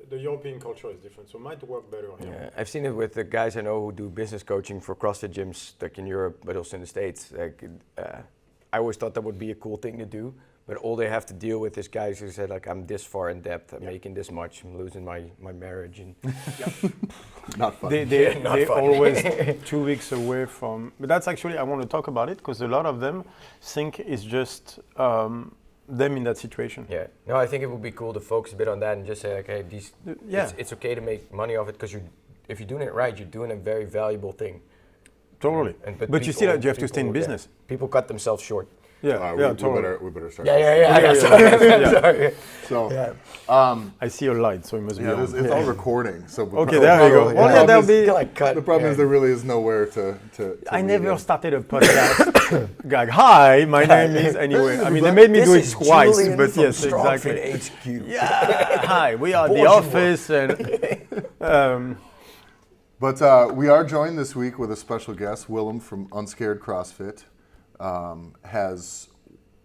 the European culture is different, so it might work better here. Yeah, I've seen it with the guys I know who do business coaching for CrossFit gyms, like in Europe, but also in the States. Like, I always thought that would be a cool thing to do, but all they have to deal with is guys who said, like, I'm this far in depth, I'm making this much, I'm losing my marriage. And Not fun. They always 2 weeks away from, but that's actually, I want to talk about it, because a lot of them think it's just them in that situation. Yeah, no, I think it would be cool to focus a bit on that and just say, like, hey, it's okay to make money off it, because if you're doing it right, you're doing a very valuable thing. Totally. But you still have to stay in business. People cut themselves short. Totally. We better start. Sorry. So, I see a light, so it must be on. It's all recording. So Okay, there you go. Well, that'll be like cut. The problem is there really is nowhere to I never started a podcast. Like, hi, my name is anyway. I mean, they made me do it twice, Julian but from yes, exactly. StrongFit HQ. Yeah, hi, we are at the office, and But we are joined this week with a special guest, Willem from UnScared CrossFit. Has,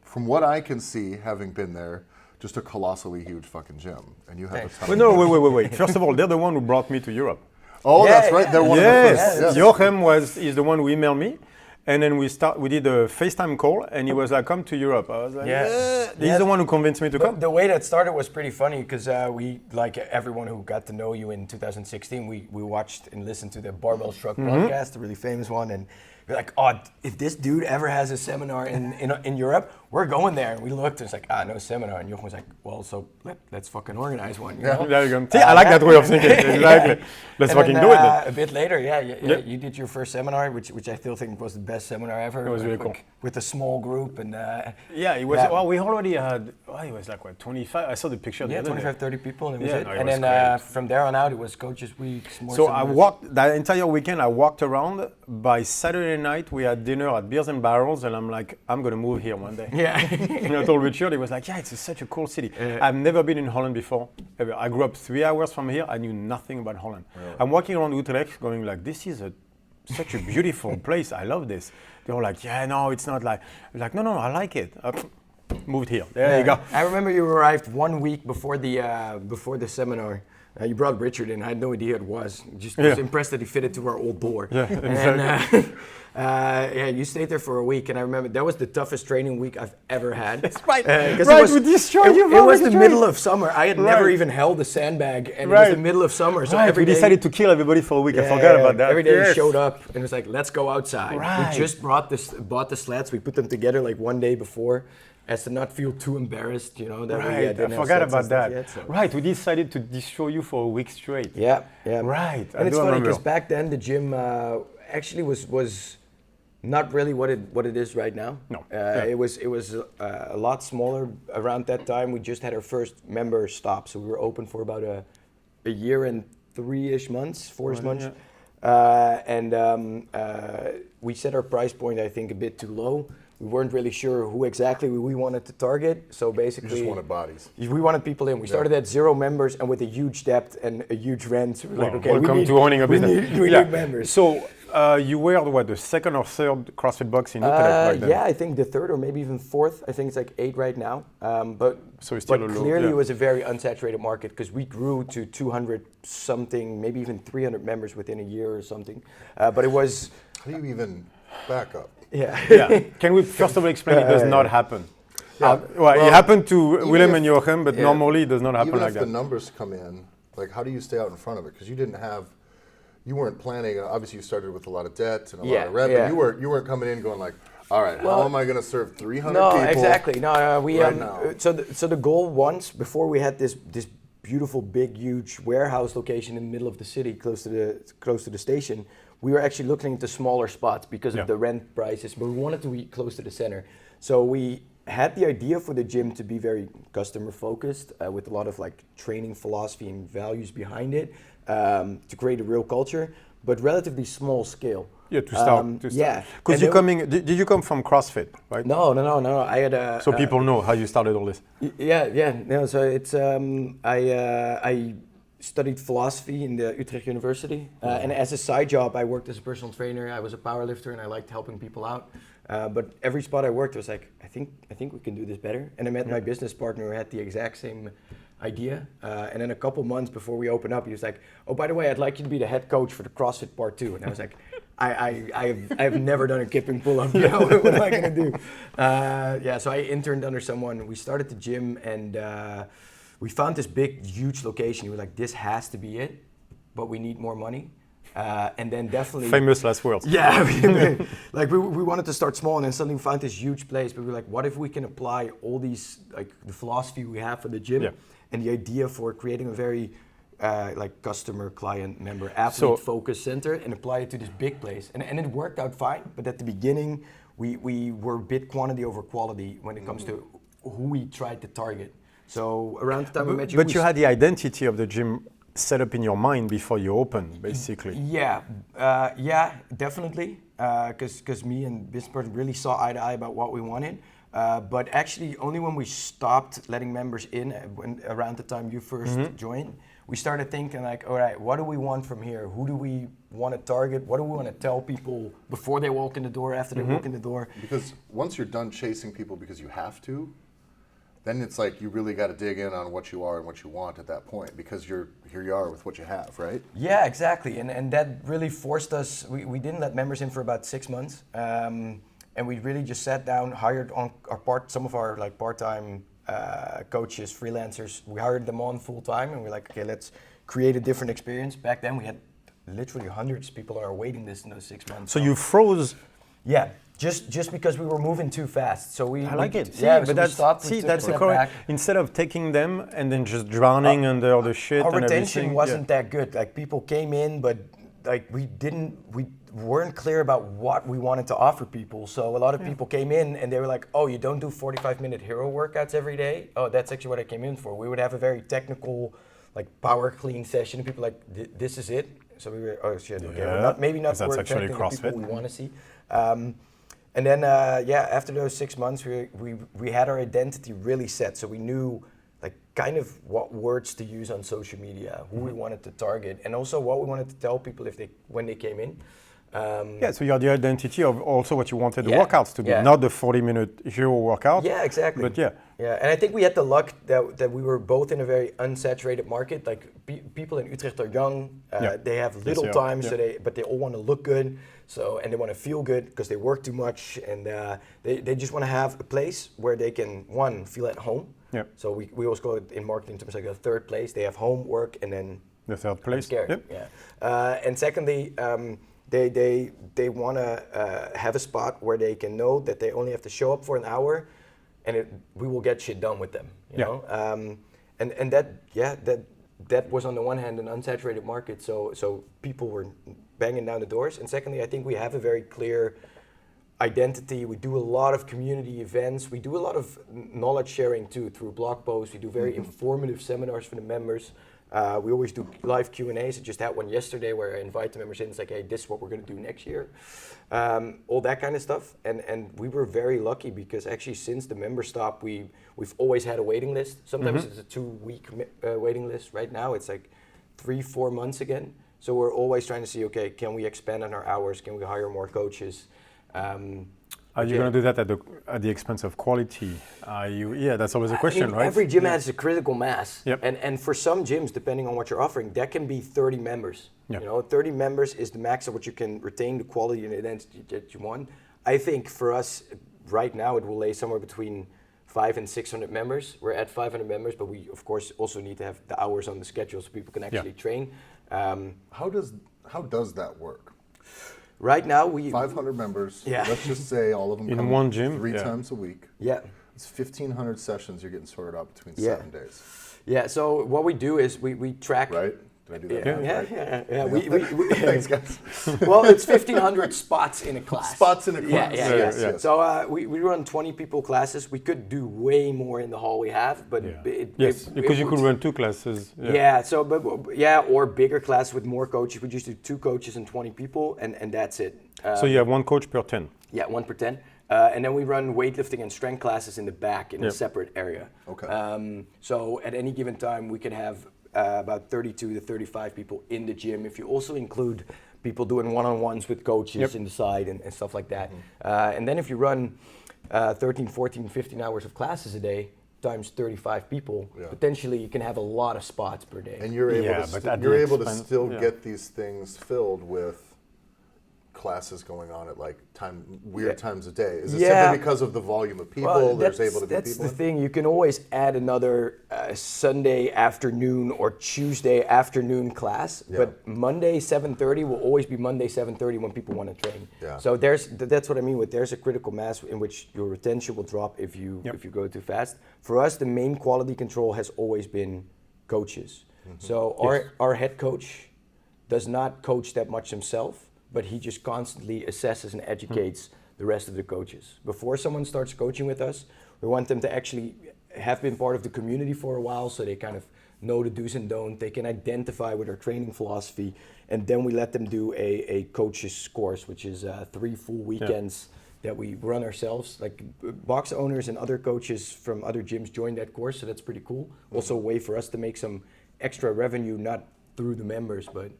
from what I can see, having been there, just a colossally huge fucking gym, and you have a ton. Well, no, wait. First of all, they're the one who brought me to Europe. Oh, that's right. They're one of the first. Yes, Joachim is the one who emailed me, and then we did a FaceTime call, and he was like, "Come to Europe." I was like, He's the one who convinced me to come. The way that started was pretty funny because we, like everyone who got to know you in 2016, we watched and listened to the Barbell Shrug podcast, the really famous one, and we're like, oh, if this dude ever has a seminar in Europe, we're going there. And we looked, and it's like, no seminar. And Jochen was like, well, so let's fucking organize one. You know? There you go. See, I like that way of thinking. Exactly. Let's fucking do it then. A bit later, you did your first seminar, which I still think was the best seminar ever. It was really cool. With a small group. And it was, well, we already had, it was like, what, 25? I saw the picture the other 25, day. 30 people, and it was it. No, it and was then from there on out, it was coaches' weeks. More so seminars. I walked, that entire weekend, I walked around. By Saturday night, we had dinner at Beers and Barrels, and I'm like, I'm going to move here one day. Yeah. And I told Richard, he was like, it's such a cool city. I've never been in Holland before. Ever. I grew up 3 hours from here. I knew nothing about Holland. Really? I'm walking around Utrecht going like, this is such a beautiful place. I love this. They were like, no, it's not like, no, I like it. Moved here. There you go. I remember you arrived 1 week before the seminar. You brought Richard in. I had no idea it was. Just was impressed that he fitted to our old door. Yeah, exactly. And you stayed there for a week, and I remember that was the toughest training week I've ever had. That's right. We destroyed you. It was the middle of summer. I had never even held a sandbag, and it was the middle of summer. So every day, we decided to kill everybody for a week. I forgot about that. Every day we showed up, and it was like, let's go outside. Right. We just bought the sleds. We put them together like one day before, as to not feel too embarrassed, that we didn't I forgot about that. Yet, so. Right, we decided to destroy you for a week straight. Yeah. Right. And it's funny because back then the gym actually was not really what it is right now. No. It was a lot smaller around that time. We just had our first member stop, so we were open for about a year and 3-ish months, 4-ish months. Yeah. We set our price point, I think, a bit too low. We weren't really sure who exactly we wanted to target, so basically... You just wanted bodies. We wanted people in. We started at 0 members and with a huge debt and a huge rent. So we were like, okay, welcome to owning a business. We need members. So you were, the second or third CrossFit box in Utrecht back then? Yeah, I think the third or maybe even fourth. I think it's like 8 right now. But clearly it was a very unsaturated market because we grew to 200 something, maybe even 300 members within a year or something. But it was... How do you even back up? Yeah. Can we first of all explain it does not happen? Yeah. It happened to Willem and Joachim, but normally it does not happen like that. Even if the numbers come in, like how do you stay out in front of it? Because you weren't planning. Obviously, you started with a lot of debt and a lot of rent, but you weren't coming in going like, all right, how am I going to serve 300 people? No, exactly. No, we right now? So the goal once before we had this beautiful, big, huge warehouse location in the middle of the city, close to the station. We were actually looking into smaller spots because of the rent prices, but we wanted to be close to the center. So we had the idea for the gym to be very customer focused with a lot of like training philosophy and values behind it to create a real culture, but relatively small scale. Yeah, to start. Yeah. Because did you come from CrossFit, right? No. I had so people know how you started all this. Yeah. No, so it's I studied philosophy in the Utrecht University, and as a side job, I worked as a personal trainer. I was a powerlifter, and I liked helping people out. But every spot I worked was like, I think we can do this better. And I met my business partner who had the exact same idea. And then a couple months before we open up, he was like, "Oh, by the way, I'd like you to be the head coach for the CrossFit Part 2." And I was like, I've never done a kipping pull-up. You know, what am I gonna do? So I interned under someone. We started the gym, and we found this big, huge location. We were like, "This has to be it, but we need more money." And then definitely famous last words. Yeah, like we wanted to start small, and then suddenly we found this huge place. But we were like, what if we can apply all these, like the philosophy we have for the gym, and the idea for creating a very like customer, client, member, athlete focused center, and apply it to this big place. And it worked out fine. But at the beginning, we were a bit quantity over quality when it comes to who we tried to target. So around the time we met you, but you had the identity of the gym set up in your mind before you opened, basically. Yeah, definitely. Because me and business partner really saw eye to eye about what we wanted. But actually, only when we stopped letting members in, around the time you first joined, we started thinking like, all right, what do we want from here? Who do we want to target? What do we want to tell people before they walk in the door, after they walk in the door? Because once you're done chasing people because you have to, then it's like you really got to dig in on what you are and what you want at that point, because here you are with what you have, right? Yeah, exactly. And that really forced us, we didn't let members in for about 6 months. And we really just sat down, hired on some of our like part-time coaches, freelancers. We hired them on full-time, and we're like, okay, let's create a different experience. Back then we had literally hundreds of people on our waiting list in those 6 months. So you froze. Yeah. Just because we were moving too fast, so I like it. But that's the correct. Instead of taking them and then just drowning under all the shit. Our and retention everything. wasn't that good. Like people came in, but like we weren't clear about what we wanted to offer people. So a lot of people came in and they were like, "Oh, you don't do 45-minute hero workouts every day?" Oh, that's actually what I came in for. We would have a very technical, like power clean session. People like, "This is it." So we were, oh shit, okay, well, maybe not. That's actually CrossFit. The people we want to see. And then, after those 6 months, we had our identity really set. So we knew, like, kind of what words to use on social media, who we wanted to target, and also what we wanted to tell people when they came in. So you had the identity of also what you wanted the workouts to be, not the 40-minute hero workout. Yeah, exactly. But and I think we had the luck that we were both in a very unsaturated market. Like people in Utrecht are young, they have little time, but they all want to look good. So, and they want to feel good because they work too much, and they just want to have a place where they can, one, feel at home. Yeah. So we always call it in marketing terms like a third place. They have home, work, and then the third place. UnScared. Yeah. And secondly, they want to have a spot where they can know that they only have to show up for an hour, and we will get shit done with them. You know, and that was on the one hand an unsaturated market, so people were banging down the doors. And secondly, I think we have a very clear identity. We do a lot of community events. We do a lot of knowledge sharing too through blog posts. We do very informative seminars for the members. We always do live Q&As. I just had one yesterday where I invite the members in. It's like, hey, this is what we're going to do next year. All that kind of stuff. And we were very lucky because actually since the member stop, we've always had a waiting list. Sometimes it's a 2-week waiting list. Right now it's like 3-4 months again. So we're always trying to see, okay, can we expand on our hours? Can we hire more coaches? Are you going to do that at the expense of quality? That's always a question, right? Every gym has a critical mass. Yep. And for some gyms, depending on what you're offering, that can be 30 members. Yep. You know, 30 members is the max of what you can retain the quality and identity that you want. I think for us, right now, it will lay somewhere between 500 and 600 members. We're at 500 members, but we, of course, also need to have the hours on the schedule so people can actually train. How does that work? Right now, we 500 members. Yeah. Let's just say all of them in come one gym 3 times a week. Yeah. It's 1,500 sessions you're getting sorted out between 7 days. Yeah. So what we do is we track. Right. Did I do that? Yeah. We Thanks, guys. Well, it's 1,500 spots in a class. Spots in a class. Yeah. So we run 20 people classes. We could do way more in the hall we have, but because you could run 2 classes. Or bigger classes with more coaches. We just do 2 coaches and 20 people, and that's it. So you have 1 coach per 10. Yeah, 1 per 10. And then we run weightlifting and strength classes in the back in a separate area. Okay. So at any given time, we could have about 32 to 35 people in the gym. If you also include people doing one-on-ones with coaches in the side and stuff like that. And then if you run 13, 14, 15 hours of classes a day, times 35 people, potentially you can have a lot of spots per day. And you're able to still get these things filled with classes going on at like weird times a day. Is it simply because of the volume of people? Well, there's able to be people. That's the thing. You can always add another Sunday afternoon or Tuesday afternoon class, but Monday 7:30 will always be Monday 7:30 when people want to train. Yeah. So that's what I mean with there's a critical mass in which your retention will drop if you go too fast. For us, the main quality control has always been coaches. So our head coach does not coach that much himself, but he just constantly assesses and educates the rest of the coaches. Before someone starts coaching with us, we want them to actually have been part of the community for a while, so they kind of know the do's and don'ts. They can identify with our training philosophy, and then we let them do a coach's course, which is 3 full weekends that we run ourselves. Like box owners and other coaches from other gyms join that course, so that's pretty cool. Also a way for us to make some extra revenue, not through the members, but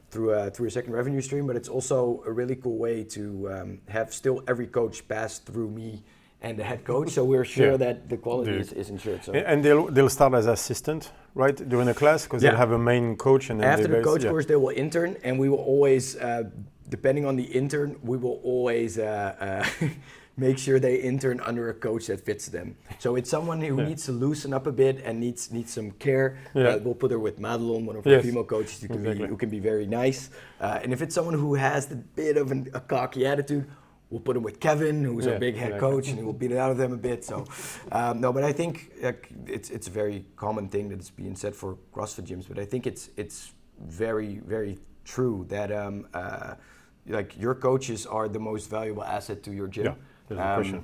through a second revenue stream. But it's also a really cool way to have still every coach pass through me and the head coach, so we're sure that the quality is ensured. So. And they'll start as assistant, right, during the class, because they'll have a main coach. And then after the coach course, they will intern, and we will always, depending on the intern, we will always make sure they intern under a coach that fits them. So it's someone who needs to loosen up a bit and needs some care. We'll put her with Mathäus, one of our female coaches who can be very nice. And if it's someone who has a bit of a cocky attitude, we'll put him with Kevin, who's our big head coach, and he will beat it out of them a bit. So, no, but I think it's a very common thing that is being said for CrossFit gyms. But I think it's very, very true that like your coaches are the most valuable asset to your gym.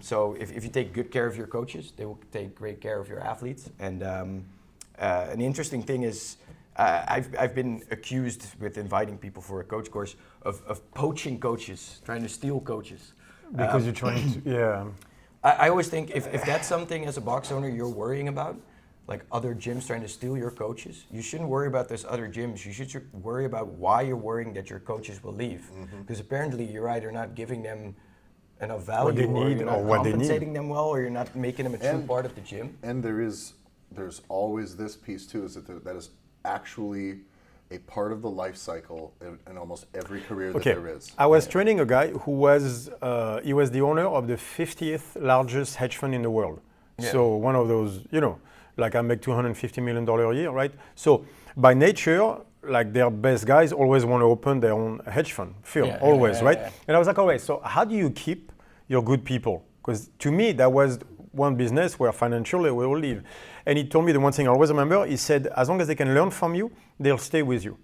So if you take good care of your coaches, they will take great care of your athletes. And an interesting thing is, I've been accused with inviting people for a coach course of poaching coaches, trying to steal coaches. Because you're trying to, I always think if that's something as a box owner you're worrying about, like other gyms trying to steal your coaches, you shouldn't worry about those other gyms. You should worry about why you're worrying that your coaches will leave. Because apparently you're either not giving them enough value, or you're not compensating them well, or you're not making them a true part of the gym. And there's always this piece too, is that is actually a part of the life cycle in almost every career that there is. I was training a guy who was he was the owner of the 50th largest hedge fund in the world. So one of those, like I make $250 million a year, right? So by nature, like their best guys always want to open their own hedge fund firm, right? And I was like, all right, so how do you keep your good people? Because to me, that was one business where financially we all live. And he told me the one thing I always remember, he said, as long as they can learn from you, they'll stay with you.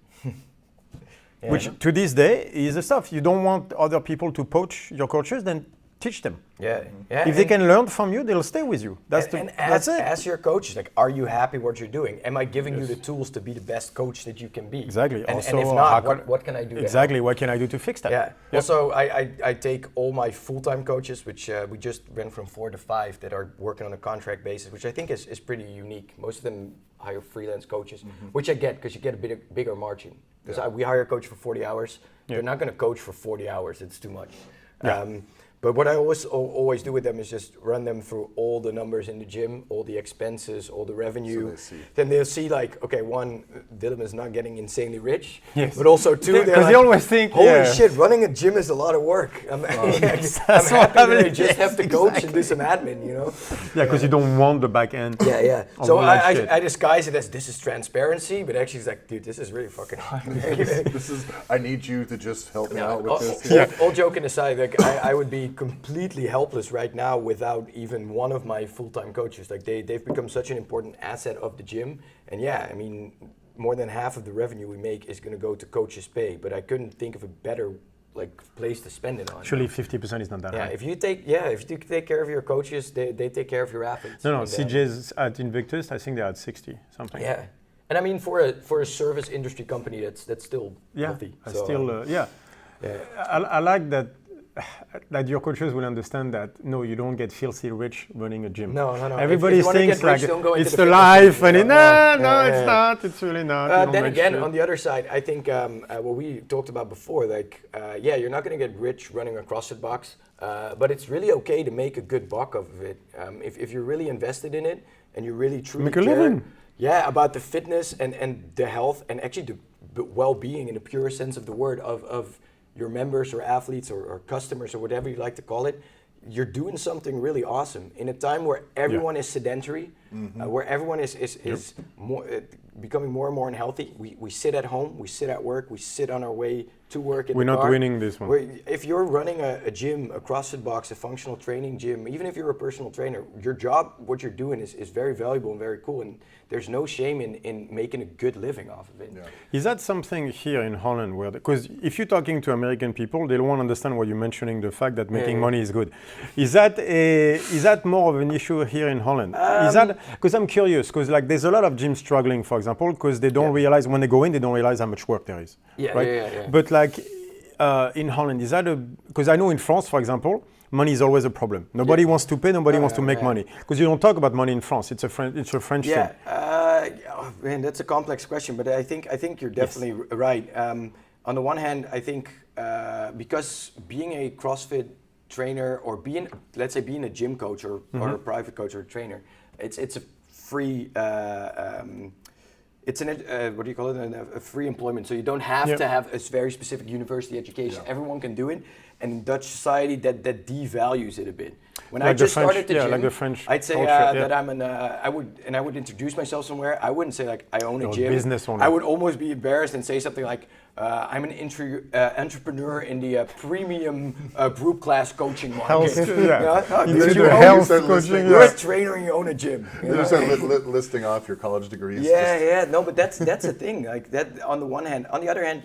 Which to this day is the stuff. You don't want other people to poach your coaches, then teach them. If they can learn from you, they'll stay with you. That's it. Ask your coaches, like, are you happy what you're doing? Am I giving you the tools to be the best coach that you can be? Exactly. And if not, what can I do? Exactly. What can I do to fix that? Also, I take all my full-time coaches, which we just went from 4 to 5 that are working on a contract basis, which I think is pretty unique. Most of them hire freelance coaches, which I get because you get a bigger margin. Because we hire a coach for 40 hours. They're not going to coach for 40 hours. It's too much. But what I always do with them is just run them through all the numbers in the gym, all the expenses, all the revenue. So then they'll see like, okay, one, Willem is not getting insanely rich, but also two, because they always think, holy shit, running a gym is a lot of work. I'm happy that I just have to coach and do some admin, Yeah, because you don't want the back end. So I disguise it as this is transparency, but actually it's like, dude, this is really fucking hard. I need you to just help me out with this. All joking aside, like I would be completely helpless right now without even one of my full-time coaches. Like they've become such an important asset of the gym. And I mean, more than half of the revenue we make is going to go to coaches' pay. But I couldn't think of a better place to spend it on. Actually, 50% is not that high. If you take care of your coaches, they take care of your athletes. No, CJ's at Invictus, I think they're at 60 something. Yeah, and I mean for a service industry company, that's still healthy. I like that your coaches will understand that you don't get filthy rich running a gym. No. Everybody thinks like it's the life, and it's not. It's really not. Then again, on the other side, I think what we talked about before, like you're not going to get rich running a CrossFit box, but it's really okay to make a good buck of it. If you're really invested in it, and you really truly Make a care, living. yeah, about the fitness and the health and actually the well-being in the purest sense of the word of your members or athletes or customers or whatever you like to call it, you're doing something really awesome in a time where everyone is sedentary, where everyone is more, becoming more and more unhealthy. We sit at home, we sit at work, we sit on our way to work in We're the not car. winning this one. Where if you're running a gym, a CrossFit box, a functional training gym, even if you're a personal trainer, your job, what you're doing is very valuable and very cool, and there's no shame in making a good living off of it. Yeah. Is that something here in Holland where, because if you're talking to American people, they won't understand why you're mentioning the fact that making money is good. Is that more of an issue here in Holland? Is that, because I'm curious, because like there's a lot of gyms struggling, for example, because they don't realize, when they go in, they don't realize how much work there is. But like in Holland, is that because I know in France, for example, money is always a problem. Nobody wants to pay, nobody wants to make money. Because you don't talk about money in France, it's a French thing. Oh, man, that's a complex question, but I think you're definitely right. On the one hand, I think because being a CrossFit trainer or being a gym coach or a private coach or a trainer, it's a free it's what do you call it? A free employment. So you don't have to have a very specific university education. Everyone can do it. And in Dutch society, that devalues it a bit. When I just started the gym, like the French I'd say that I'm I would introduce myself somewhere. I wouldn't say like I own a gym. Business owner. I would almost be embarrassed and say something like, I'm an entrepreneur in the premium group class coaching market. Health coaching. You're a trainer and you own a gym. You start listing off your college degrees. No, but that's the thing. Like that on the one hand. On the other hand,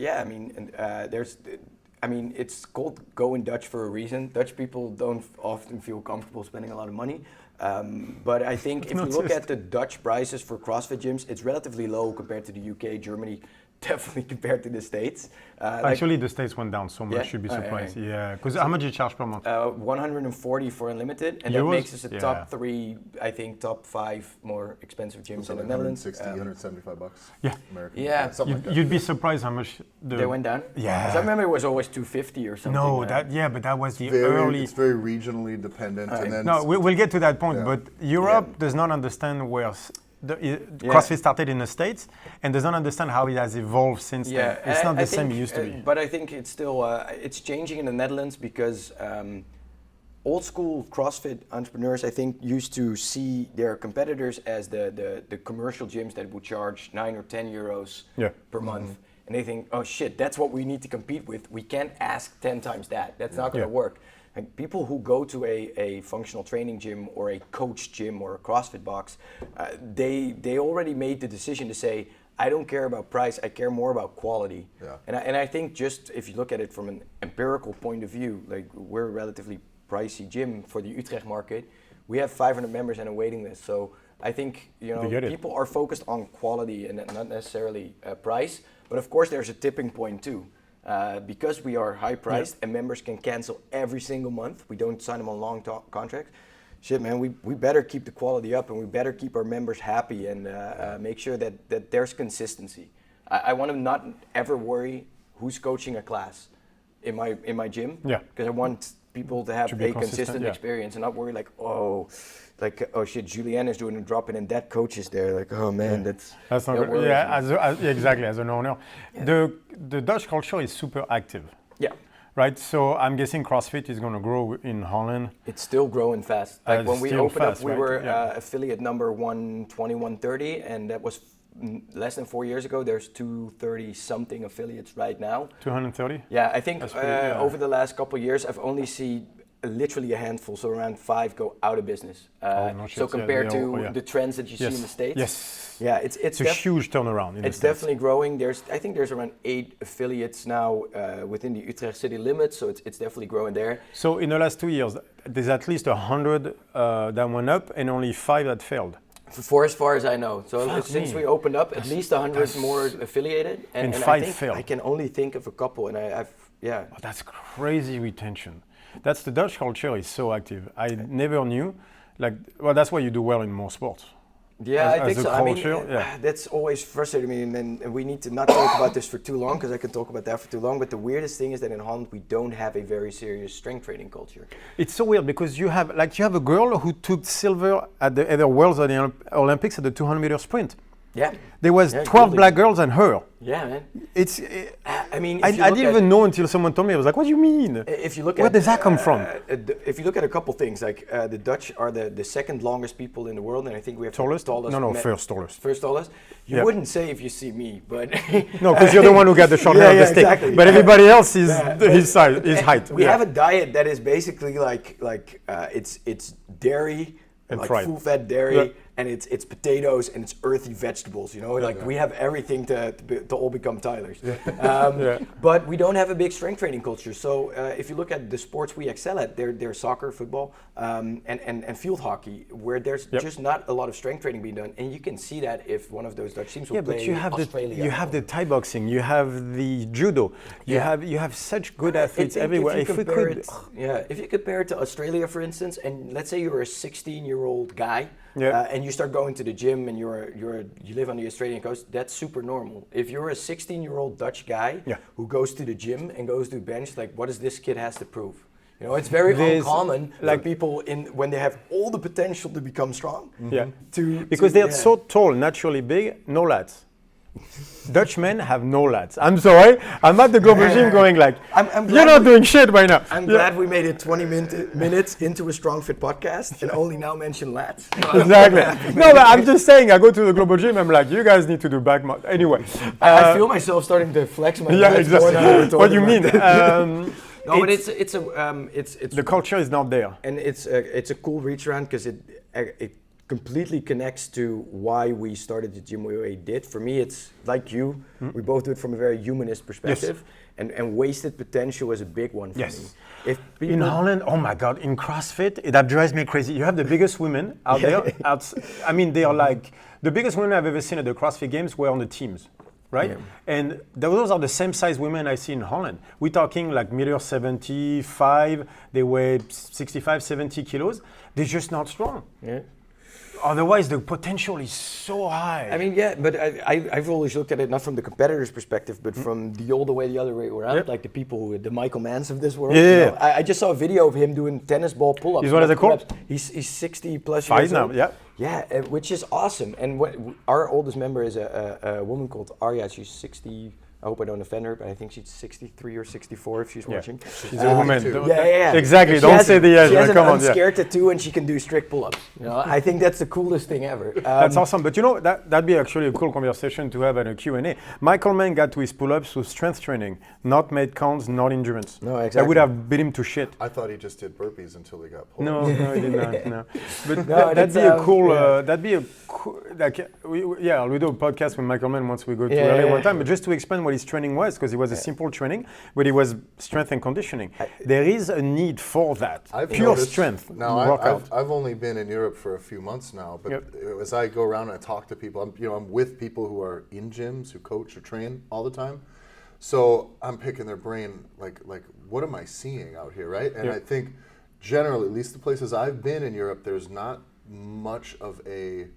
I mean, it's called Go in Dutch for a reason. Dutch people don't often feel comfortable spending a lot of money. But I think if you look at the Dutch prices for CrossFit gyms, it's relatively low compared to the UK, Germany, definitely compared to the States. Actually, the States went down so much, you'd be surprised. Because how much do you charge per month? 140 for unlimited, and Euros? that makes us a top 3, I think, top 5 more expensive gyms in the Netherlands. 160, $175. Yeah. American. Yeah. You'd be surprised how much they went down? Yeah. So I remember it was always 250 or something. No, but that was the early... It's very regionally dependent. And then No, we'll get to that point, but Europe does not understand where CrossFit started in the States and does not understand how it has evolved since then. It's not the same it used to be. But I think it's still, it's changing in the Netherlands because old school CrossFit entrepreneurs, I think, used to see their competitors as the commercial gyms that would charge 9 or 10 euros per month. And they think, oh shit, that's what we need to compete with. We can't ask 10 times that. That's not going to work. Like people who go to a functional training gym or a coach gym or a CrossFit box, they already made the decision to say, I don't care about price, I care more about quality. Yeah. And I think just if you look at it from an empirical point of view, like we're a relatively pricey gym for the Utrecht market. We have 500 members and a waiting list. So I think people are focused on quality and not necessarily price. But of course there's a tipping point too. Because we are high priced and members can cancel every single month, we don't sign them on long contracts. Shit, man, we better keep the quality up and we better keep our members happy and make sure that there's consistency. I want to not ever worry who's coaching a class in my gym. Because I want people to have a consistent experience and not worry like, oh shit, Julianne is doing a drop in and that coach is there. Like, oh man, that's not good. Exactly, as an owner. The Dutch culture is super active. Yeah. Right, so I'm guessing CrossFit is going to grow in Holland. It's still growing fast. Like when we opened up, we were affiliate number 120, 130, and that was less than 4 years ago. There's 230 something affiliates right now. 230? Yeah, I think over the last couple of years, I've only seen literally a handful, so around 5 go out of business. So compared to the trends that you see in the States, it's a huge turnaround. It's definitely growing. I think there's around 8 affiliates now within the Utrecht city limits, so it's definitely growing there. So in the last 2 years, there's at least 100 that went up and only 5 that failed. For as far as I know. So since we opened up, at least 100 more affiliated, and 5 failed. I can only think of a couple, and that's crazy retention. That's the Dutch culture is so active. I never knew, that's why you do well in more sports. Yeah, I think a so. culture, That's always frustrating me, and we need to not talk about this for too long because I can talk about that for too long. But the weirdest thing is that in Holland we don't have a very serious strength training culture. It's so weird because you have a girl who took silver at the Worlds or the Olympics at the 200-meter sprint. Yeah. There was 12 black girls and her. Yeah, man. It's. I mean, I didn't even know until someone told me. I was like, "What do you mean? If you look Where does that come from?" If you look at a couple things, like the Dutch are the second longest people in the world, and I think we have Tallest? the tallest. First tallest. First tallest. You wouldn't say if you see me, but no, because you're the one who got the short hair of the stick. Exactly. But everybody else is his size, his height. We have a diet that is basically like it's dairy, and like fried. full-fat dairy, and it's potatoes and it's earthy vegetables. You know, we have everything to all become Tylers. But we don't have a big strength training culture. So if you look at the sports we excel at, they're soccer, football, and field hockey, where there's just not a lot of strength training being done. And you can see that if one of those Dutch teams will play Australia. You have the Thai boxing, you have the judo, you have such good athletes everywhere. If you compare it to Australia, for instance, and let's say you're a 16-year-old guy. And you start going to the gym and you live on the Australian coast, that's super normal. If you're a 16-year-old Dutch guy who goes to the gym and goes to bench, like what does this kid has to prove? You know, it's very uncommon for people when they have all the potential to become strong. Because they're so tall, naturally big, no lats. Dutch men have no lats. I'm sorry. I'm at the global gym going like, you're not doing shit right now. I'm glad we made it 20 minutes into a StrongFit podcast and only now mention lats. Exactly. No, but I'm just saying, I go to the global gym, I'm like, you guys need to do back mat. Anyway. I feel myself starting to flex my lats. Exactly. What do you mean? No, but it's the culture is not there. And it's a cool reach around because it completely connects to why we started the gym the way we did. For me, it's like you. We both do it from a very humanist perspective, and wasted potential is a big one for me. If in Holland, oh my God, in CrossFit, that drives me crazy. You have the biggest women out there. I mean, they are like, the biggest women I've ever seen at the CrossFit Games were on the teams. Right? Yeah. And those are the same size women I see in Holland. We're talking like 1.75 m, they weigh 65, 70 kilos. They're just not strong. Yeah. Otherwise, the potential is so high. I mean, but I've always looked at it not from the competitor's perspective, but from the other way around, like the people, the Michael Manns of this world. Yeah. You know, I just saw a video of him doing tennis ball pull-ups. He's what is it called? He's 60 plus years old. Now, Yeah, which is awesome. And our oldest member is a woman called Arya. She's 60. I hope I don't offend her, but I think she's 63 or 64 if she's watching. She's a woman. Yeah. Exactly. Don't say the age. She has an Come on. UnScared tattoo and she can do strict pull-ups. You know, I think that's the coolest thing ever. That's awesome. But you know, that'd be actually a cool conversation to have at a Q&A. Michael Mann got to his pull-ups with strength training, not made counts, not endurance. No, exactly. That would have beat him to shit. I thought he just did burpees until he got pulled. No, he did not. No. But that'd be a cool. That'd be a cool. Like, we'll do a podcast with Michael Mann once we go to LA one time. But just to explain what his training was, because it was a simple training, but it was strength and conditioning. There is a need for that. Pure strength. Now, I've only been in Europe for a few months now, but as I go around and I talk to people, I'm with people who are in gyms, who coach or train all the time. So I'm picking their brain, like what am I seeing out here, right? And I think generally, at least the places I've been in Europe, there's not much of a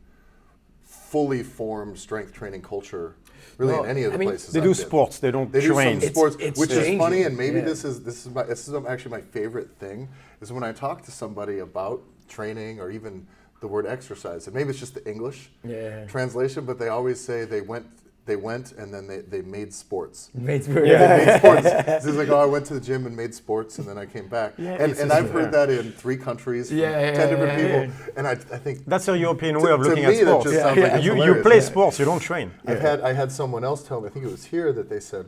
fully formed strength training culture really in any of the places. They do sports, they don't train. Do some sports, which is funny, and maybe this is actually my favorite thing, is when I talk to somebody about training or even the word exercise, and maybe it's just the English translation, but they always say they went and then they made sports. Made sports. They made sports. It's like, I went to the gym and made sports and then I came back. And I've heard that in 3 countries from 10 different people. And I think that's a European way of looking at sports. That just sounds like you play sports, you don't train. I had someone else tell me, I think it was here, that they said,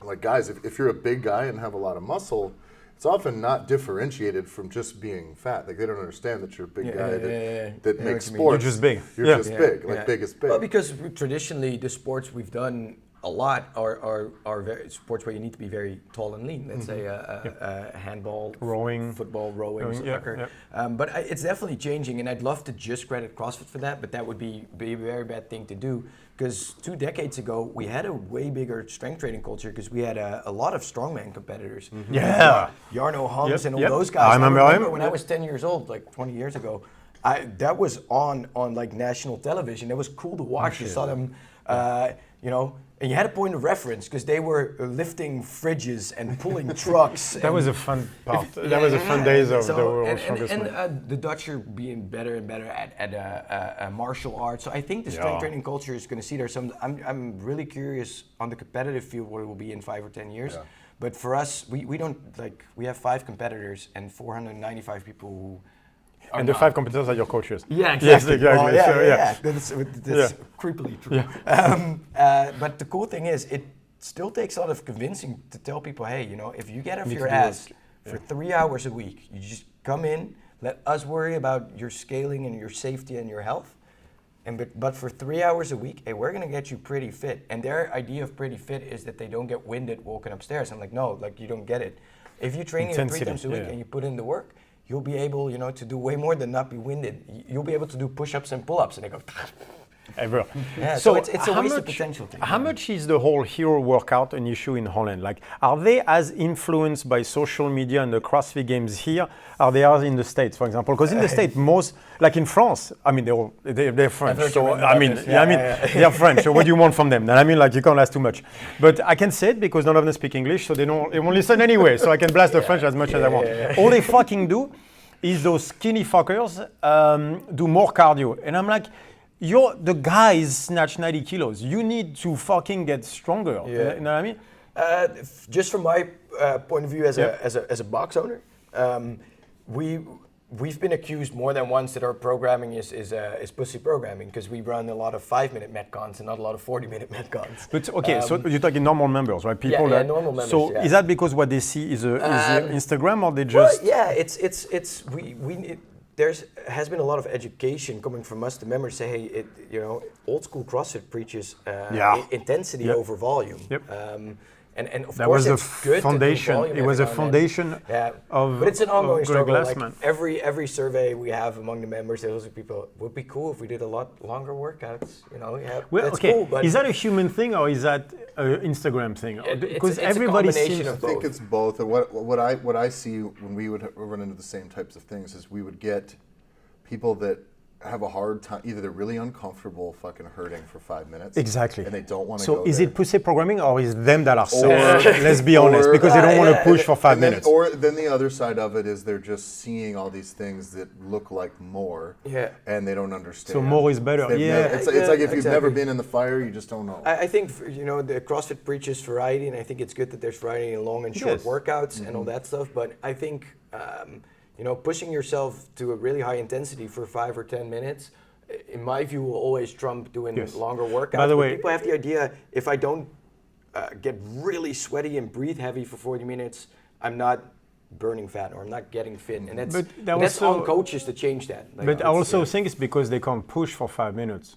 like, guys, if you're a big guy and have a lot of muscle, it's often not differentiated from just being fat. Like, they don't understand that you're a big guy that makes sports. You're just big. You're just big. Like, big is big. Well, because traditionally the sports we've done a lot are very sports where you need to be very tall and lean. Let's say handball, rowing, football, rowing, soccer. But it's definitely changing, and I'd love to just credit CrossFit for that, but that would be a very bad thing to do. Because 2 decades ago, we had a way bigger strength training culture because we had a lot of strongman competitors. Yeah. Jarno Hans and all those guys. I remember when I was 10 years old, like 20 years ago, that was on like national television. It was cool to watch. You saw them, you know, and you had a point of reference because they were lifting fridges and pulling trucks. That was a fun part. That was a fun days of the World's Strongest Man. And the Dutch are being better and better at martial arts. So I think the strength training culture is going to see there. I'm really curious on the competitive field what it will be in 5 or 10 years. Yeah. But for us, we don't like, we have 5 competitors and 495 people who. And the 5 competitors are your coaches. Yeah, exactly. Yes, exactly. That's creepily true. Yeah. But the cool thing is, it still takes a lot of convincing to tell people, hey, you know, if you get off your ass for 3 hours a week, you just come in, let us worry about your scaling and your safety and your health. But for 3 hours a week, hey, we're gonna get you pretty fit. And their idea of pretty fit is that they don't get winded walking upstairs. I'm like, no, like you don't get it. If you train here 3 times a week and you put in the work, you'll be able, you know, to do way more than not be winded. You'll be able to do push-ups and pull-ups, and they go. Ever. Yeah, so it's a waste of potential thing. How much is the whole hero workout an issue in Holland? Like, are they as influenced by social media and the CrossFit Games here? Are they as in the States, for example? Because in the States, most, like in France, I mean, they're French. So I mean, they're French. So what do you want from them? I mean, like, you can't ask too much. But I can say it because none of them speak English, so they won't listen anyway. So I can blast the French as much as I want. All they fucking do is those skinny fuckers do more cardio, and I'm like, the guys snatch 90 kilos. You need to fucking get stronger. Yeah. You know what I mean? Just from my point of view as a box owner, we've been accused more than once that our programming is pussy programming because we run a lot of 5-minute metcons and not a lot of 40-minute metcons. But okay, so you're talking normal members, right? People that normal members. So is that because what they see is Instagram, or they just? Well, yeah, there has been a lot of education coming from us, the members, say, hey, you know, old school CrossFit preaches intensity over volume. Yep. And of that course, was it's good foundation. To do volume. It was a foundation of. But it's an ongoing struggle. Like every survey we have among the members, those are people. Would be cool if we did a lot longer workouts. You know, that's cool. But is that a human thing or is that an Instagram thing? Because it's everybody seems. I think it's both. What I see when we would run into the same types of things is we would get people that have a hard time, either they're really uncomfortable fucking hurting for 5 minutes. Exactly. And they don't want to go. So is it pussy programming or is them that are so, let's be honest, because they don't want to push for 5 minutes? Or then the other side of it is they're just seeing all these things that look like more and they don't understand. So more is better. It's like if you've never been in the fire, you just don't know. I think, you know, the CrossFit preaches variety, and I think it's good that there's variety in long and short workouts and all that stuff. But I think, you know, pushing yourself to a really high intensity for 5 or 10 minutes, in my view, will always trump doing longer workouts. By the way, people have the idea, if I don't get really sweaty and breathe heavy for 40 minutes, I'm not burning fat or I'm not getting fit. And that's on coaches to change that. Like, but I also think it's because they can't push for 5 minutes.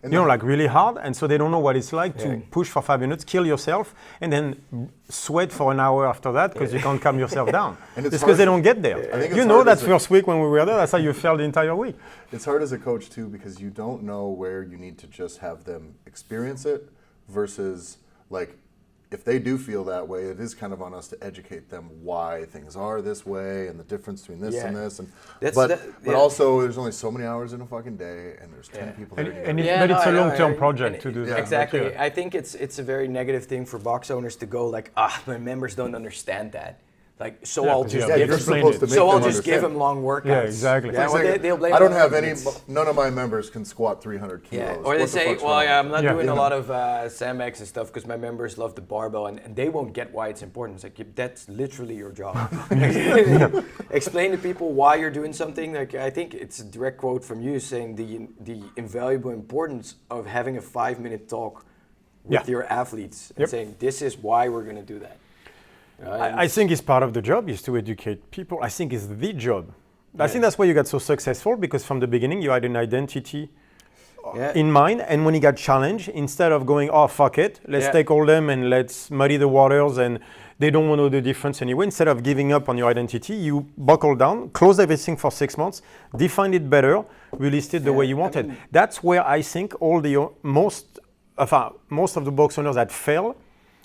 You know, like really hard, and so they don't know what it's like to push for 5 minutes, kill yourself, and then sweat for an hour after that because you can't calm yourself down. And it's because they don't get there. You know that first week when we were there, that's how you felt the entire week. It's hard as a coach too because you don't know where you need to just have them experience it versus like, if they do feel that way, it is kind of on us to educate them why things are this way and the difference between this and this. And but also, there's only so many hours in a fucking day, and there's 10 people. But it's a long-term project to do that. Exactly. I think it's a very negative thing for box owners to go like, my members don't understand that. Like, so I'll just give them long workouts. Yeah, exactly. They'll blame. I don't have any. None of my members can squat 300 kilos. Yeah. Or they say, I'm not doing a lot of sandbags and stuff because my members love the barbell, and they won't get why it's important. It's like, that's literally your job. Explain to people why you're doing something. Like, I think it's a direct quote from you saying the invaluable importance of having a 5-minute talk with your athletes and saying, this is why we're going to do that. I think it's part of the job is to educate people. I think it's the job. I think that's why you got so successful because from the beginning you had an identity in mind, and when you got challenged, instead of going, oh fuck it, let's take all them and let's muddy the waters and they don't want to know the difference anyway, instead of giving up on your identity, you buckle down, close everything for 6 months, define it better, released it the way you wanted. That's where I think all the most of the box owners that fail,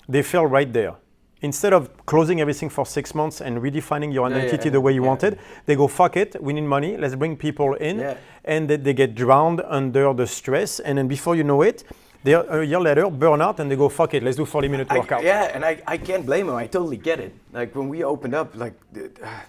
they fail right there. instead of closing everything for 6 months and redefining your identity the way you wanted, they go, fuck it, we need money, let's bring people in, and they get drowned under the stress, and then before you know it, they're a year later burn out and they go, fuck it, let's do 40-minute workout. And I can't blame them. I totally get it. Like when we opened up, like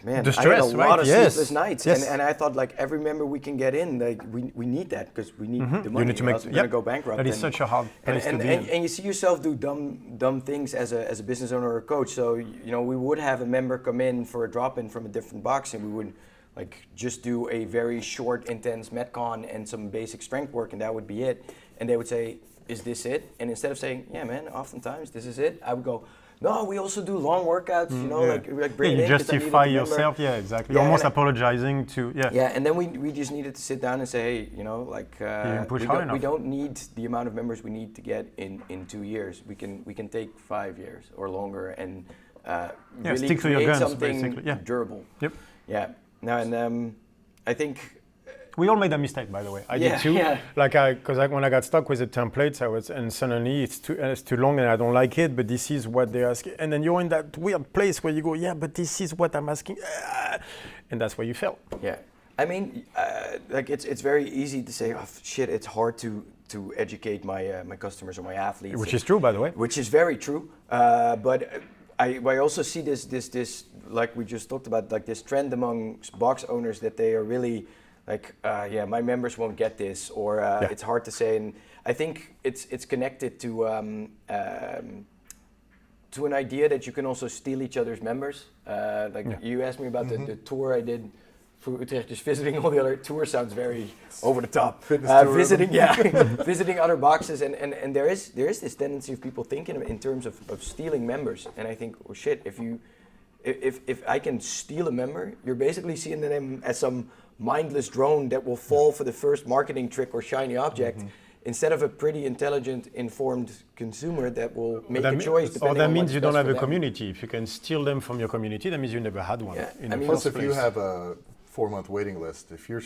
man, the stress, I had a lot of sleepless nights, Yes. and I thought like every member we can get in, like we need that because we need the money. You need to make. We're gonna go bankrupt. That is such a hard place to be in. And you see yourself do dumb things as a business owner or a coach. So you know we would have a member come in for a drop-in from a different box, and we would like just do a very short, intense Metcon and some basic strength work, and that would be it. And they would say, is this it? And instead of saying, yeah, man, oftentimes this is it, I would go, no, we also do long workouts, you know, like bring it in. You justify yourself, exactly. Yeah, almost apologizing to, Yeah, and then we just needed to sit down and say, hey, you know, like we don't need the amount of members we need to get in 2 years. We can take 5 years or longer and really stick to your create guns, something basically. durable. Yep. Yeah. No, and I think. We all made that mistake, by the way. I did too. Yeah. Like, when I got stuck with the templates, and suddenly it's too long and I don't like it, but this is what they're asking. And then you're in that weird place where you go, yeah, but this is what I'm asking. And that's where you fell. Yeah. I mean, like it's very easy to say, oh shit, it's hard to educate my customers or my athletes. Which is true, by the way. Which is very true. But I also see this like we just talked about, like this trend among box owners that they are really like, my members won't get this, or it's hard to say. And I think it's connected to an idea that you can also steal each other's members. You asked me about the tour I did for Utrecht, just visiting all the other tours sounds very over the top. Visiting other boxes, and there is this tendency of people thinking in terms of stealing members. And I think, oh shit, if I can steal a member, you're basically seeing them as some mindless drone that will fall for the first marketing trick or shiny object, instead of a pretty intelligent, informed consumer that will make a choice. Or that means you don't have a community. If you can steal them from your community, that means you never had one. Yeah. Plus, if you have a 4-month waiting list, if you're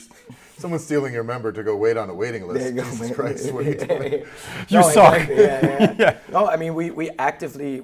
someone's stealing your member to go wait on a waiting list, Jesus Christ, what are you doing? You suck. Exactly, No, I mean we actively.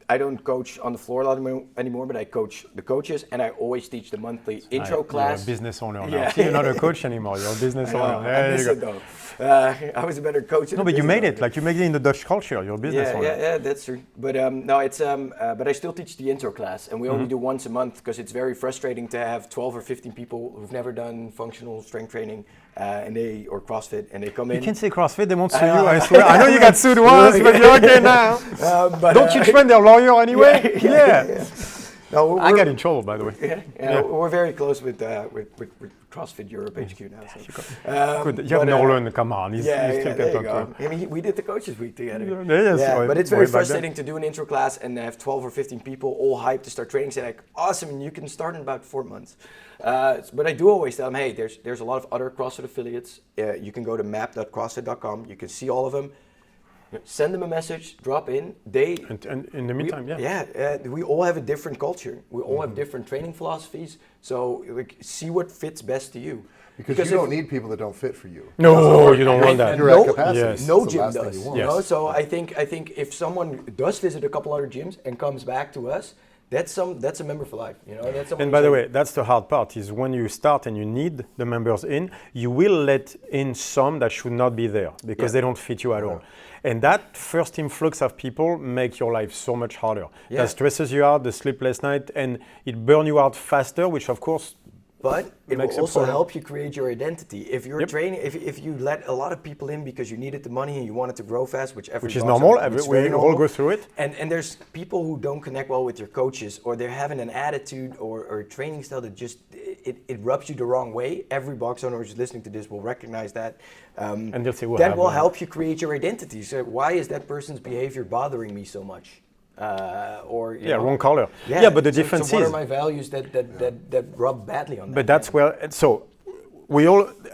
I don't coach on the floor a lot anymore, but I coach the coaches, and I always teach the monthly intro class. You're a business owner now. You're not a coach anymore. You're a business owner. There you go. I was a better coach. No, but you made it. Like you made it in the Dutch culture. You're a business owner. Yeah, that's true. But no, it's but I still teach the intro class, and we only do once a month because it's very frustrating to have 12 or 15 people who've never done functional strength training or CrossFit, and they come in. You can say CrossFit. They won't sue you. I swear. I know you got sued once, but you're okay now. Don't you train their lawyer anyway? Yeah. No, I got in trouble, by the way. We're very close with CrossFit Europe HQ now. So. Good. You have Nolan, come on. He's still there you go. I mean, we did the coaches week together. But it's very frustrating to do an intro class and have 12 or 15 people all hyped to start training. Say like, awesome, you can start in about 4 months. But I do always tell them, hey, there's a lot of other CrossFit affiliates. You can go to map.crossfit.com. You can see all of them. Send them a message, drop in. And in the meantime, we all have a different culture. We all have different training philosophies. So see what fits best to you. Because you don't need people that don't fit for you. No, you don't want that. You're at capacity. Yes. No gym does. You know? So I think if someone does visit a couple other gyms and comes back to us, that's a member for life. You know. And by the way, that's the hard part. Is when you start and you need the members in, you will let in some that should not be there because they don't fit you at all. And that first influx of people make your life so much harder. That stresses you out, the sleepless night, and it burns you out faster, which of course. But it will also help you create your identity. If you're training, if you let a lot of people in because you needed the money and you wanted to grow fast, which is normal, we all go through it. And there's people who don't connect well with your coaches, or they're having an attitude or a training style that just it rubs you the wrong way. Every box owner who's listening to this will recognize that. And they'll say, well, that will help you create your identity. So why is that person's behavior bothering me so much? Wrong color. But the difference is, what are my values that rub badly on that? But that's where,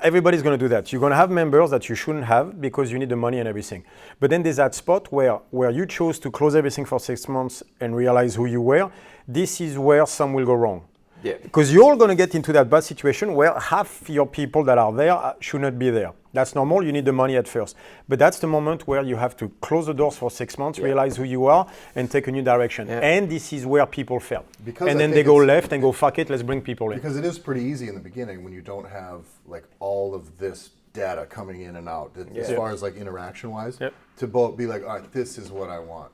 everybody's going to do that. You're going to have members that you shouldn't have because you need the money and everything. But then there's that spot where you chose to close everything for 6 months and realize who you were. This is where some will go wrong. Yeah. Because you're all going to get into that bad situation where half your people that are there should not be there. That's normal. You need the money at first. But that's the moment where you have to close the doors for 6 months, realize who you are, and take a new direction. Yeah. And this is where people fail. Because and I then think they go left and go, fuck it, let's bring people in. Because it is pretty easy in the beginning when you don't have like all of this data coming in and out, as far as like interaction-wise, to both be like, all right, this is what I want.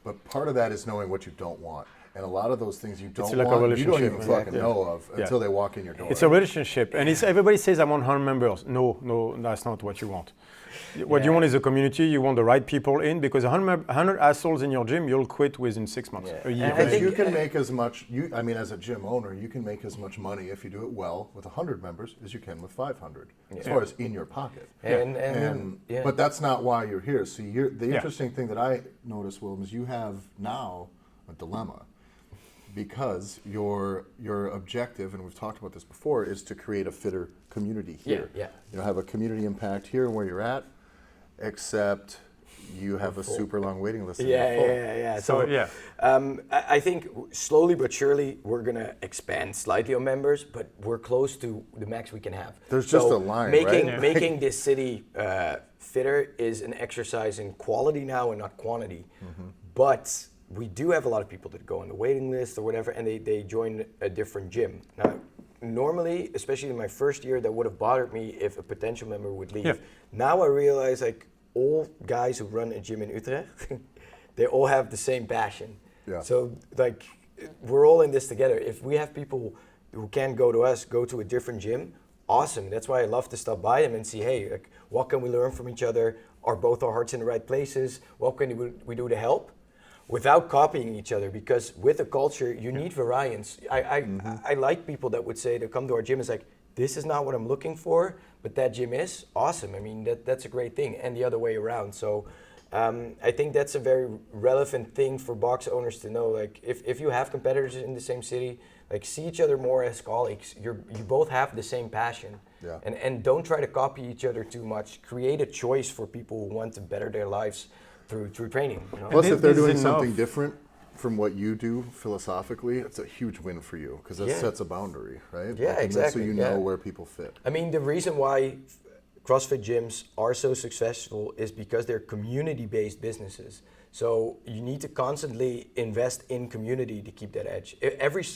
But part of that is knowing what you don't want. And a lot of those things you don't like want, you don't even fucking know of until they walk in your door. It's a relationship. And it's everybody says, I want 100 members. No, that's not what you want. What you want is a community. You want the right people in, because 100 assholes in your gym, you'll quit within 6 months, a year. Because you can make as much, as a gym owner, you can make as much money if you do it well with 100 members as you can with 500, as far as in your pocket. But that's not why you're here. So the interesting thing that I noticed, Willem, is you have now a dilemma. Because your objective, and we've talked about this before, is to create a fitter community here. You'll have a community impact here where you're at, except you have a super long waiting list. I think slowly but surely we're gonna expand slightly on members, but we're close to the max we can have. There's just a line, making this city fitter is an exercise in quality now and not quantity. But we do have a lot of people that go on the waiting list or whatever, and they join a different gym. Now, normally, especially in my first year, that would have bothered me if a potential member would leave. Now I realize, like, all guys who run a gym in Utrecht, they all have the same passion. So, like, we're all in this together. If we have people who can't go to us, go to a different gym, awesome. That's why I love to stop by them and see, hey, like, what can we learn from each other? Are both our hearts in the right places? What can we do to help? Without copying each other, because with a culture, you need variance. I like people that would say, they come to our gym, it's like, this is not what I'm looking for, but that gym is awesome. I mean, that's a great thing, and the other way around. So I think that's a very relevant thing for box owners to know. Like, if you have competitors in the same city, like, see each other more as colleagues. You both have the same passion. And don't try to copy each other too much. Create a choice for people who want to better their lives through training. Plus, if they're doing something different from what you do philosophically, it's a huge win for you, because that sets a boundary, right? Exactly. So you know where people fit. I mean, the reason why CrossFit gyms are so successful is because they're community-based businesses. So you need to constantly invest in community to keep that edge.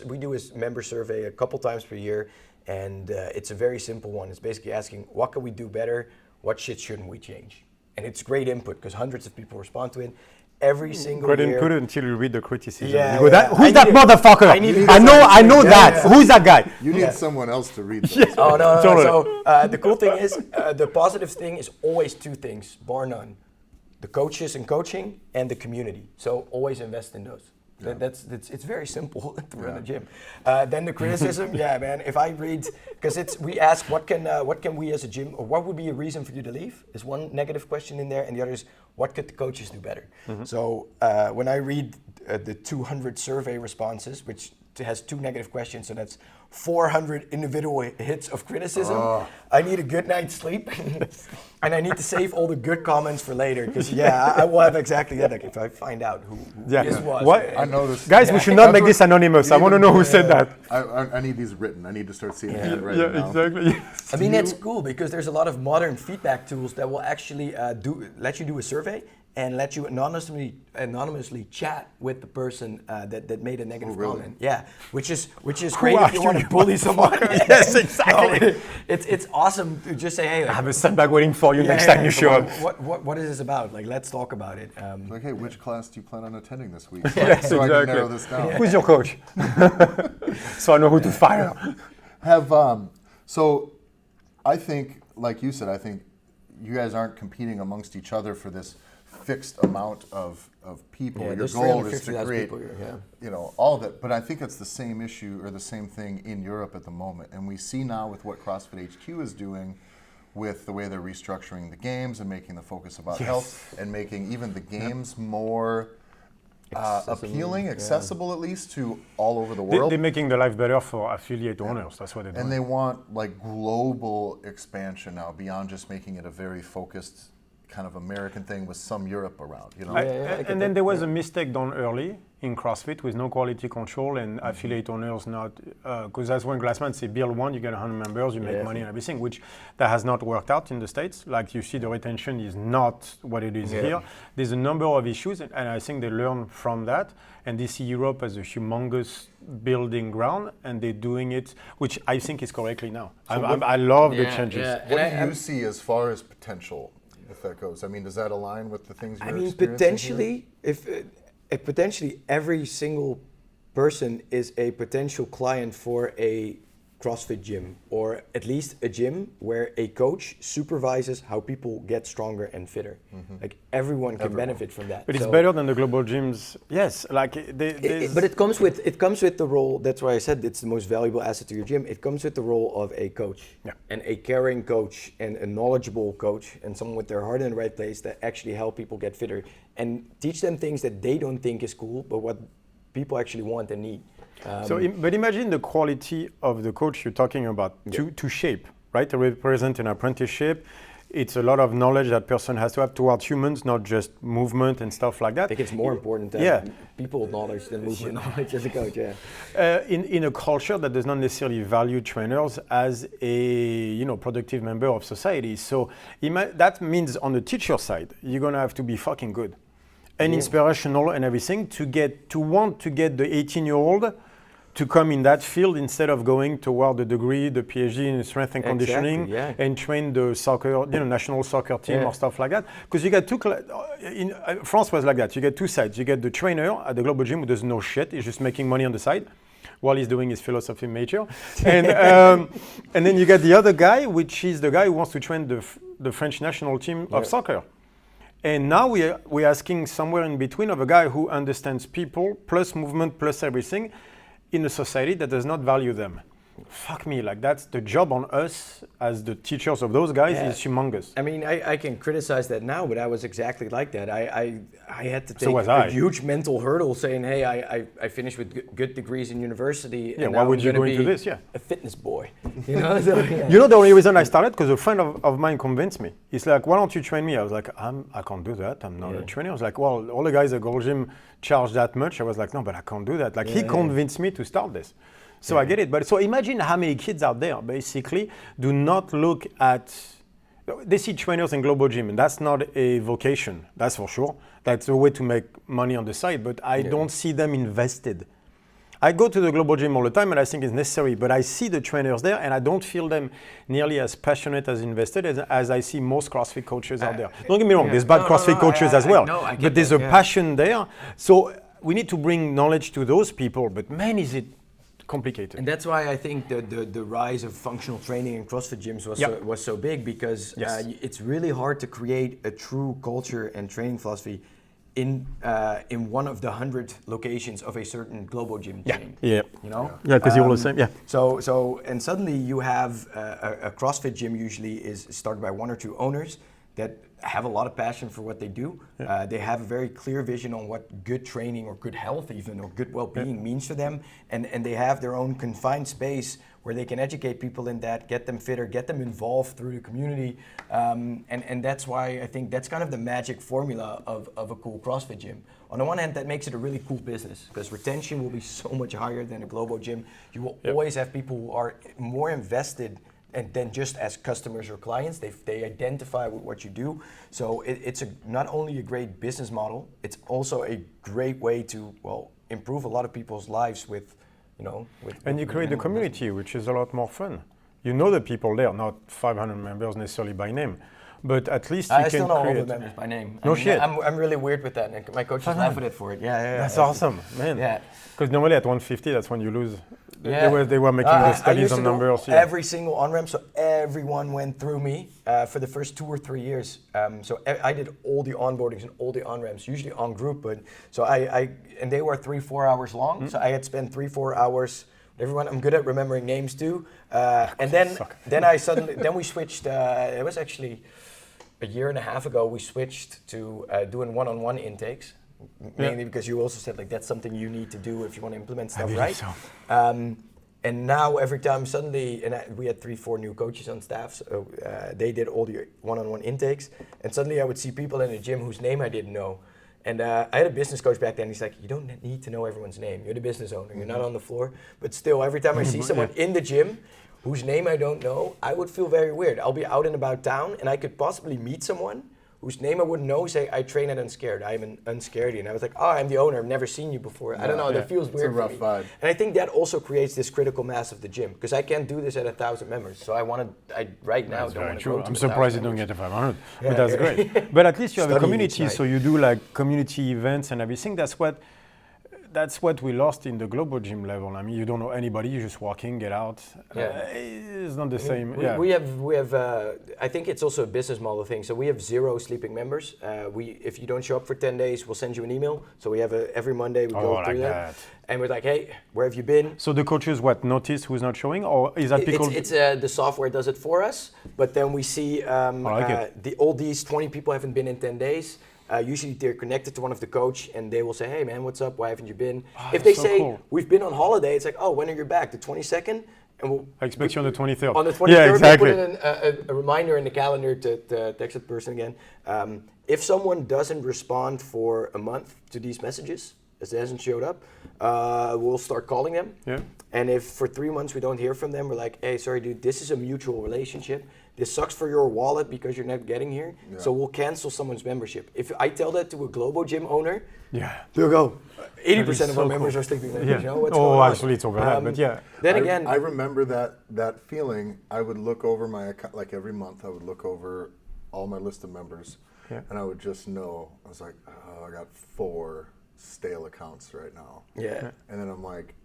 We do a member survey a couple times per year, and it's a very simple one. It's basically asking, what can we do better? What shit shouldn't we change? And it's great input, because hundreds of people respond to it every single year. Great input until you read the criticism. You go, who's that motherfucker? I know that. Who's that guy? You need someone else to read this. Oh, no. So the cool thing is, the positive thing is always two things, bar none. The coaches and coaching, and the community. So always invest in those. It's very simple to run a gym. Then the criticism, man. If I read, because we ask what can we as a gym, or what would be a reason for you to leave? Is one negative question in there, and the other is what could the coaches do better? So when I read the 200 survey responses, which has 2 negative questions, so that's 400 individual hits of criticism. I need a good night's sleep, and I need to save all the good comments for later, because I will have exactly that. Like, if I find out who this was. What? I know this. Guys, we should not make this anonymous. I want to know who said that. I need these written. I need to start seeing that right now. Exactly. I mean, that's cool, because there's a lot of modern feedback tools that will actually let you do a survey and let you anonymously chat with the person that made a negative comment. Yeah, which is great if you want to bully someone. Yes, exactly. No, it's awesome to just say, hey, I have a sandbag waiting for you next time you show up. What is this about? Like, let's talk about it. Like, hey, which class do you plan on attending this week? Yes, so exactly. I can narrow this down. Who's your coach? So I know who to fire. So I think, like you said, I think you guys aren't competing amongst each other for this fixed amount of people. Your goal is to create, all of it. But I think it's the same issue or the same thing in Europe at the moment. And we see now with what CrossFit HQ is doing, with the way they're restructuring the games and making the focus about health, and making even the games more appealing, accessible at least, to all over the world. They're making the life better for affiliate owners. That's what they're doing. And they want, like, global expansion now, beyond just making it a very focused kind of American thing with some Europe around, you know? And then there was a mistake done early in CrossFit with no quality control and affiliate owners not, because that's when Glassman say build one, you get 100 members, you make money and everything, which that has not worked out in the States. Like you see, the retention is not what it is here. There's a number of issues, and I think they learn from that, and they see Europe as a humongous building ground, and they're doing it, which I think is correctly now. So I love the changes. What do you see as far as potential, if that goes? I mean, does that align with the things you're experiencing? Potentially, if potentially every single person is a potential client for a CrossFit gym, or at least a gym where a coach supervises how people get stronger and fitter. Like everyone can benefit from that. But it's better than the global gyms. Yes, like but it comes with the role. That's why I said it's the most valuable asset to your gym. It comes with the role of a coach, and a caring coach, and a knowledgeable coach, and someone with their heart in the right place that actually help people get fitter and teach them things that they don't think is cool, but what people actually want and need. But imagine the quality of the coach you're talking about to shape, right? To represent an apprenticeship. It's a lot of knowledge that person has to have towards humans, not just movement and stuff like that. I think it's more important than people knowledge than movement knowledge as a coach, in a culture that does not necessarily value trainers as a productive member of society. So that means on the teacher side, you're going to have to be fucking good and inspirational and everything to want to get the 18-year-old to come in that field instead of going toward the degree, the PhD in strength and conditioning, and train the soccer, national soccer team or stuff like that. Because you get France was like that. You get two sides. You get the trainer at the global gym who doesn't know shit. He's just making money on the side while he's doing his philosophy major. And and then you get the other guy, which is the guy who wants to train the French national team of soccer. And now we're asking somewhere in between of a guy who understands people plus movement plus everything in a society that does not value them. Fuck me, like that's the job on us as the teachers of those guys is humongous. I mean, I can criticize that now, but I was exactly like that. I had to take a huge mental hurdle saying, hey, I finished with good degrees in university. Yeah, why would you go into this? Yeah, a fitness boy. You know, the only reason I started, because a friend of mine convinced me. He's like, why don't you train me? I was like, I can't do that. I'm not a trainer. I was like, well, all the guys at Gold Gym charge that much. I was like, no, but I can't do that. Like he convinced me to start this. So I get it. But so imagine how many kids out there basically do not look at, they see trainers in global gym, and that's not a vocation, that's for sure. That's a way to make money on the side, but I don't see them invested. I go to the global gym all the time and I think it's necessary, but I see the trainers there and I don't feel them nearly as passionate, as invested as I see most CrossFit coaches out there. Don't get me wrong, there's bad CrossFit coaches as well, but there's a passion there. So we need to bring knowledge to those people, but man, is it complicated. And that's why I think the rise of functional training in CrossFit gyms was so big, because it's really hard to create a true culture and training philosophy in one of the 100 locations of a certain global gym chain. You know? Yeah, because you're all the same. Yeah. So and suddenly you have a CrossFit gym usually is started by one or two owners that have a lot of passion for what they do. They have a very clear vision on what good training or good health even or good well-being means for them, and they have their own confined space where they can educate people in that, get them fitter, get them involved through the community, and that's why I think that's kind of the magic formula of a cool CrossFit gym. On the one hand, that makes it a really cool business because retention will be so much higher than a global gym. You will always have people who are more invested and then just as customers or clients, they identify with what you do. So it's not only a great business model, it's also a great way to improve a lot of people's lives with. And you create a community, which is a lot more fun. You know the people there, not 500 members necessarily by name, but at least you can create. I still know all the members by name. Shit. I'm really weird with that, and my coaches laugh at it for it. Yeah. That's awesome, man. Yeah. Because normally at 150, that's when you lose. They were making the studies on numbers. Every single on-ramp, so everyone went through me for the first 2 or 3 years. So I did all the onboardings and all the on-ramps, usually on group, but so and they were 3-4 hours long. So I had spent 3-4 hours. Everyone, I'm good at remembering names too. And then we switched. It was actually a year and a half ago. We switched to doing one-on-one intakes. Mainly because you also said that's something you need to do if you want to implement stuff, right? So. And now every time suddenly, we had 3-4 new coaches on staff, so they did all the one-on-one intakes, and suddenly I would see people in the gym whose name I didn't know. And I had a business coach back then, he's like, you don't need to know everyone's name, you're the business owner, you're not on the floor. But still, every time I see someone in the gym whose name I don't know, I would feel very weird. I'll be out and about town, and I could possibly meet someone whose name I wouldn't know, say, I train at UnScared, I'm an UnScared, and I was like, oh, I'm the owner, I've never seen you before. I don't know, that feels weird. It's a rough vibe. And I think that also creates this critical mass of the gym, because I can't do this at 1,000 members. So I right now don't want to go to I'm surprised you don't get to 500, Yeah. but that's great. But at least you have a Studying community, each so you do like community events and everything. That's what we lost in the global gym level. I mean, you don't know anybody, you just walk in, get out. It's not the same. We have. I think it's also a business model thing. So we have 0 sleeping members. If you don't show up for 10 days, we'll send you an email. So we have every Monday we go through that. And we're like, hey, where have you been? So the coaches notice who's not showing, or is that because it's the software does it for us? But then we see all these 20 people haven't been in 10 days. Usually they're connected to one of the coach and they will say, hey man, what's up? Why haven't you been? If they say, we've been on holiday, it's like, oh, when are you back? The 22nd? And I expect you on the 23rd. On the 23rd, yeah, exactly. we put in a reminder in the calendar to text that person again. If someone doesn't respond for a month to these messages, as it hasn't showed up, we'll start calling them. Yeah. And if for 3 months we don't hear from them, we're like, hey, sorry dude, this is a mutual relationship. This sucks for your wallet because you're not getting here, so we'll cancel someone's membership. If I tell that to a global gym owner, they'll go, 80% of our members are sleeping members, you know, what's going on? Actually it's over that, but Then again, I remember that feeling. I would look over my account, like every month I would look over all my list of members, and I would just know, I was like, oh, I got 4 stale accounts right now. Yeah. And then I'm like,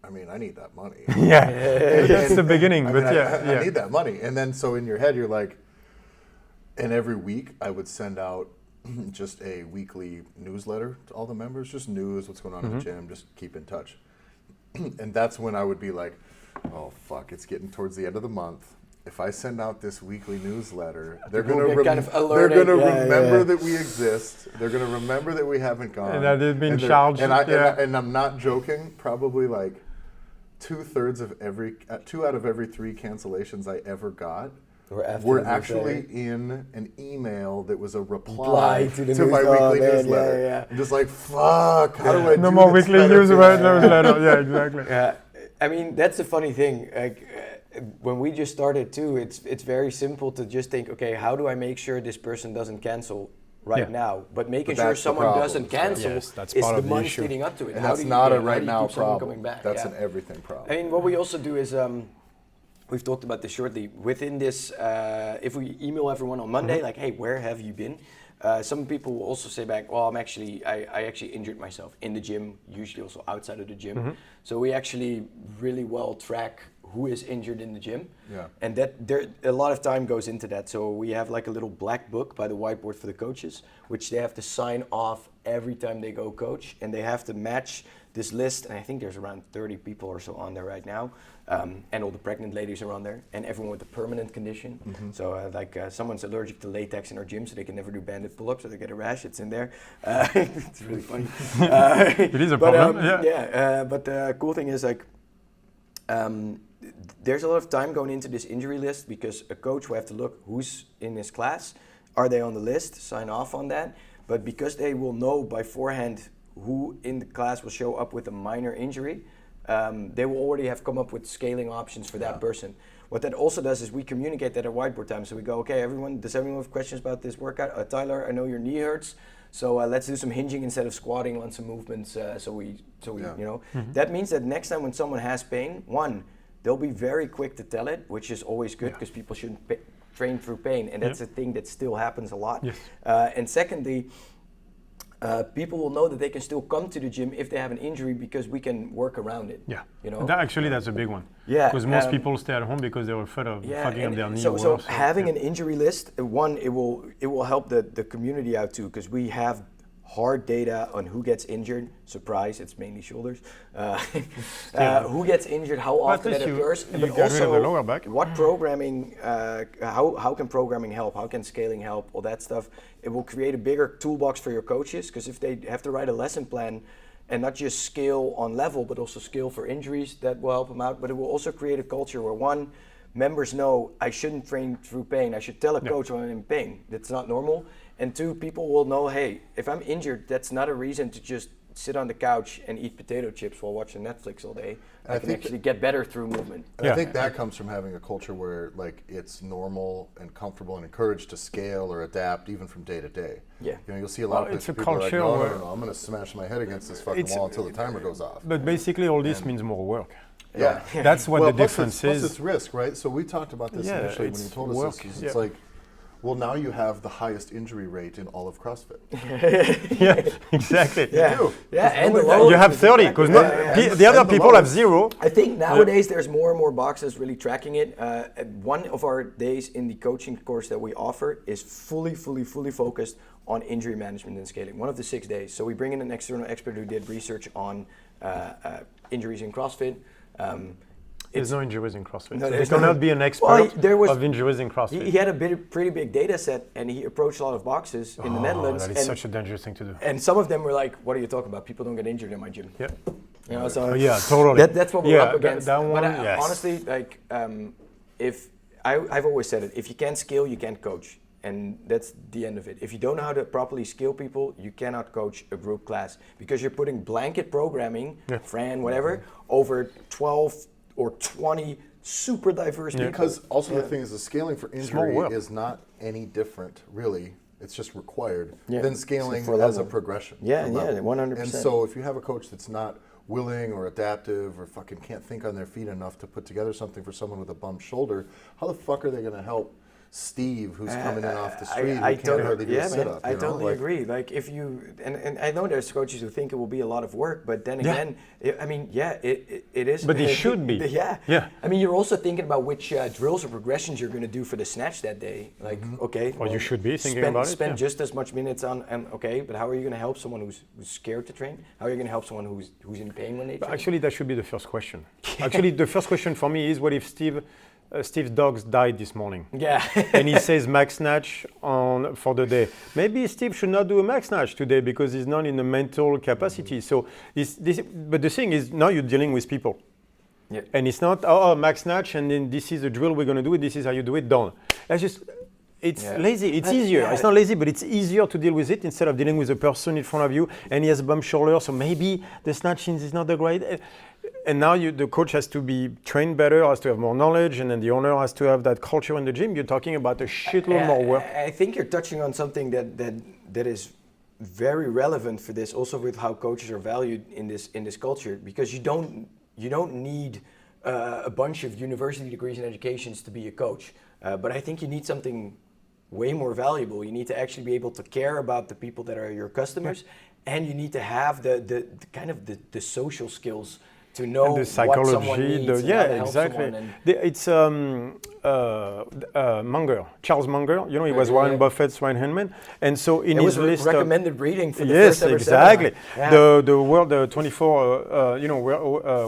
I mean, I need that money. That's the beginning, but I need that money. And then so in your head, you're like, and every week I would send out just a weekly newsletter to all the members, just news, what's going on in the gym, just keep in touch. And that's when I would be like, oh, fuck, it's getting towards the end of the month. If I send out this weekly newsletter, they're going to remember that we exist. They're going to remember that we haven't gone. And that they've been charged. And I'm not joking, probably like 2 out of every 3 cancellations I ever got were actually in an email that was a reply to my weekly newsletter. I'm just like, fuck, how do I do no more this weekly newsletter. Yeah, exactly. Yeah, I mean, that's the funny thing. Like, when we just started too, it's very simple to just think, okay, how do I make sure this person doesn't cancel now? But making sure someone doesn't cancel is the months leading up to it. And that's not a right now problem. That's an everything problem. I mean, what we also do is, we've talked about this shortly, within this, if we email everyone on Monday, like, hey, where have you been? Some people will also say back, well, I actually injured myself in the gym, usually also outside of the gym. So we actually really well track who is injured in the gym. And a lot of time goes into that. So we have like a little black book by the whiteboard for the coaches, which they have to sign off every time they go coach, and they have to match this list. And I think there's around 30 people or so on there right now. And all the pregnant ladies are on there, and everyone with a permanent condition. So someone's allergic to latex in our gym, so they can never do banded pull-ups, so they get a rash. It's in there. It's really funny. It is a problem. But the cool thing is like, there's a lot of time going into this injury list, because a coach will have to look who's in his class, are they on the list, sign off on that. But because they will know beforehand who in the class will show up with a minor injury, they will already have come up with scaling options for that person. What that also does is we communicate that at whiteboard time. So we go, okay, does everyone have questions about this workout? Tyler, I know your knee hurts, so let's do some hinging instead of squatting on some movements. You know, that means that next time when someone has pain, they'll be very quick to tell it, which is always good, because people shouldn't train through pain, and that's a thing that still happens a lot. And secondly, people will know that they can still come to the gym if they have an injury, because we can work around it. You know? That's a big one. Because most people stay at home because they're afraid of fucking up their knee. So having an injury list, it will help the community out too, because we have hard data on who gets injured. Surprise, it's mainly shoulders. Who gets injured, how often it occurs, but also the lower back. What programming, how can programming help, how can scaling help, all that stuff. It will create a bigger toolbox for your coaches, because if they have to write a lesson plan, and not just scale on level, but also scale for injuries that will help them out. But it will also create a culture where one, members know I shouldn't train through pain. I should tell a coach when I'm in pain. That's not normal. And two, people will know, hey, if I'm injured, that's not a reason to just sit on the couch and eat potato chips while watching Netflix all day. I can actually get better through movement. And I think that comes from having a culture where like it's normal and comfortable and encouraged to scale or adapt even from day to day. Yeah. You know, you'll see a lot of it's a people culture are like, where no, I'm going to smash my head against this fucking wall until the timer goes off. But basically all this means more work. Yeah. That's what the difference is. Plus it's risk, right? So we talked about this initially when you told us this. It's like, well, now you have the highest injury rate in all of CrossFit. Yeah, exactly. Yeah, You do. and the You lowest have 30 because the other people have 0. I think nowadays there's more and more boxes really tracking it. One of our days in the coaching course that we offer is fully focused on injury management and scaling. One of the 6 days. So we bring in an external expert who did research on injuries in CrossFit. There's no injuries in CrossFit. No, There cannot be an expert of injuries in CrossFit. He had a pretty big data set, and he approached a lot of boxes in the Netherlands. That is such a dangerous thing to do. And some of them were like, "What are you talking about? People don't get injured in my gym." Yeah. You know, so totally. That's what we're up against. That one, but honestly, like, if I've always said it, if you can't scale, you can't coach. And that's the end of it. If you don't know how to properly scale people, you cannot coach a group class because you're putting blanket programming, Fran, whatever, over 12 or 20 super diverse people. Because also the thing is the scaling for injury is not any different, really. It's just required than scaling as a progression. Yeah, 100%. And so if you have a coach that's not willing or adaptive or fucking can't think on their feet enough to put together something for someone with a bump shoulder, how the fuck are they going to help Steve, who's coming in off the street, who can't hardly do a sit-up? I totally agree. Like if you, and I know there's coaches who think it will be a lot of work, but then again, it is. But it should be. Yeah. I mean, you're also thinking about which drills or progressions you're going to do for the snatch that day. Like, okay. Well, you should be thinking about it. Spend just as much minutes on, but how are you going to help someone who's scared to train? How are you going to help someone who's in pain when they train? Actually, that should be the first question. Actually, the first question for me is, what if Steve's dogs died this morning? Yeah. And he says max snatch for the day. Maybe Steve should not do a max snatch today because he's not in the mental capacity. So but the thing is, now you're dealing with people. Yeah. And it's not, max snatch, and then this is the drill we're going to do it, this is how you do it, done. It's lazy, it's easier. Yeah. It's not lazy, but it's easier to deal with it instead of dealing with a person in front of you and he has a bump shoulder, so maybe the snatching is not the great. And now the coach has to be trained better, has to have more knowledge, and then the owner has to have that culture in the gym. You're talking about a shitload more work. I think you're touching on something that is very relevant for this, also with how coaches are valued in this culture, because you don't need a bunch of university degrees and educations to be a coach. But I think you need something way more valuable. You need to actually be able to care about the people that are your customers, and you need to have the kind of the social skills to know the psychology, what someone needs exactly. It's Munger, Charles Munger. You know, he was Warren Buffett's right hand man, and so in his list, recommended reading for the first ever exactly. Yeah. The world, the 24.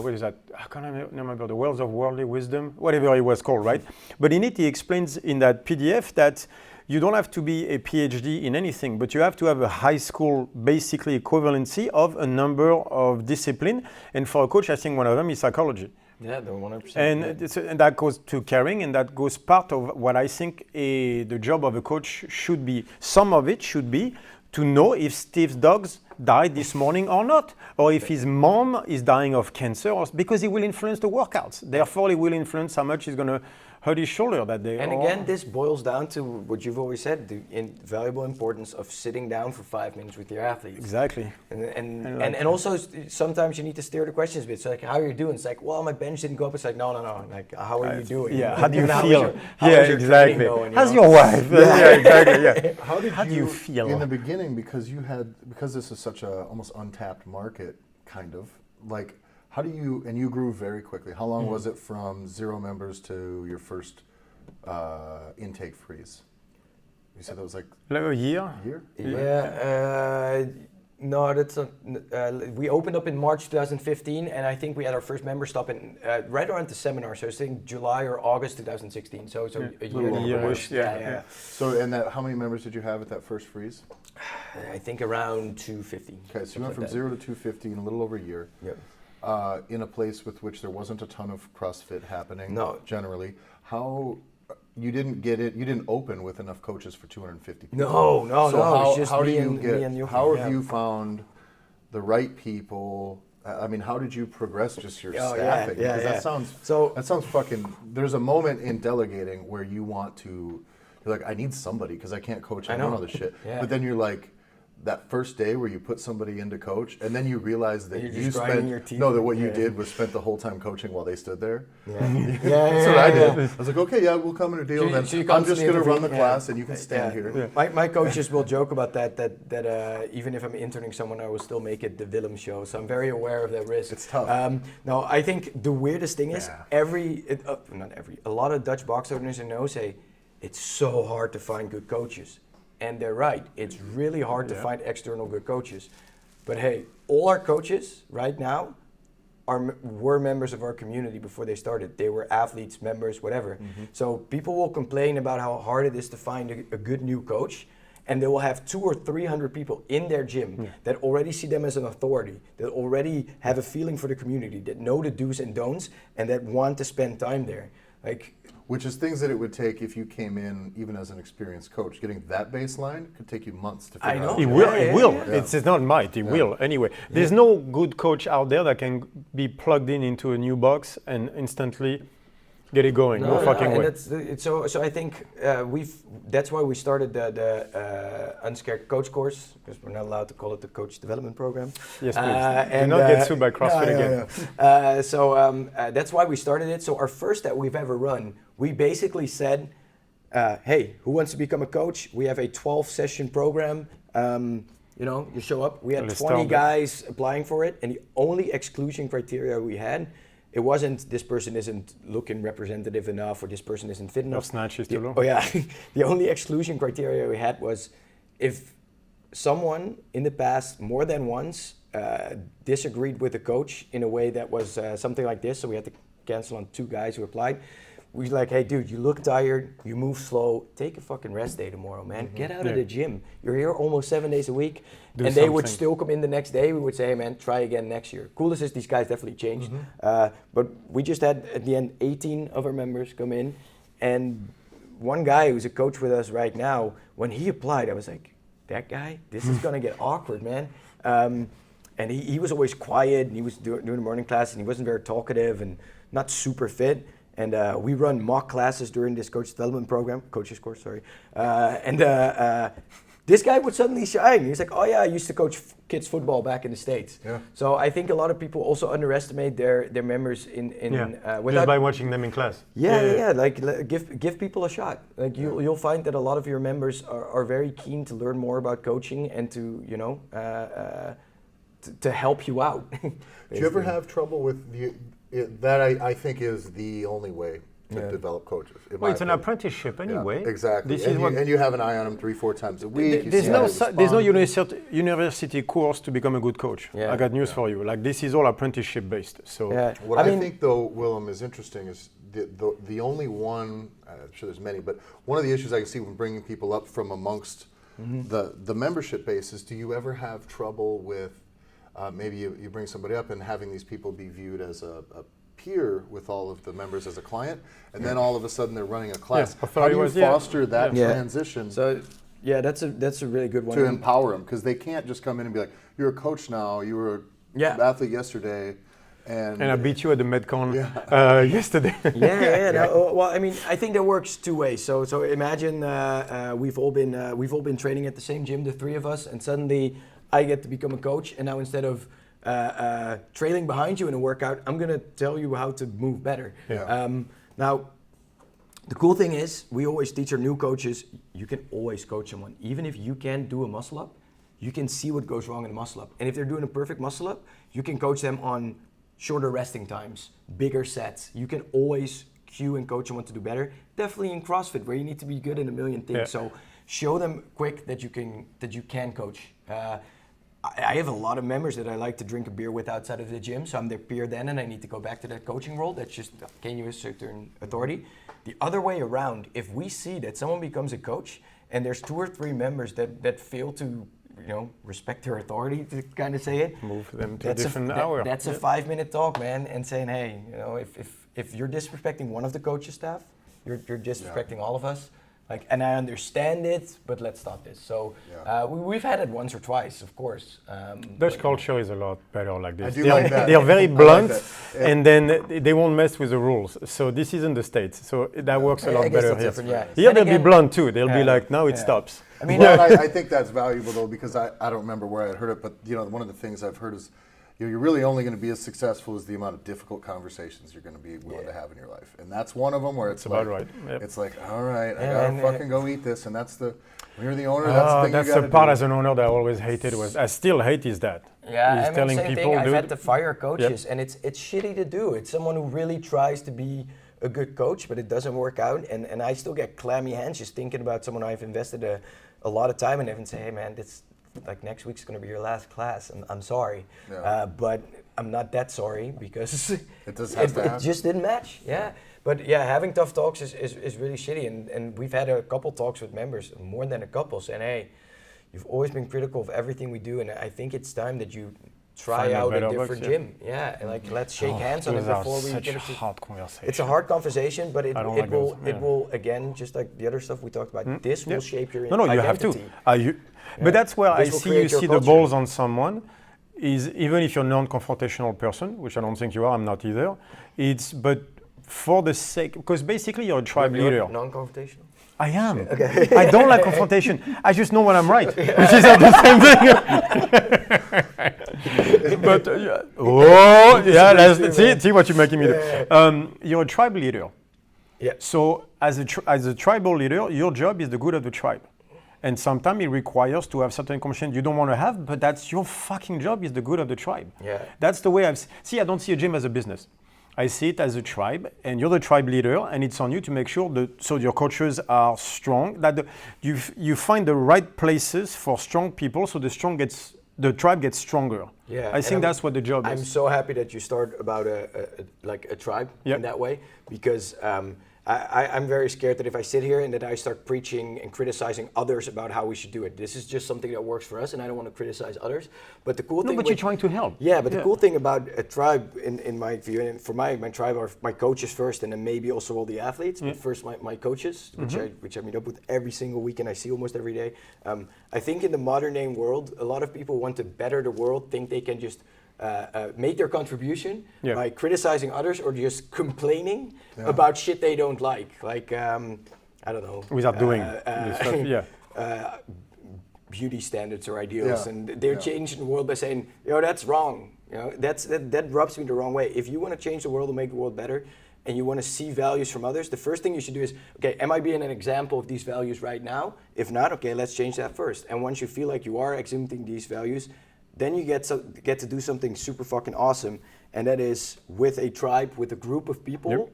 What is that? I can't remember, the Worlds of Worldly Wisdom, whatever it was called, right? But in it, he explains in that PDF that you don't have to be a PhD in anything, but you have to have a high school, basically equivalency of a number of discipline. And for a coach, I think one of them is psychology. Yeah, the 100%. And that goes to caring, and that goes part of what I think the job of a coach should be. Some of it should be to know if Steve's dogs died this morning or not, or if his mom is dying of cancer, because he will influence the workouts. Therefore, he will influence how much he's going to hurt his shoulder that day. And again, this boils down to what you've always said, the invaluable importance of sitting down for 5 minutes with your athletes. Exactly. And also sometimes you need to steer the questions a bit. So like, how are you doing? It's like, well, my bench didn't go up. It's like, no. Like, how are you doing? Yeah, how do you feel? How is your training going, how's your wife? Yeah, exactly. Yeah. How do you feel? In the beginning, because this is such a almost untapped market, kind of, like, how do you, and you grew very quickly. How long was it from 0 members to your first intake freeze? You said that was like a year? A year? Yeah. No, that's not. We opened up in March 2015, and I think we had our first member stop in right around the seminar. So I think July or August 2016. So a year. Yeah. So, and how many members did you have at that first freeze? I think around 250. Okay, so you went from 0 to 250 in a little over a year. Yep. In a place with which there wasn't a ton of CrossFit happening. No. Generally, how you didn't get it? You didn't open with enough coaches for 250 people. No. So It's just me and you. How have you found the right people? I mean, how did you progress just your staffing? Yeah. That sounds fucking. There's a moment in delegating where you want to. You're like, I need somebody because I can't coach. I don't know this shit. Yeah. But then you're like, that first day where you put somebody into coach, and then you realize that you spent what you did was spent the whole time coaching while they stood there. That's what I did. I was like, okay, we'll come in a deal. I'm just going to run the class, and you can stand here. Yeah. My coaches will joke about that even if I'm interning someone, I will still make it the Willem show. So I'm very aware of that risk. It's tough. No, I think the weirdest thing is a lot of Dutch box owners I know say it's so hard to find good coaches. And they're right. It's really hard to find external good coaches. But hey, all our coaches right now were members of our community before they started. They were athletes, members, whatever. Mm-hmm. So people will complain about how hard it is to find a good new coach, and they will have 200 or 300 people in their gym that already see them as an authority, that already have a feeling for the community, that know the do's and don'ts, and that want to spend time there. Which is things that it would take if you came in, even as an experienced coach. Getting that baseline could take you months to figure out. It will. It's not might. It will. Anyway, there's no good coach out there that can be plugged into a new box and instantly get it going. No fucking way. So I think that's why we started the UnScared coach course, because we're not allowed to call it the coach development program. Yes, please. Do not get sued by CrossFit again. So that's why we started it. So our first that we've ever run, we basically said, hey, who wants to become a coach? We have a 12-session program. You show up. We had 20 guys applying for it, and the only exclusion criteria we had, it wasn't this person isn't looking representative enough or this person isn't fit enough. Snatch is too low. Oh yeah, the only exclusion criteria we had was if someone in the past more than once disagreed with the coach in a way that was something like this, so we had to cancel on 2 guys who applied. We were like, hey dude, you look tired, you move slow, take a fucking rest day tomorrow, man. Get out of the gym. You're here almost 7 days a week. They would still come in the next day. We would say, hey man, try again next year. Coolest is these guys definitely changed. But we just had, at the end, 18 of our members come in. And one guy who's a coach with us right now, when he applied, I was like, that guy, this is gonna get awkward, man. And he was always quiet, and he was doing the morning class, and he wasn't very talkative and not super fit. And we run mock classes during this coach development program, coaches course, sorry. This guy would suddenly shine. He's like, oh yeah, I used to coach kids football back in the States. Yeah. So I think a lot of people also underestimate their members just by watching them in class. Like give people a shot. Like you'll find that a lot of your members are very keen to learn more about coaching and to to help you out. Do you ever have trouble with that? I think is the only way to develop coaches. It's an apprenticeship anyway. Yeah, exactly. And you have an eye on them 3-4 times a week. There's no university course to become a good coach. Yeah. I got news for you. Like this is all apprenticeship based. So what I think though, Willem, is interesting is the only one. I'm sure there's many, but one of the issues I can see when bringing people up from amongst the membership base is, do you ever have trouble with maybe you bring somebody up and having these people be viewed as a peer with all of the members as a client, and then all of a sudden they're running a class. How do you foster that transition? So that's a really good one. To empower them, because they can't just come in and be like, you're a coach now, you were an athlete yesterday. And I beat you at the Metcon yesterday. Well, I mean, I think that works 2 ways. So imagine we've all been training at the same gym, the 3 of us, and suddenly I get to become a coach, and now instead of trailing behind you in a workout, I'm gonna tell you how to move better. Now, the cool thing is, we always teach our new coaches, you can always coach someone. Even if you can't do a muscle up, you can see what goes wrong in a muscle up. And if they're doing a perfect muscle up, you can coach them on shorter resting times, bigger sets. You can always cue and coach them what to do better. Definitely in CrossFit, where you need to be good in a million things. So show them quick that you can coach. I have a lot of members that I like to drink a beer with outside of the gym, so I'm their peer then, and I need to go back to that coaching role. That's just gain you a certain authority. The other way around, if we see that someone becomes a coach and there's 2 or 3 members that fail to, respect their authority, to kind of say it, move them to a different hour. That's a 5-minute talk, man, and saying, hey, if you're disrespecting one of the coaching staff, you're disrespecting all of us. And I understand it, but let's stop this. So we've had it once or twice, of course. Dutch culture is a lot better like this. I do like that. They're very blunt, like and then they won't mess with the rules. So this isn't the States. So that works a lot better here. Yeah. Here they'll be blunt too. They'll be like, now it stops. I mean, I think that's valuable though, because I don't remember where I heard it, but one of the things I've heard is you're really only going to be as successful as the amount of difficult conversations you're going to be willing to have in your life, and that's one of them where it's about like, right. Yep. it's like, all right, I gotta fucking go eat this, and that's when you're the owner, that's the thing that's you gotta the part do. as an owner that I always hated. I still hate is that. Yeah, He's telling same people, thing. I've dude, had to fire coaches, and it's shitty to do. It's someone who really tries to be a good coach, but it doesn't work out, and I still get clammy hands just thinking about someone I've invested a lot of time in, and say, hey man, this next week's going to be your last class. I'm sorry, but I'm not that sorry because it just didn't match. Yeah, but having tough talks is really shitty, and we've had a couple talks with members, more than a couple, saying, hey, you've always been critical of everything we do, and I think it's time that you try out a different gym. Yeah, and let's shake hands on it before we get hard conversation. It's a hard conversation, but it will again, just like the other stuff we talked about, this will shape your identity. No, you have to. But that's where I see you see the balls on someone, is even if you're a non-confrontational person, which I don't think you are, I'm not either, but for the sake, because basically you're a tribe leader. Non-confrontational? I am. Okay. I don't like confrontation. I just know when I'm right, which is not the same thing. But let's see what you're making me do. You're a tribe leader. Yeah. So as a tribal leader, your job is the good of the tribe. And sometimes it requires to have certain conversations you don't want to have, but that's your fucking job, is the good of the tribe. Yeah. That's the way I don't see a gym as a business. I see it as a tribe, and you're the tribe leader, and it's on you to make sure so your coaches are strong, that you find the right places for strong people, so the tribe gets stronger. Yeah, I think that's what the job is. I'm so happy that you start about a tribe in that way, because I'm very scared that if I sit here and that I start preaching and criticizing others about how we should do it, this is just something that works for us, and I don't want to criticize others. But the cool thing, you're trying to help. Yeah, but the cool thing about a tribe, in my view, and for my tribe are my coaches first, and then maybe also all the athletes. But first, my coaches, which I meet up with every single week, and I see almost every day. I think in the modern day world, a lot of people want to better the world, think they can just make their contribution by criticizing others or just complaining about shit they don't like. I don't know. Without doing beauty standards or ideals, and they're changing the world by saying, that's wrong. That rubs me the wrong way. If you want to change the world and make the world better, and you want to see values from others, the first thing you should do is, okay, am I being an example of these values right now? If not, okay, let's change that first. And once you feel like you are exhibiting these values, then you get to do something super fucking awesome, and that is with a tribe, with a group of people,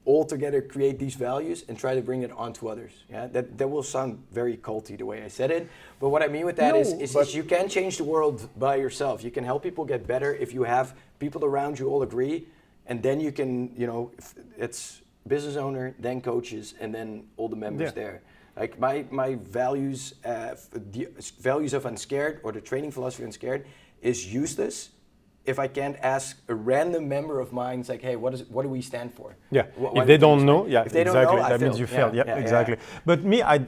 all together create these values and try to bring it onto others. Yeah, that will sound very culty the way I said it, but what I mean with that is you can change the world by yourself. You can help people get better if you have people around you all agree, and then you can, it's business owner, then coaches, and then all the members there. Like my values, the values of UnScared, or the training philosophy of UnScared, is useless if I can't ask a random member of mine, it's like, hey, what do we stand for? Yeah, if they don't know, if they don't know, that means you failed. Yeah, exactly. But me, I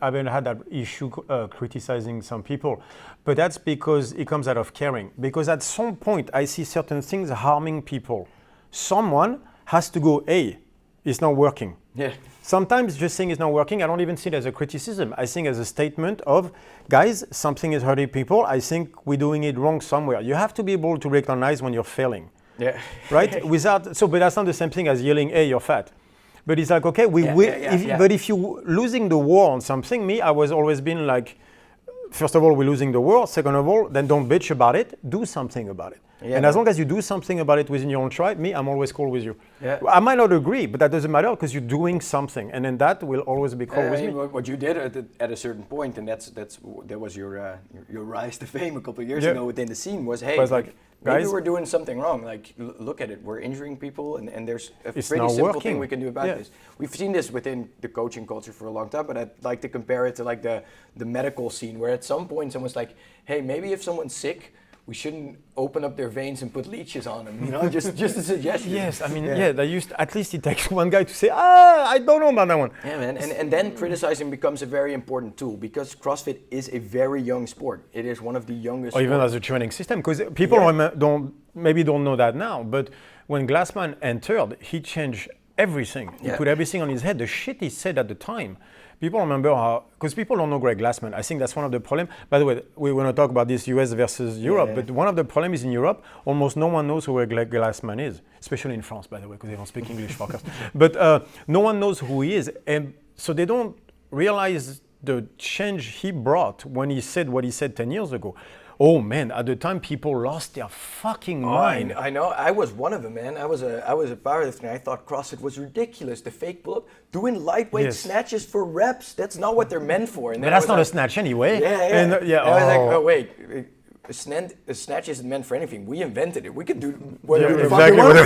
haven't had that issue criticizing some people, but that's because it comes out of caring. Because at some point, I see certain things harming people. Someone has to go, hey, it's not working. Yeah. Sometimes just saying it's not working, I don't even see it as a criticism. I think as a statement of, guys, something is hurting people. I think we're doing it wrong somewhere. You have to be able to recognize when you're failing. Yeah. Right? But that's not the same thing as yelling, hey, you're fat. But it's like, okay, but if you're losing the war on something, I was always been like, first of all, we're losing the war. Second of all, then don't bitch about it. Do something about it. Yeah, and as long as you do something about it within your own tribe, I'm always cool with you. Yeah. I might not agree, but that doesn't matter because you're doing something, and then that will always be cool with me. What you did at a certain point, and that was your rise to fame a couple of years ago within the scene, was hey, like, maybe guys, we're doing something wrong. Like, look at it, we're injuring people, and there's a It's pretty not simple working. thing we can do about this. We've seen this within the coaching culture for a long time, but I'd like to compare it to like the medical scene, where at some point someone's like, hey, maybe if someone's sick, we shouldn't open up their veins and put leeches on them, you know, just a suggestion. Yes, I mean, at least it takes one guy to say, I don't know about that one. Yeah, man, and then criticizing becomes a very important tool, because CrossFit is a very young sport. It is one of the youngest. Or even as a training system, because people don't know that now, but when Glassman entered, he changed everything. He put everything on his head. The shit he said at the time, people remember how, because people don't know Greg Glassman. I think that's one of the problems. By the way, we want to talk about this US versus Europe, but one of the problems is in Europe, almost no one knows who Greg Glassman is, especially in France, by the way, because they don't speak English, fuckers. But no one knows who he is. And so they don't realize the change he brought when he said what he said 10 years ago. Oh man, at the time people lost their fucking mind. I know. I was one of them, man. I was a powerlifter, and I thought CrossFit was ridiculous. The fake pull-up, doing lightweight snatches for reps. That's not what they're meant for. And but that's not a snatch anyway. And I was like, oh wait, a snatch isn't meant for anything. We invented it. We could do whatever the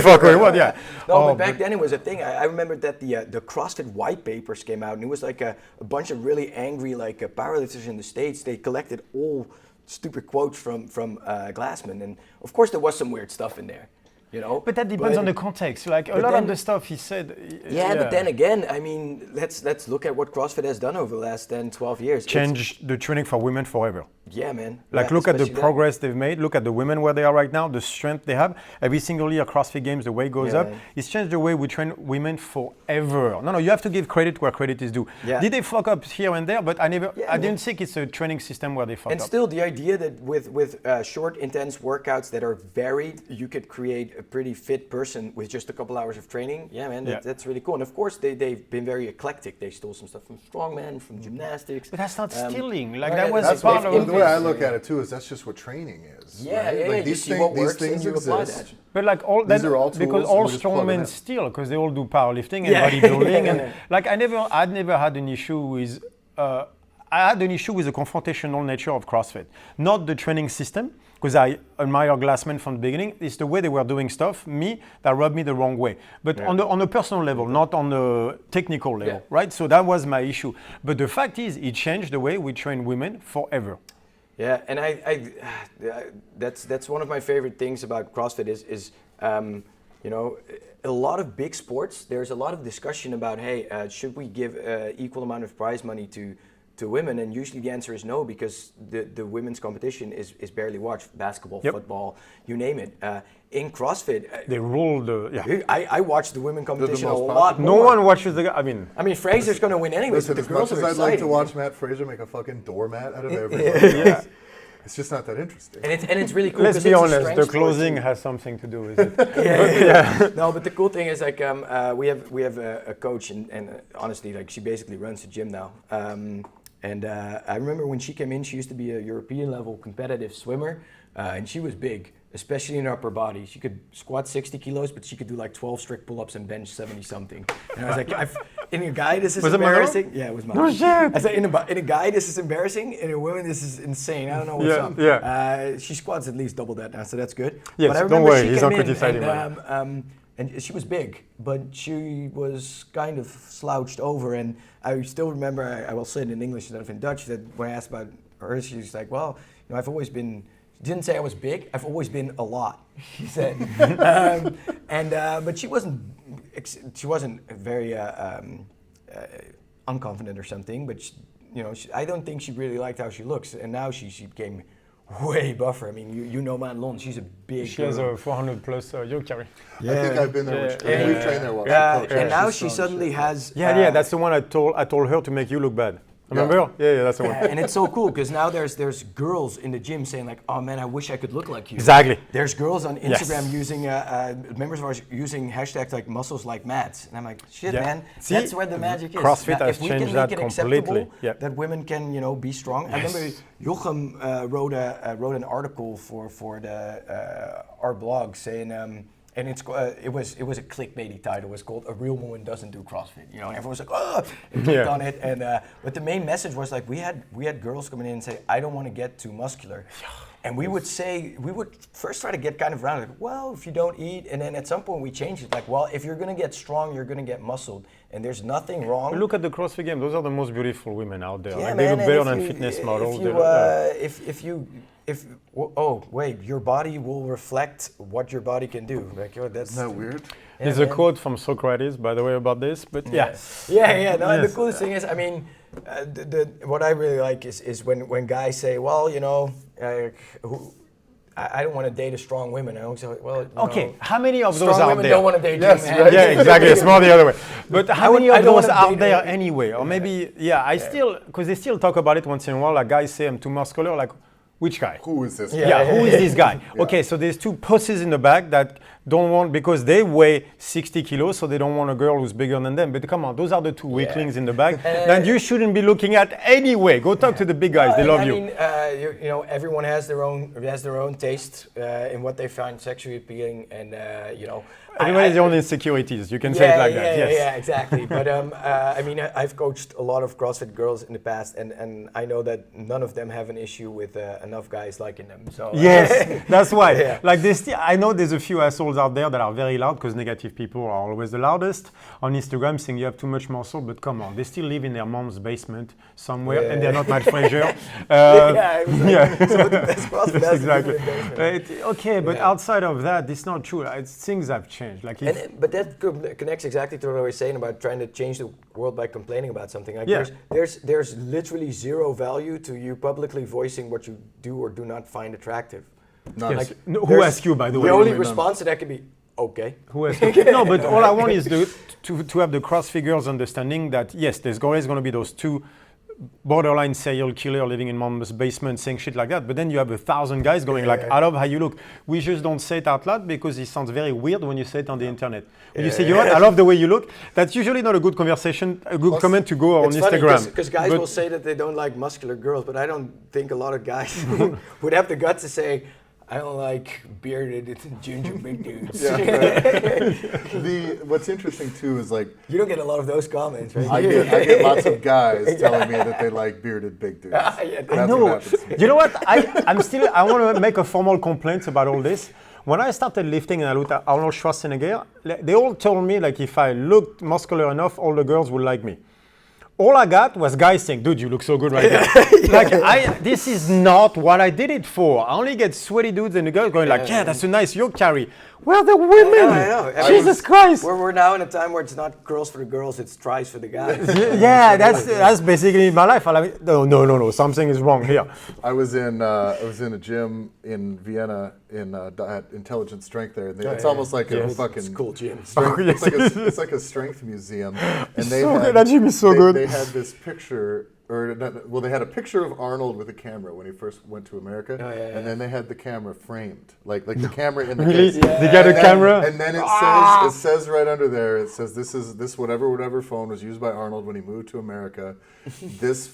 fuck we want. Yeah. No, but back then it was a thing. I remember that the CrossFit white papers came out, and it was like a bunch of really angry powerlifters in the States. They collected all stupid quotes from Glassman, and of course there was some weird stuff in there, you know. But that depends on the context. Like a lot of the stuff he said. But then again, I mean, let's look at what CrossFit has done over the last 10, 12 years. Change the training for women forever. Yeah, man. Like, look at the progress they've made. Look at the women where they are right now, the strength they have. Every single year, CrossFit Games, the weight goes up. It's changed the way we train women forever. No, you have to give credit where credit is due. Yeah. Did they fuck up here and there? But I didn't think it's a training system where they fucked up. And still, the idea that with short, intense workouts that are varied, you could create a pretty fit person with just a couple hours of training. Yeah, man, that's really cool. And of course, they've been very eclectic. They stole some stuff from strongman, from gymnastics. But that's not stealing. Like, that was part of the way I look at it too is that's just what training is. Like these things exist. But like these are all tools, because all strongmen steal, because they all do powerlifting and bodybuilding, and like I'd never had an issue with. I had an issue with the confrontational nature of CrossFit, not the training system, because I admire Glassman from the beginning. It's the way they were doing stuff, that rubbed me the wrong way. But on a personal level, not on the technical level, right? So that was my issue. But the fact is, it changed the way we train women forever. Yeah, and that's one of my favorite things about CrossFit is you know, a lot of big sports, there's a lot of discussion about, hey, should we give equal amount of prize money to women? And usually the answer is no, because the women's competition is barely watched. Basketball, football, you name it. In CrossFit, they rule the. I watch the women competition a lot more. No one watches I mean, Fraser's going to win anyway. Listen, the as girls much as are I'd excited. like to watch Matt Fraser make a fucking doormat out of everybody, it's just not that interesting. And it's really cool. Let's be honest, the closing has something to do with it. No, but the cool thing is like we have a coach, and honestly, like she basically runs the gym now. And I remember when she came in, she used to be a European level competitive swimmer, and she was big, especially in her upper body. She could squat 60 kilos, but she could do like 12 strict pull-ups and bench 70 something. And I was like, in a guy, this is embarrassing. Yeah, it was mine. No shit. I said, in a guy, this is embarrassing. In a woman, this is insane. I don't know what's up. Yeah. She squats at least double that now, so that's good. Yes, but I don't worry, she he's came not criticizing and she was big, but she was kind of slouched over. And I still remember, I will say it in English instead of in Dutch, that when I asked about her, she was like, well, you know, I've always been, didn't say I was big, I've always been a lot, she said. But she wasn't very unconfident or something, but she, you know, I don't think she really liked how she looks. And now she became way buffer. I mean, you know Madelon, she's a big She has a 400 plus yoke carry. Yeah. I think I've been there. We've trained there once. And now she suddenly has... that's the one I told her to make you look bad. Remember? Yeah, that's the one. And it's so cool because now there's girls in the gym saying like, oh man, I wish I could look like you. Exactly. There's girls on Instagram using members of ours using hashtags like muscles like Mads, and I'm like, shit, man, that's where the magic is. CrossFit now, has if we changed can make that it completely. acceptable Yeah. that women can, be strong. I remember Jochem wrote an article for our blog saying. And it was a clickbaity title. It was called "A Real Woman Doesn't Do CrossFit." And everyone was like, "Oh!" and clicked on it. And but the main message was like, we had girls coming in and say, "I don't want to get too muscular," and we would first try to get kind of around it. Like, well, if you don't eat, and then at some point we changed it. Like, well, if you're gonna get strong, you're gonna get muscled, and there's nothing wrong. Look at the CrossFit Games; those are the most beautiful women out there. Yeah, like, man, they look better than if fitness models. Your body will reflect what your body can do. Like, that's Isn't that weird? There's a quote from Socrates, by the way, about this. But No, and the coolest thing is, I mean, what I really like is when guys say, well, I don't want to date a strong woman. I always say, well, how many of those strong out women there? don't want to date Yes, you, man. right. Yeah, exactly. It's more the other way. But how many of I don't those wanna out date there her. anyway? Or maybe, still, because they still talk about it once in a while. Like guys say, I'm too muscular. Like, which guy? Who is this? Who is this guy? Okay, so there's two pussies in the back that don't want, because they weigh 60 kilos, so they don't want a girl who's bigger than them. But come on, those are the two weaklings in the back that you shouldn't be looking at anyway. Go talk to the big guys; they love you. I mean, everyone has their own taste in what they find sexually appealing, and Everyone has their own insecurities. You can say it like that. Yes. Yeah, exactly. But I mean, I've coached a lot of CrossFit girls in the past, and I know that none of them have an issue with enough guys liking them. So Yes, that's why. Yeah. Like I know there's a few assholes out there that are very loud, because negative people are always the loudest on Instagram, saying you have too much muscle. But come on, they still live in their mom's basement somewhere, and they're not Matt Fraser. Some of the best CrossFit athletes Exactly. live in the basement. But outside of that, it's not true. Things have changed. Like But that connects exactly to what I was saying about trying to change the world by complaining about something. Like there's literally zero value to you publicly voicing what you do or do not find attractive. Yes. Who asked you, by the way? The only response to that could be, okay. Who asked you? No, but all I want is to have the CrossFit girls understanding that, yes, there's always going to be those two borderline serial killer living in mom's basement saying shit like that, but then you have 1,000 guys going like, I love how you look. We just don't say it out loud because it sounds very weird when you say it on the internet. When you say, you know what, I love the way you look, that's usually not a good conversation, a good comment to go on Instagram. Because guys will say that they don't like muscular girls, but I don't think a lot of guys would have the guts to say, I don't like bearded ginger big dudes. What's interesting too is like, you don't get a lot of those comments, right? I get lots of guys telling me that they like bearded big dudes. I know. You know what? I want to make a formal complaint about all this. When I started lifting and I looked at Arnold Schwarzenegger, they all told me like if I looked muscular enough, all the girls would like me. All I got was guys saying, dude, you look so good right now. This is not what I did it for. I only get sweaty dudes and the girls going like, that's a nice yoke carry. Where are the women? I know. Jesus Christ. We're now in a time where it's not girls for the girls, it's tries for the guys. That's basically my life. No, something is wrong here. I was in a gym in Vienna at Intelligent Strength there. It's almost like a fucking It's a cool gym. It's like a strength museum. And that gym is so good. They had this picture, they had a picture of Arnold with a camera when he first went to America, and then they had the camera framed, like the camera in the case. They got a camera, and then it says right under there, it says this whatever phone was used by Arnold when he moved to America. This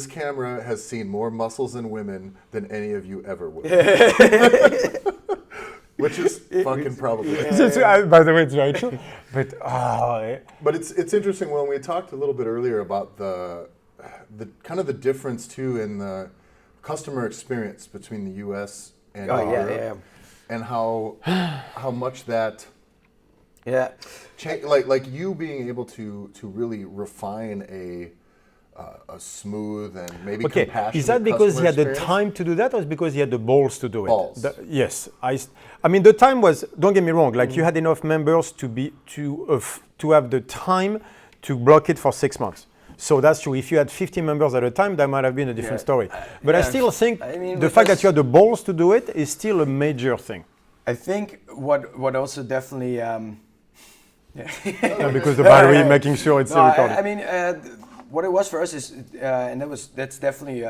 camera has seen more muscles in women than any of you ever would. Which is fucking probably. By the way, it's very true. But it's interesting when we talked a little bit earlier about the kind of the difference too in the customer experience between the U.S. and Europe, and how much that like you being able to really refine a smooth and maybe compassionate. Is that because he had the time to do that, or is it because he had the balls to do it? Yes, I mean the time was. Don't get me wrong. Like you had enough members to have the time to block it for 6 months. So that's true. If you had 50 members at a time, that might have been a different story. But I still think the fact that you had the balls to do it is still a major thing. I think what also definitely No, because the battery making sure it's recording. I mean, what it was for us is, and that's definitely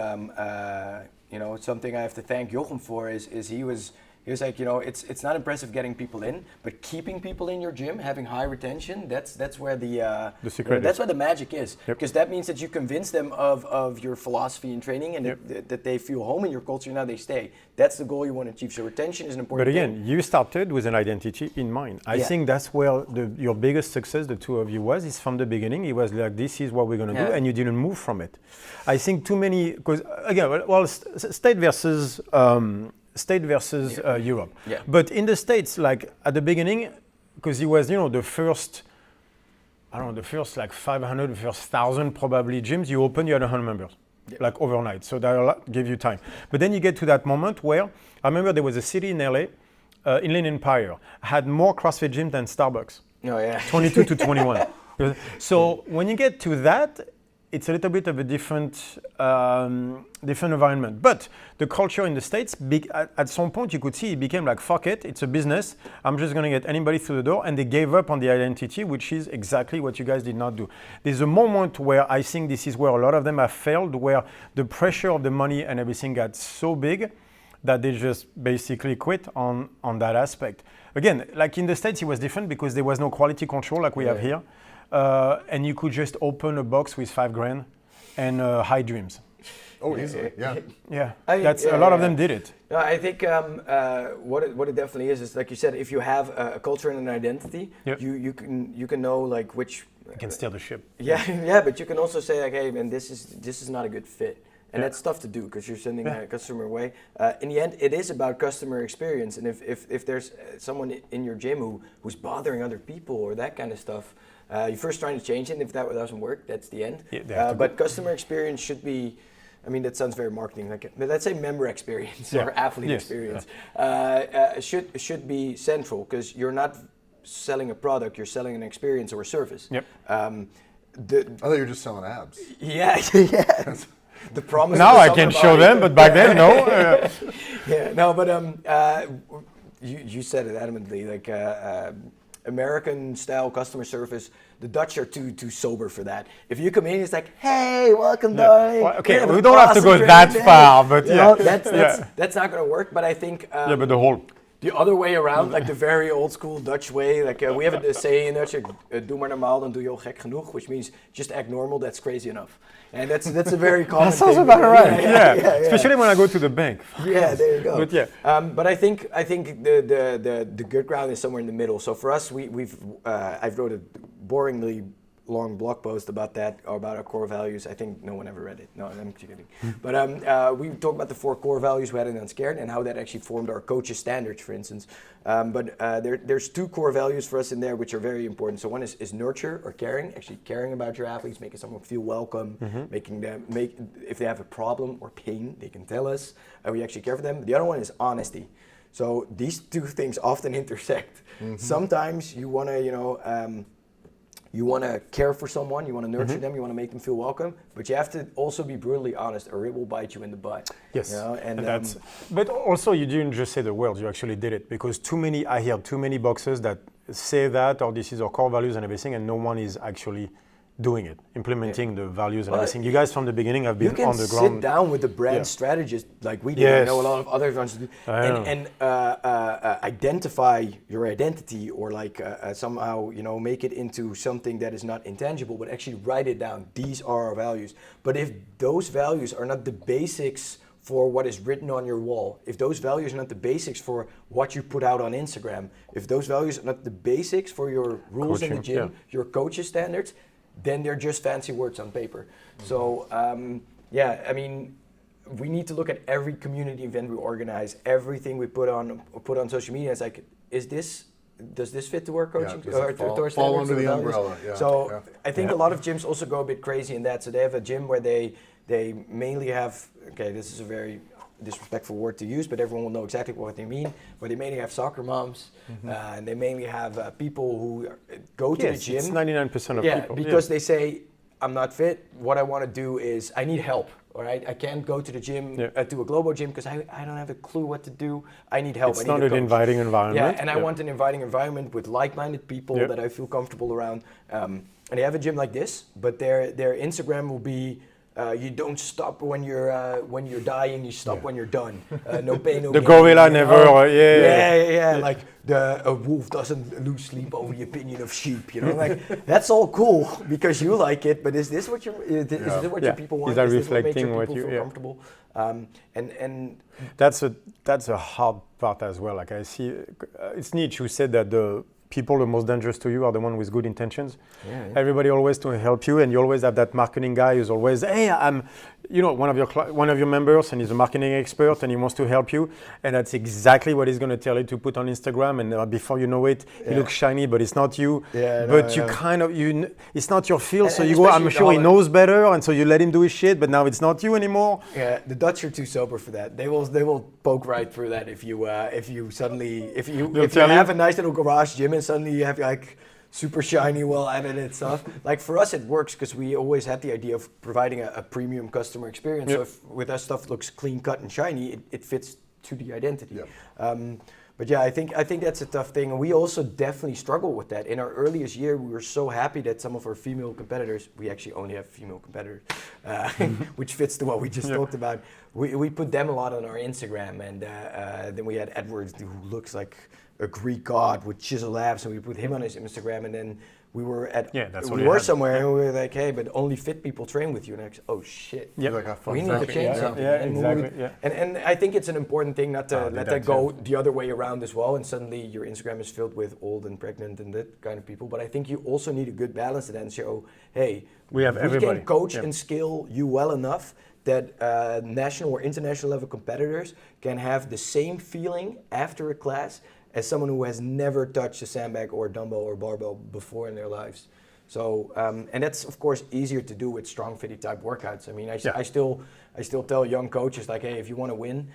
something I have to thank Jochem for. Is he was like, it's not impressive getting people in, but keeping people in your gym, having high retention, that's where the secret that's where the magic is. Because that means that you convince them of your philosophy and training, and that they feel home in your culture. Now they stay. That's the goal you want to achieve. So retention is an important thing. But again, you started with an identity in mind. I think that's where your biggest success, the two of you, is from the beginning. It was like, this is what we're going to do, and you didn't move from it. I think too many, because again, state versus Europe. Yeah. But in the States, like at the beginning, because it was, the first like 500, the first 1,000 probably gyms, you opened, you had 100 members, like overnight. So that gave you time. But then you get to that moment where, I remember there was a city in LA, Inland Empire, had more CrossFit gyms than Starbucks. Oh yeah. 22 to 21. So when you get to that, it's a little bit of a different environment. But the culture in the States, at some point you could see it became like, fuck it, it's a business. I'm just going to get anybody through the door. And they gave up on the identity, which is exactly what you guys did not do. There's a moment where I think this is where a lot of them have failed, where the pressure of the money and everything got so big that they just basically quit on that aspect. Again, like in the States, it was different because there was no quality control like we have here. And you could just open a box with $5,000 and high dreams. Oh, easily, yeah. Yeah, a lot of them did it. No, I think what it definitely is like you said, if you have a culture and an identity, you can know like which. You can steer the ship. Yeah, but you can also say like, hey, man, this is not a good fit. And that's tough to do because you're sending a customer away. In the end, it is about customer experience. And if there's someone in your gym who's bothering other people or that kind of stuff, you're first trying to change it. And if that doesn't work, that's the end. But customer experience should be, I mean, that sounds very marketing. But let's say member experience or athlete experience should be central because you're not selling a product, you're selling an experience or a service. I thought you were just selling abs. Yeah. The promise. Now I can show them, but back then, no. You said it adamantly, like American-style customer service. The Dutch are too sober for that. If you come in, it's like, hey, welcome, darling. Well, okay, we don't have to go that far, but that's not going to work. But I think but the other way around, like the very old school Dutch way, like we have a saying in Dutch, doe maar normaal, dan doe je al gek genoeg, which means just act normal, that's crazy enough. And that's a very common that sounds thing. about right. Yeah. Especially when I go to the bank. Yeah, there you go. But but I think the good ground is somewhere in the middle. So for us, I've wrote a boringly long blog post about that, or about our core values. I think no one ever read it. No, I'm kidding. But we talk about the 4 core values we had in UnScared and how that actually formed our coaches' standards, for instance. There's 2 core values for us in there which are very important. So one is nurture or caring, actually caring about your athletes, making someone feel welcome, making them if they have a problem or pain, they can tell us. We actually care for them. The other one is honesty. So these 2 things often intersect. Sometimes you want to, you want to care for someone, you want to nurture them, you want to make them feel welcome, but you have to also be brutally honest or it will bite you in the butt. Yes, but also you didn't just say the words, you actually did it, because I hear too many boxes that say that, or this is our core values and everything, and no one is actually doing it, implementing the values and everything. You guys from the beginning have been on the ground. You can sit down with the brand strategist like we did. I know a lot of other ones do, and identify your identity, or like somehow make it into something that is not intangible, but actually write it down. These are our values. But if those values are not the basics for what is written on your wall, if those values are not the basics for what you put out on Instagram, if those values are not the basics for your rules in the gym, your coaches' standards, then they're just fancy words on paper. So I mean, we need to look at every community event we organize, everything we put on social media. It's like, does this fit to our coaching? Fall under the umbrella. I think a lot of gyms also go a bit crazy in that. So they have a gym where they mainly have, this is a very disrespectful word to use, but everyone will know exactly what they mean, where they mainly have soccer moms, and they mainly have people who go to the gym. It's 99% of people. Because they say, I'm not fit, what I want to do is, I need help, or I can't go to the gym, to a global gym because I don't have a clue what to do. I need help. It's not an inviting environment. Yeah, and I want an inviting environment with like-minded people that I feel comfortable around. And they have a gym like this, but their Instagram will be, you don't stop when you're dying. You stop when you're done. No pain, no gain. The gorilla never. Yeah. Like a wolf doesn't lose sleep over the opinion of sheep. You know, like that's all cool because you like it. But is this what is this what your people want? Is that this reflecting what what makes your people you feel comfortable? And that's a hard part as well. Like I see, it's Nietzsche who said that the people the most dangerous to you are the one with good intentions. Everybody always to help you, and you always have that marketing guy who's always, hey, I'm, one of your members, and he's a marketing expert, and he wants to help you, and that's exactly what he's going to tell you to put on Instagram, and before you know it, he looks shiny, but it's not you. It's not your field, so you go, I'm sure he knows better, and so you let him do his shit, but now it's not you anymore. Yeah, the Dutch are too sober for that. They will poke right through that if you have a nice little garage gym and suddenly you have like super shiny, well-edited stuff. Like for us, it works because we always had the idea of providing a premium customer experience. So if with us stuff looks clean cut and shiny, it fits to the identity. But yeah, I think that's a tough thing, and we also definitely struggle with that. In our earliest year, we were so happy that some of our female competitors, we actually only have female competitors, which fits to what we just talked about. We put them a lot on our Instagram, and then we had Edwards, who looks like a Greek god with chisel abs, and we put him on his Instagram, and then we were somewhere and we were like, hey, but only fit people train with you. And I said, oh shit, we need to change something. And I think it's an important thing not to let that go the other way around as well. And suddenly your Instagram is filled with old and pregnant and that kind of people. But I think you also need a good balance to then show, hey, we can coach and scale you well enough that national or international level competitors can have the same feeling after a class as someone who has never touched a sandbag or a dumbbell or barbell before in their lives. So, and that's of course easier to do with StrongFit type workouts. I mean, I still tell young coaches like, hey, if you want to win,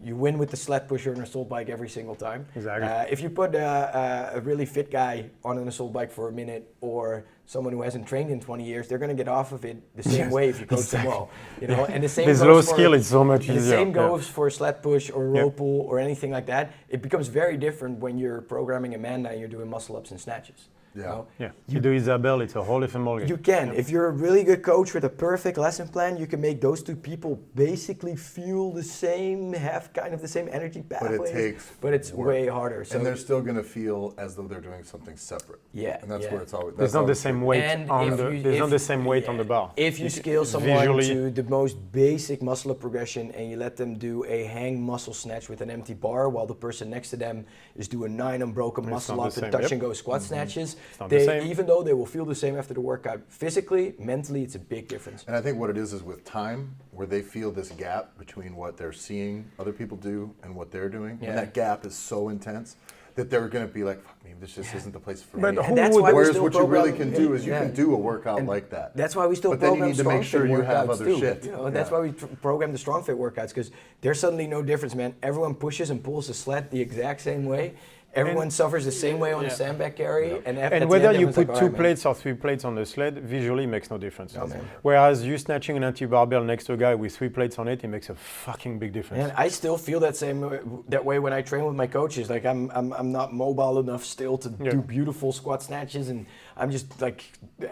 you win with the sled pusher and assault bike every single time. Exactly. If you put a really fit guy on an assault bike for a minute, or someone who hasn't trained in 20 years, they're going to get off of it the same way if you coach them well. And the same with low skill, it's so much easier. The same goes for sled push or row pull or anything like that. It becomes very different when you're programming Amanda and you're doing muscle ups and snatches. You do Isabel, it's a whole different ballgame. You can. If you're a really good coach with a perfect lesson plan, you can make those two people basically feel the same, have kind of the same energy pathways. But it's work. Way harder. So and they're still going to feel as though they're doing something separate. And that's where it's always. There's not the same weight on the bar. If you scale someone to the most basic muscle up progression and you let them do a hang muscle snatch with an empty bar while the person next to them is doing 9 unbroken muscle up and touch and go squat snatches, even though they will feel the same after the workout, physically, mentally, it's a big difference. And I think what it is with time, where they feel this gap between what they're seeing other people do and what they're doing, and that gap is so intense that they're going to be like, fuck me, this just isn't the place for me. That's why whereas what you really can do is you can do a workout like that. That's why we still program StrongFit workouts. But then you need to make sure you have other shit. That's why we program the StrongFit workouts, because there's suddenly no difference, man. Everyone pushes and pulls the sled the exact same way. Everyone suffers the same way on the sandbag carry. And whether you put 2 plates or 3 plates on the sled, visually makes no difference. Whereas you snatching an anti-barbell next to a guy with 3 plates on it, it makes a fucking big difference. And I still feel that way when I train with my coaches. Like I'm not mobile enough still to do beautiful squat snatches, and I'm just like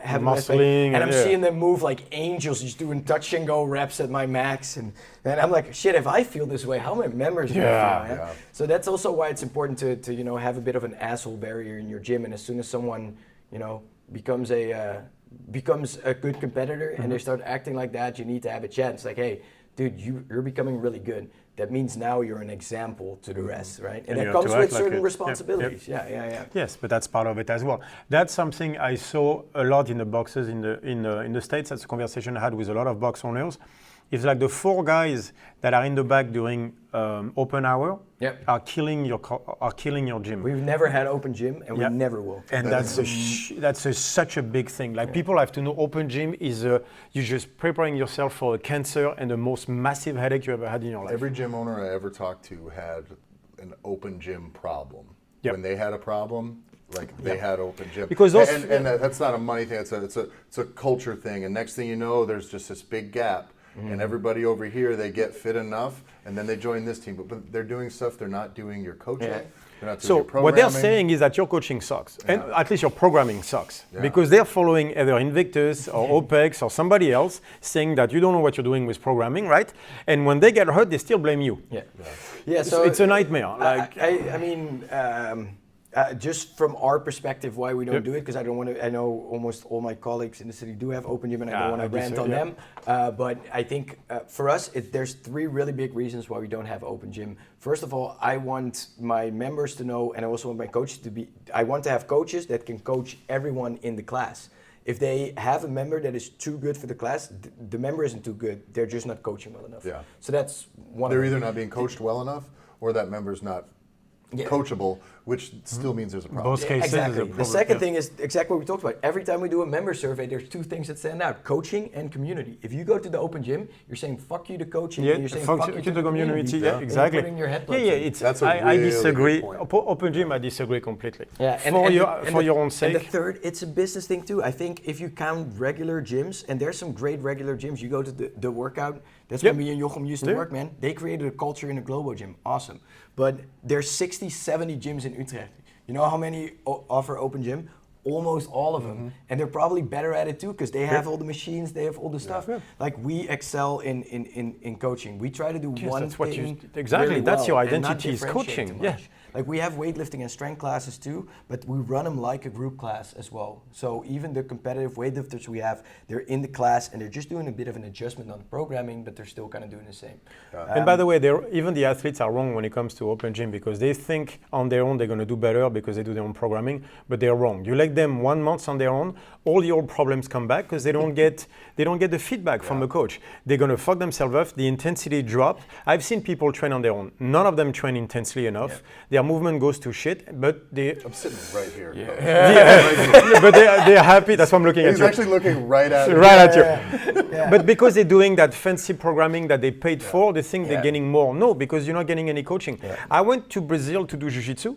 having muscling, and I'm seeing them move like angels, just doing touch and go reps at my max, and I'm like, shit, if I feel this way, how many members do I feel? So that's also why it's important to have a bit of an asshole barrier in your gym, and as soon as someone becomes a good competitor and they start acting like that, you need to have a chat. It's like, hey, dude, you're becoming really good. That means now you're an example to the rest, right? And that comes with certain responsibilities. Yes, but that's part of it as well. That's something I saw a lot in the boxes in the States. That's a conversation I had with a lot of box owners. It's like the 4 guys that are in the back during open hour are killing your gym. We've never had open gym, and we never will. And that's such a big thing. Like people have to know, open gym is you're just preparing yourself for a cancer and the most massive headache you ever had in your life. Every gym owner I ever talked to had an open gym problem. When they had a problem, they had open gym. Because and that's not a money thing. It's a culture thing. And next thing you know, there's just this big gap and everybody over here, they get fit enough, and then they join this team. But they're doing stuff, they're not doing your coaching. Yeah. They're not doing So your programming. what they're saying is that your coaching sucks, and at least your programming sucks, because they're following either Invictus or OPEX or somebody else saying that you don't know what you're doing with programming, right? And when they get hurt, they still blame you. Yeah. So it's a nightmare. I mean, just from our perspective, why we don't do it, because I don't want to. I know almost all my colleagues in the city do have open gym, and I don't want to rant on them. But I think for us, there's 3 really big reasons why we don't have open gym. First of all, I want my members to know, and I also want my coaches to be. I want to have coaches that can coach everyone in the class. If they have a member that is too good for the class, the member isn't too good. They're just not coaching well enough. Yeah. So that's one. They're either not being coached well enough, or that member's not coachable, which still means there's a problem. Both cases. Exactly. The second thing is exactly what we talked about. Every time we do a member survey, there's 2 things that stand out: coaching and community. If you go to the open gym, you're saying fuck you to coaching, and you're saying fuck you to the community. Yeah, exactly. And you're putting your headbutt in. That's a I really disagree. good point. Open gym, I disagree completely. Yeah, For your own sake. And the third, it's a business thing too. I think if you count regular gyms, and there's some great regular gyms, you go to the workout. That's where me and Jochem used to work, man. They created a culture in a Globo gym. Awesome. But there's 60, 70 gyms in Utrecht. You know how many offer open gym? Almost all of them. And they're probably better at it too, because they have all the machines, they have all the stuff. Like we excel in coaching. We try to do one thing really that's your well and identity not is differentiate coaching. too much. Like we have weightlifting and strength classes too, but we run them like a group class as well. So even the competitive weightlifters we have, they're in the class and they're just doing a bit of an adjustment on the programming, but they're still kind of doing the same. And by the way, even the athletes are wrong when it comes to open gym, because they think on their own they're going to do better because they do their own programming, but they're wrong. You let them 1 month on their own, all the old problems come back because they don't get the feedback from the coach. They're going to fuck themselves up. The intensity drop. I've seen people train on their own. None of them train intensely enough. Their movement goes to shit, but I'm sitting right here. But they're happy. That's why I'm looking at you. He's actually looking right at you. But because they're doing that fancy programming that they paid for, they think they're getting more. No, because you're not getting any coaching. I went to Brazil to do jiu-jitsu,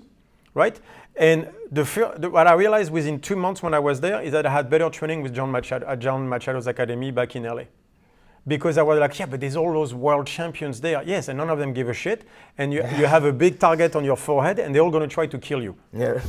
right? And what I realized within 2 months when I was there is that I had better training with John Machado at John Machado's academy back in LA. Because I was like, but there's all those world champions there. Yes, and none of them give a shit. And you have a big target on your forehead, and they're all going to try to kill you.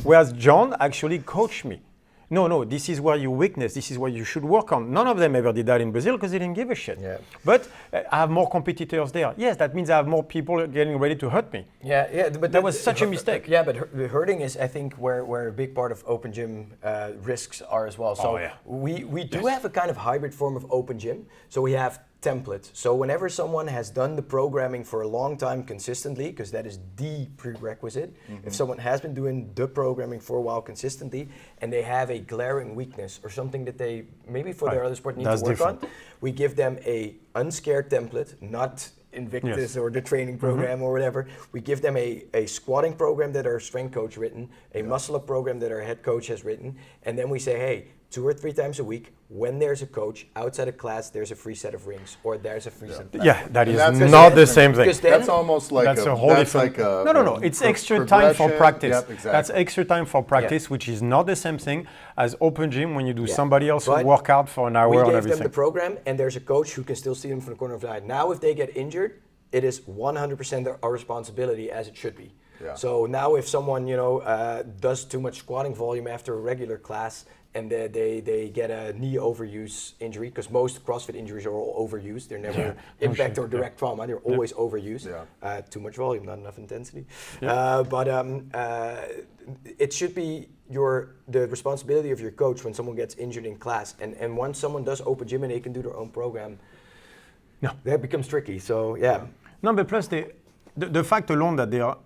Whereas John actually coached me. No, this is where you weakness. This is what you should work on. None of them ever did that in Brazil because they didn't give a shit. But I have more competitors there. Yes, that means I have more people getting ready to hurt me. But that was such a mistake. But hurting is, I think, where a big part of open gym risks are as well. So we do have a kind of hybrid form of open gym. So we have templates. So whenever someone has done the programming for a long time consistently, because that is the prerequisite, if someone has been doing the programming for a while consistently and they have a glaring weakness or something that they maybe for their other sport need to work on, we give them a UnScared template, not Invictus or the training program or whatever. We give them a squatting program that our strength coach written, a muscle up program that our head coach has written, and then we say, hey, 2 or 3 times a week, when there's a coach outside of class, there's a free set of rings or there's a free set of platform. That is not the same thing. That's almost like that's a whole different. No. It's extra time for practice. Yep, exactly. That's extra time for practice, which is not the same thing as open gym when you do somebody else's workout for an hour and everything. We gave them the program, and there's a coach who can still see them from the corner of the eye. Now, if they get injured, it is 100% our responsibility, as it should be. So now, if someone does too much squatting volume after a regular class, and they get a knee overuse injury, because most CrossFit injuries are all overused. They're never impact or direct trauma. They're always overused. Too much volume, not enough intensity. But it should be the responsibility of your coach when someone gets injured in class. And once someone does open gym and they can do their own program, that becomes tricky. So No, but plus the fact alone that they are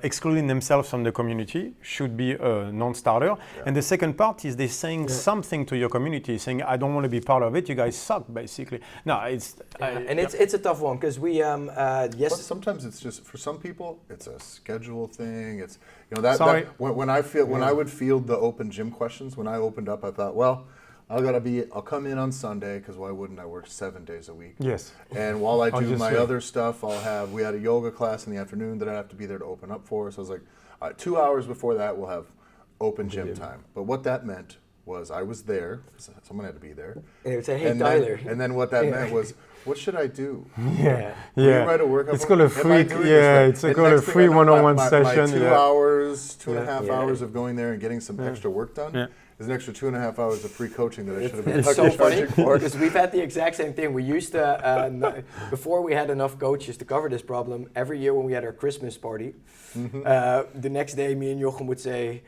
excluding themselves from the community should be a non-starter. And the second part is they're saying something to your community, saying, I don't want to be part of it, you guys suck, basically. No, it's... it's a tough one, because we, But sometimes it's just, for some people, it's a schedule thing. It's, when I would field the open gym questions, when I opened up, I thought, well, I'll come in on Sunday, because why wouldn't I work 7 days a week? Yes. And while I do my other stuff, we had a yoga class in the afternoon that I have to be there to open up for. So I was like, 2 hours before that, we'll have open gym time. But what that meant was I was there, someone had to be there. And they would say, hey, Tyler. And then what that meant was, what should I do? Yeah. Will you write a workup? It's called a free, it's called a free one-on-one session. My 2 hours, 2.5 hours of going there and getting some extra work done. Yeah. There's an extra 2.5 hours of free coaching that I should have been It's so funny charging for. because we've had the exact same thing. We used to, before we had enough coaches to cover this problem, every year when we had our Christmas party, the next day me and Jochem would say,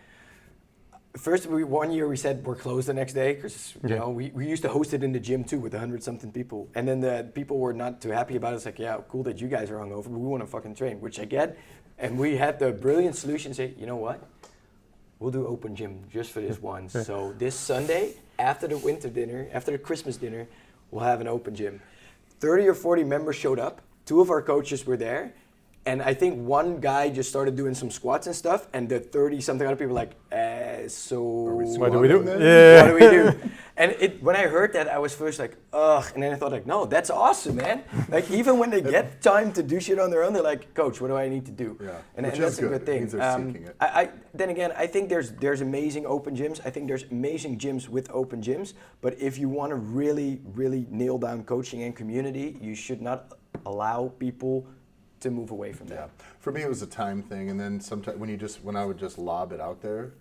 first, one year we said we're closed the next day because you know we used to host it in the gym too with 100-something people, and then the people were not too happy about it. It's like, yeah, cool that you guys are hungover, but we want to fucking train, which I get. And we had the brilliant solution: say, you know what, we'll do open gym just for this once. So this Sunday after the winter dinner, after the Christmas dinner, we'll have an open gym. 30 or 40 members showed up. 2 of our coaches were there. And I think one guy just started doing some squats and stuff, and the 30-something other people were like, so what do we do? Yeah. What do we do? And when I heard that, I was first like, ugh, and then I thought like, no, that's awesome, man. Like even when they get time to do shit on their own, they're like, coach, what do I need to do? Yeah. And that's a good thing. Then again, I think there's amazing open gyms. I think there's amazing gyms with open gyms. But if you want to really, really nail down coaching and community, you should not allow people to move away from that. Yeah. For me, it was a time thing, and then sometimes when I would just lob it out there,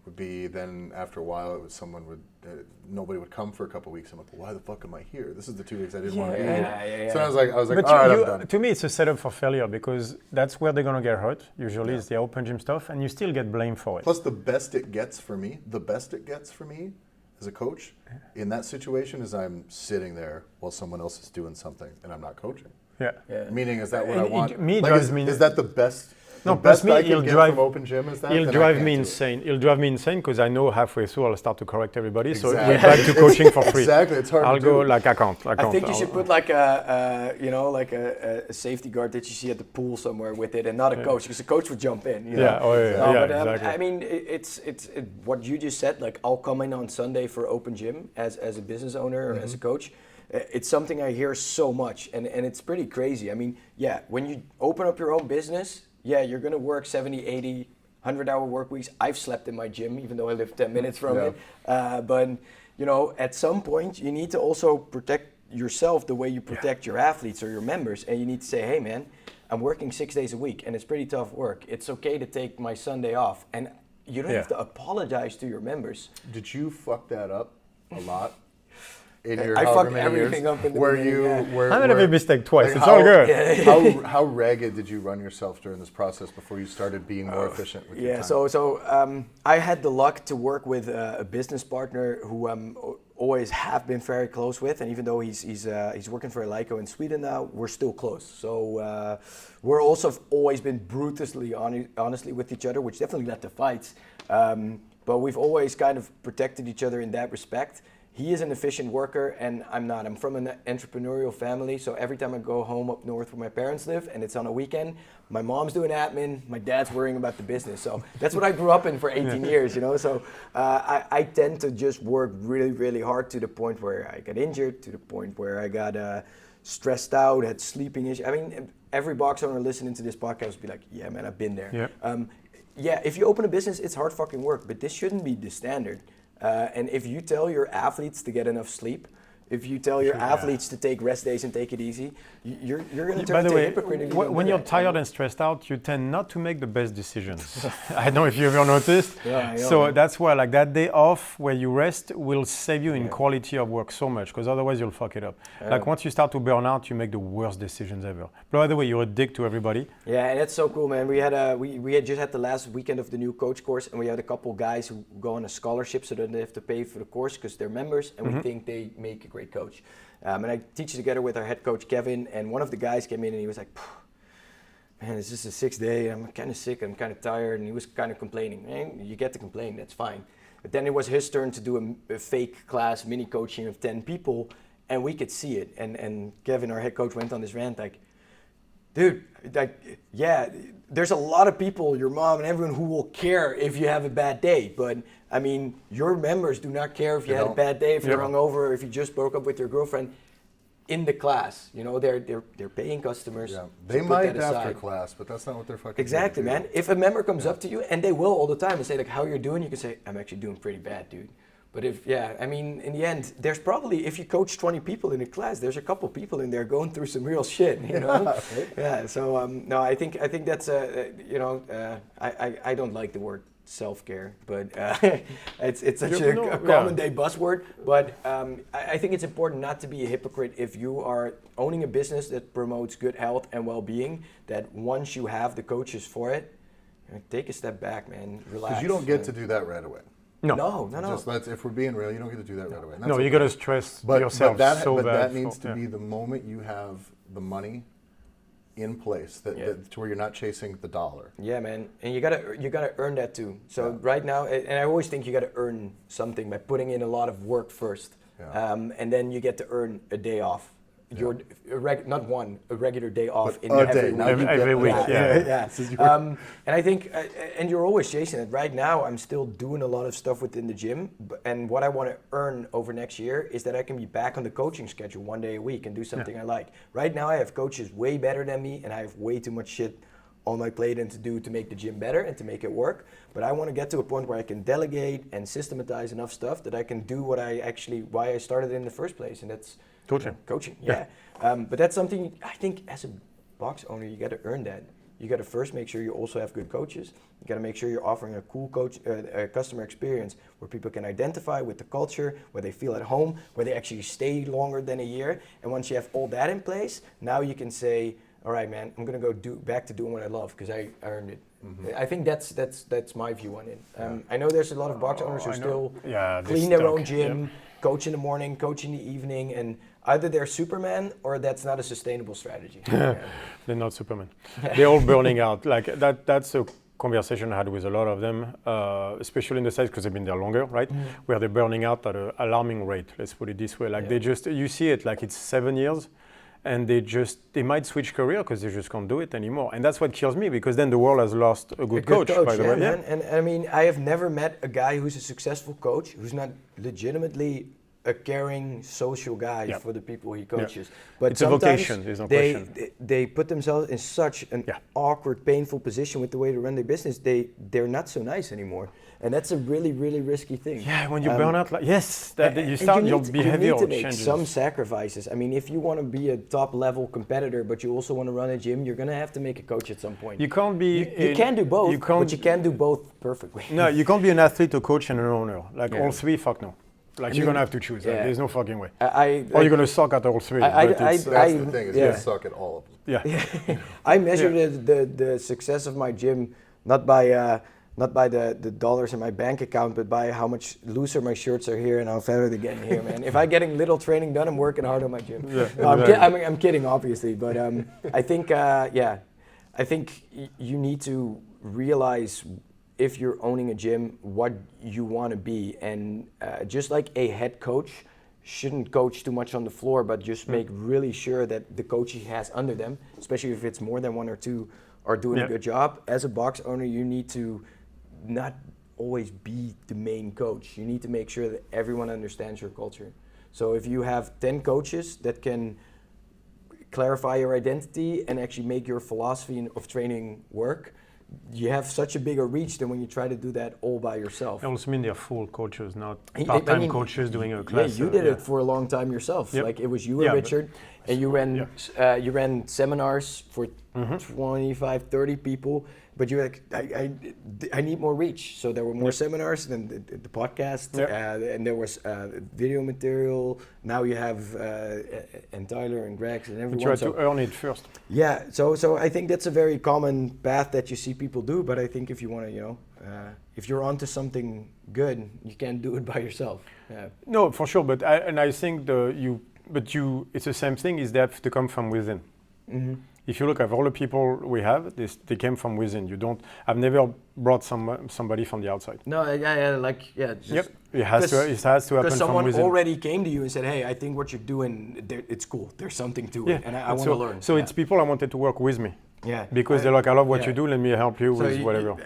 would be then after a while it was nobody would come for a couple of weeks. I'm like, well, why the fuck am I here? This is the 2 weeks I didn't want to be here. So I was like, but all right, I'm done. To me, it's a setup for failure because that's where they're gonna get hurt. Usually, it's the open gym stuff, and you still get blamed for it. Plus, the best it gets for me as a coach in that situation is I'm sitting there while someone else is doing something and I'm not coaching. Yeah. Meaning, is that what I want? Is that the best? No, best me, I can get from open gym is that? He'll drive me insane. He'll drive me insane because I know halfway through I'll start to correct everybody. Exactly. So we're back to coaching for free. Exactly, it's hard. I'll go like I can't. I think you should put like a safety guard that you see at the pool somewhere with it, and not a coach, because the coach would jump in. You know? Exactly. I mean, it's what you just said. Like, I'll come in on Sunday for open gym as a business owner or as a coach. It's something I hear so much, and it's pretty crazy. I mean, yeah, when you open up your own business, yeah, you're going to work 70, 80, 100-hour work weeks. I've slept in my gym, even though I live 10 minutes from it. But, you know, at some point, you need to also protect yourself the way you protect your athletes or your members. And you need to say, hey, man, I'm working 6 days a week, and it's pretty tough work. It's okay to take my Sunday off. And you don't have to apologize to your members. Did you fuck that up a lot? I fucked everything up in the beginning. I made a mistake twice. Like it's all good. How ragged did you run yourself during this process before you started being more efficient with your time? So I had the luck to work with a business partner who always have been very close with, and even though he's working for Eleiko in Sweden now, we're still close. So we're also always been brutally honestly with each other, which definitely led to fights. But we've always kind of protected each other in that respect. He is an efficient worker and I'm not. I'm from an entrepreneurial family, so every time I go home up north where my parents live and it's on a weekend, my mom's doing admin, my dad's worrying about the business. So that's what I grew up in for 18 years, you know. So I tend to just work really, really hard to the point where I got injured, to the point where I got stressed out, had sleeping issues. I mean, every box owner listening to this podcast would be like, yeah, man, I've been there. Yeah, if you open a business, it's hard fucking work, but this shouldn't be the standard. And if you tell your athletes to get enough sleep, if you tell your athletes to take rest days and take it easy, you're going to turn into a hypocrite. When you're tired and stressed out, you tend not to make the best decisions. I don't know if you've ever noticed. So that's why like that day off where you rest will save you in quality of work so much, because otherwise you'll fuck it up. Like once you start to burn out, you make the worst decisions ever. By the way, you're a dick to everybody. Yeah, and that's so cool, man. We had just had the last weekend of the new coach course, and we had a couple guys who go on a scholarship so that they have to pay for the course because they're members, and we think they make a great coach. And I teach together with our head coach Kevin, and one of the guys came in and he was like, man, it's just the 6th day, I'm kind of sick, I'm kind of tired, and he was kind of complaining. Man, you get to complain, that's fine. But then it was his turn to do a fake class mini coaching of 10 people, and we could see it. And Kevin, our head coach, went on this rant like, dude, like, yeah, there's a lot of people, your mom and everyone, who will care if you have a bad day. But I mean, your members do not care if you had a bad day, if you're hungover, or if you just broke up with your girlfriend in the class. You know, they're paying customers. Yeah. They might after class, but that's not what they're fucking exactly, man. If a member comes up to you, and they will all the time, and say like, how you're doing, you can say, I'm actually doing pretty bad, dude. But I mean, in the end, there's probably, if you coach 20 people in a class, there's a couple people in there going through some real shit, you know? Yeah, so, no, I think that's, I don't like the word self-care, but it's such a common day buzzword. But I think it's important not to be a hypocrite if you are owning a business that promotes good health and well-being, that once you have the coaches for it, take a step back, man, relax. Because you don't get to do that right away. No. Just if we're being real, you don't get to do that right away. No, you got to stress yourself so bad. But that needs to be the moment you have the money in place to where you're not chasing the dollar. Yeah, man, and you gotta earn that too. So right now, and I always think you gotta earn something by putting in a lot of work first, and then you get to earn a day off. Your a regular day off in every week. And I think, and you're always chasing it. Right now, I'm still doing a lot of stuff within the gym, and what I want to earn over next year is that I can be back on the coaching schedule 1 day a week and do something I like. Right now, I have coaches way better than me, and I have way too much shit on my plate and to do to make the gym better and to make it work. But I want to get to a point where I can delegate and systematize enough stuff that I can do why I started in the first place, and that's coaching. But that's something I think as a box owner, you got to earn that. You got to first make sure you also have good coaches. You got to make sure you're offering a cool customer experience where people can identify with the culture, where they feel at home, where they actually stay longer than a year. And once you have all that in place, now you can say, all right, man, I'm gonna go back to doing what I love because I earned it. Mm-hmm. I think that's my view on it. I know there's a lot of box owners who still clean their own gym, coach in the morning, coach in the evening, and either they're Superman or that's not a sustainable strategy. They're not Superman. They're all burning out. Like that's a conversation I had with a lot of them, especially in the States because they've been there longer, right? Where they're burning out at an alarming rate. Let's put it this way. Like you see it like it's 7 years. And they might switch career because they just can't do it anymore. And that's what kills me because then the world has lost a good coach, by the way. Man. And I mean, I have never met a guy who's a successful coach who's not legitimately a caring social guy for the people he coaches. But it's a vocation, there's no question. They put themselves in such an awkward, painful position with the way to run their business. They're not so nice anymore. And that's a really, really risky thing. Yeah, when you burn out, you start your behavior you need to make changes. some sacrifices. I mean, if you want to be a top-level competitor, but you also want to run a gym, you're going to have to make a coach at some point. You can't be... You can do both, but you can't do both perfectly. No, you can't be an athlete, a coach, and an owner. All three, fuck no. You're going to have to choose. There's no fucking way. Or you're going to suck at all three. That's the thing, is you're going to suck at all of them. Yeah. I measure the success of my gym not by the dollars in my bank account, but by how much looser my shirts are here and how fatter they're getting here, man. If I'm getting little training done, I'm working hard on my gym. I'm kidding, obviously, but I think, I think you need to realize if you're owning a gym, what you want to be. And just like a head coach shouldn't coach too much on the floor, but just make really sure that the coach he has under them, especially if it's more than one or two, are doing a good job. As a box owner, you need to not always be the main coach. You need to make sure that everyone understands your culture. So if you have 10 coaches that can clarify your identity and actually make your philosophy of training work, you have such a bigger reach than when you try to do that all by yourself. I also mean they're full coaches, not part-time coaches doing a class. Yeah, you did it for a long time yourself. Like it was you and Richard, and you ran seminars for 25, 30 people, but you were like, I need more reach. So there were more seminars than the podcast, and there was video material. Now you have and Tyler and Greg and everyone. But you had to earn it first. Yeah, so I think that's a very common path that you see people do. But I think if you want to, if you're onto something good, you can't do it by yourself. No, for sure. But I think it's the same thing. Is they have to come from within. Mm-hmm. If you look at all the people we have, they came from within. I've never brought somebody from the outside. No, It has to happen from within. Because someone already came to you and said, "Hey, I think what you're doing, it's cool. There's something to it, and I want to learn." So it's people I wanted to work with me. Yeah. Because they're like, "I love what you do. Let me help you with whatever."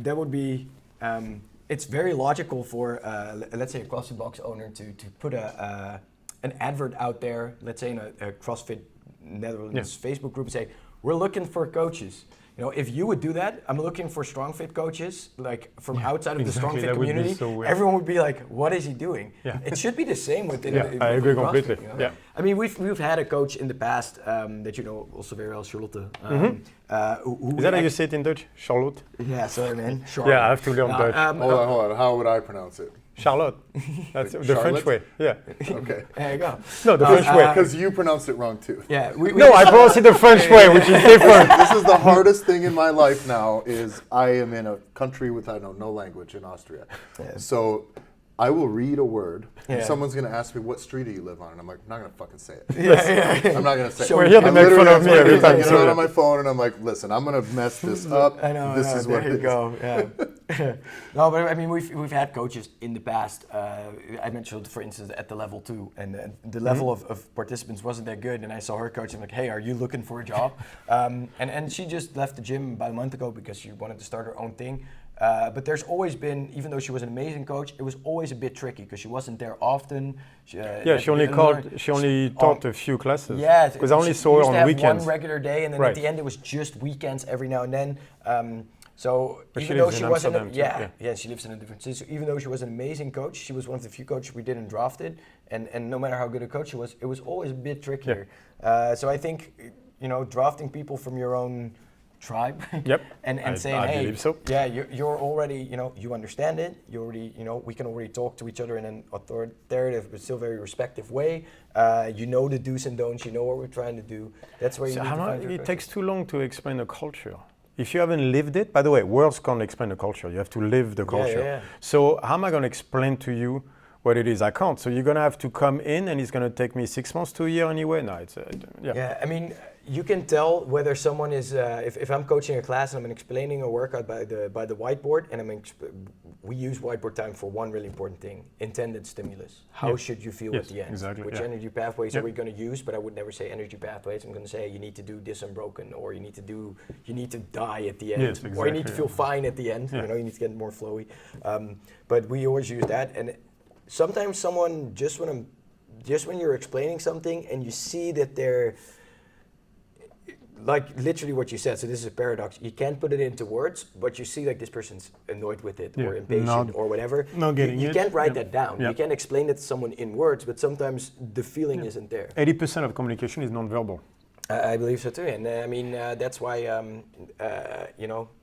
That would be. It's very logical for, let's say, a CrossFit box owner to put an advert out there. Let's say in a CrossFit Netherlands Facebook group and say, we're looking for coaches. if you would do that, I'm looking for StrongFit coaches, like from outside of the StrongFit that would be community. so weird. Everyone would be like, "What is he doing?" Yeah. It should be the same within. I agree CrossFit, completely. you know? Yeah. I mean, we've had a coach in the past that you know also very well, Charlotte. Who Is that how you say it in Dutch? Charlotte? Yeah, sorry, man. Charlotte. Yeah, I have to learn Dutch. Hold on. How would I pronounce it? Charlotte. That's the Charlotte? French way. Yeah. Okay. There you go. No, the French way. Because you pronounced it wrong too. Yeah. No, I pronounce it the French way, which is different. This is the hardest thing in my life now. Is I am in a country with no language in Austria, so I will read a word, and someone's going to ask me, what street do you live on? And I'm like, I'm not going to fucking say it. I'm not going to say it. We're here to make fun of me every time. I get it on my phone, and I'm like, listen, I'm going to mess this up. I know. This is what there it you is. go. Yeah. No, but I mean, we've had coaches in the past. I mentioned, for instance, at the level 2, and the level of participants wasn't that good. And I saw her coach. I'm like, hey, are you looking for a job? And she just left the gym about a month ago because she wanted to start her own thing. But there's always been, even though she was an amazing coach, it was always a bit tricky because she wasn't there often. She only taught a few classes. Yeah, because I only saw her on weekends. One regular day, and then at the end it was just weekends every now and then. But even though she wasn't, she lives in a different city. So even though she was an amazing coach, she was one of the few coaches we didn't drafted. And no matter how good a coach she was, it was always a bit trickier. So I think, drafting people from your own tribe and saying, hey, so. you're already, you understand it, you already, we can already talk to each other in an authoritative but still very respectful way. You know the do's and don'ts, you know what we're trying to do. That's where you need to find your it coaches. takes too long to explain a culture. If you haven't lived it, by the way, words can't explain a culture. You have to live the culture. Yeah. So how am I going to explain to you what it is? I can't. So you're going to have to come in, and it's going to take me 6 months to a year anyway. No, it's Yeah, I mean, you can tell whether someone is. If I'm coaching a class and I'm explaining a workout by the whiteboard, and we use whiteboard time for one really important thing: intended stimulus. How should you feel at the end? Exactly. Which energy pathways are we going to use? But I would never say energy pathways. I'm going to say you need to do this unbroken, or you need to die at the end, or you need to feel fine at the end. Yeah. You need to get more flowy. But we always use that, and sometimes someone just when you're explaining something and you see that they're like literally what you said, so this is a paradox. You can't put it into words, but you see like this person's annoyed with it or impatient or whatever. Not getting you it. can't write that down. Yeah. You can explain it to someone in words, but sometimes the feeling isn't there. 80% of communication is non-verbal. I believe so too, and I mean that's why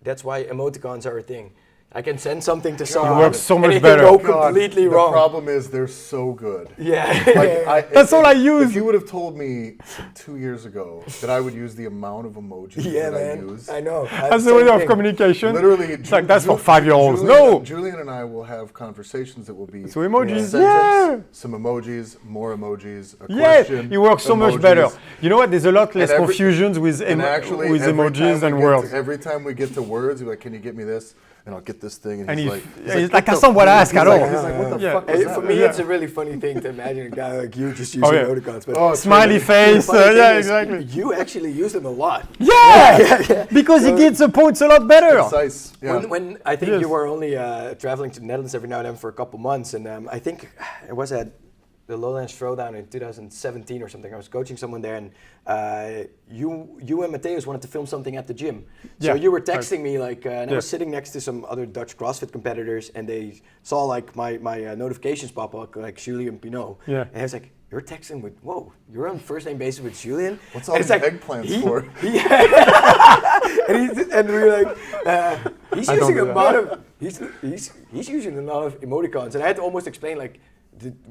that's why emoticons are a thing. I can send something to someone. It works so much and it better. can go completely wrong. The problem is they're so good. Yeah. That's all I use. If you would have told me 2 years ago that I would use the amount of emojis that I use. I know. That's the way of communication. Literally, it's like that's for 5-year-olds. No. Julian and I will have conversations that will be So emojis, sentence, some emojis, more emojis, a question. It works so much emojis. better. You know what? There's a lot less confusions with emojis and words. Every time we get to words, you're like, "Can you get me this?" And I'll get this thing, and he's like, I don't want to ask at all. He's like, what the fuck was that? For me, it's a really funny thing to imagine a guy like you just using emoticons. But smiley face. Exactly. You actually use them a lot. Yeah. Because it gets the points a lot better. Concise. Yeah. When I think you were only traveling to the Netherlands every now and then for a couple months, and I think it was at the Lowlands Throwdown in 2017 or something. I was coaching someone there, and you and Mathäus wanted to film something at the gym. So you were texting me and I was sitting next to some other Dutch CrossFit competitors, and they saw like my notifications pop up like Julien Pinot. Yeah. And I was like, you're texting with, whoa, you're on first name basis with Julien? What's all these eggplants for? and we were like, he's using he's using a lot of emoticons, and I had to almost explain like,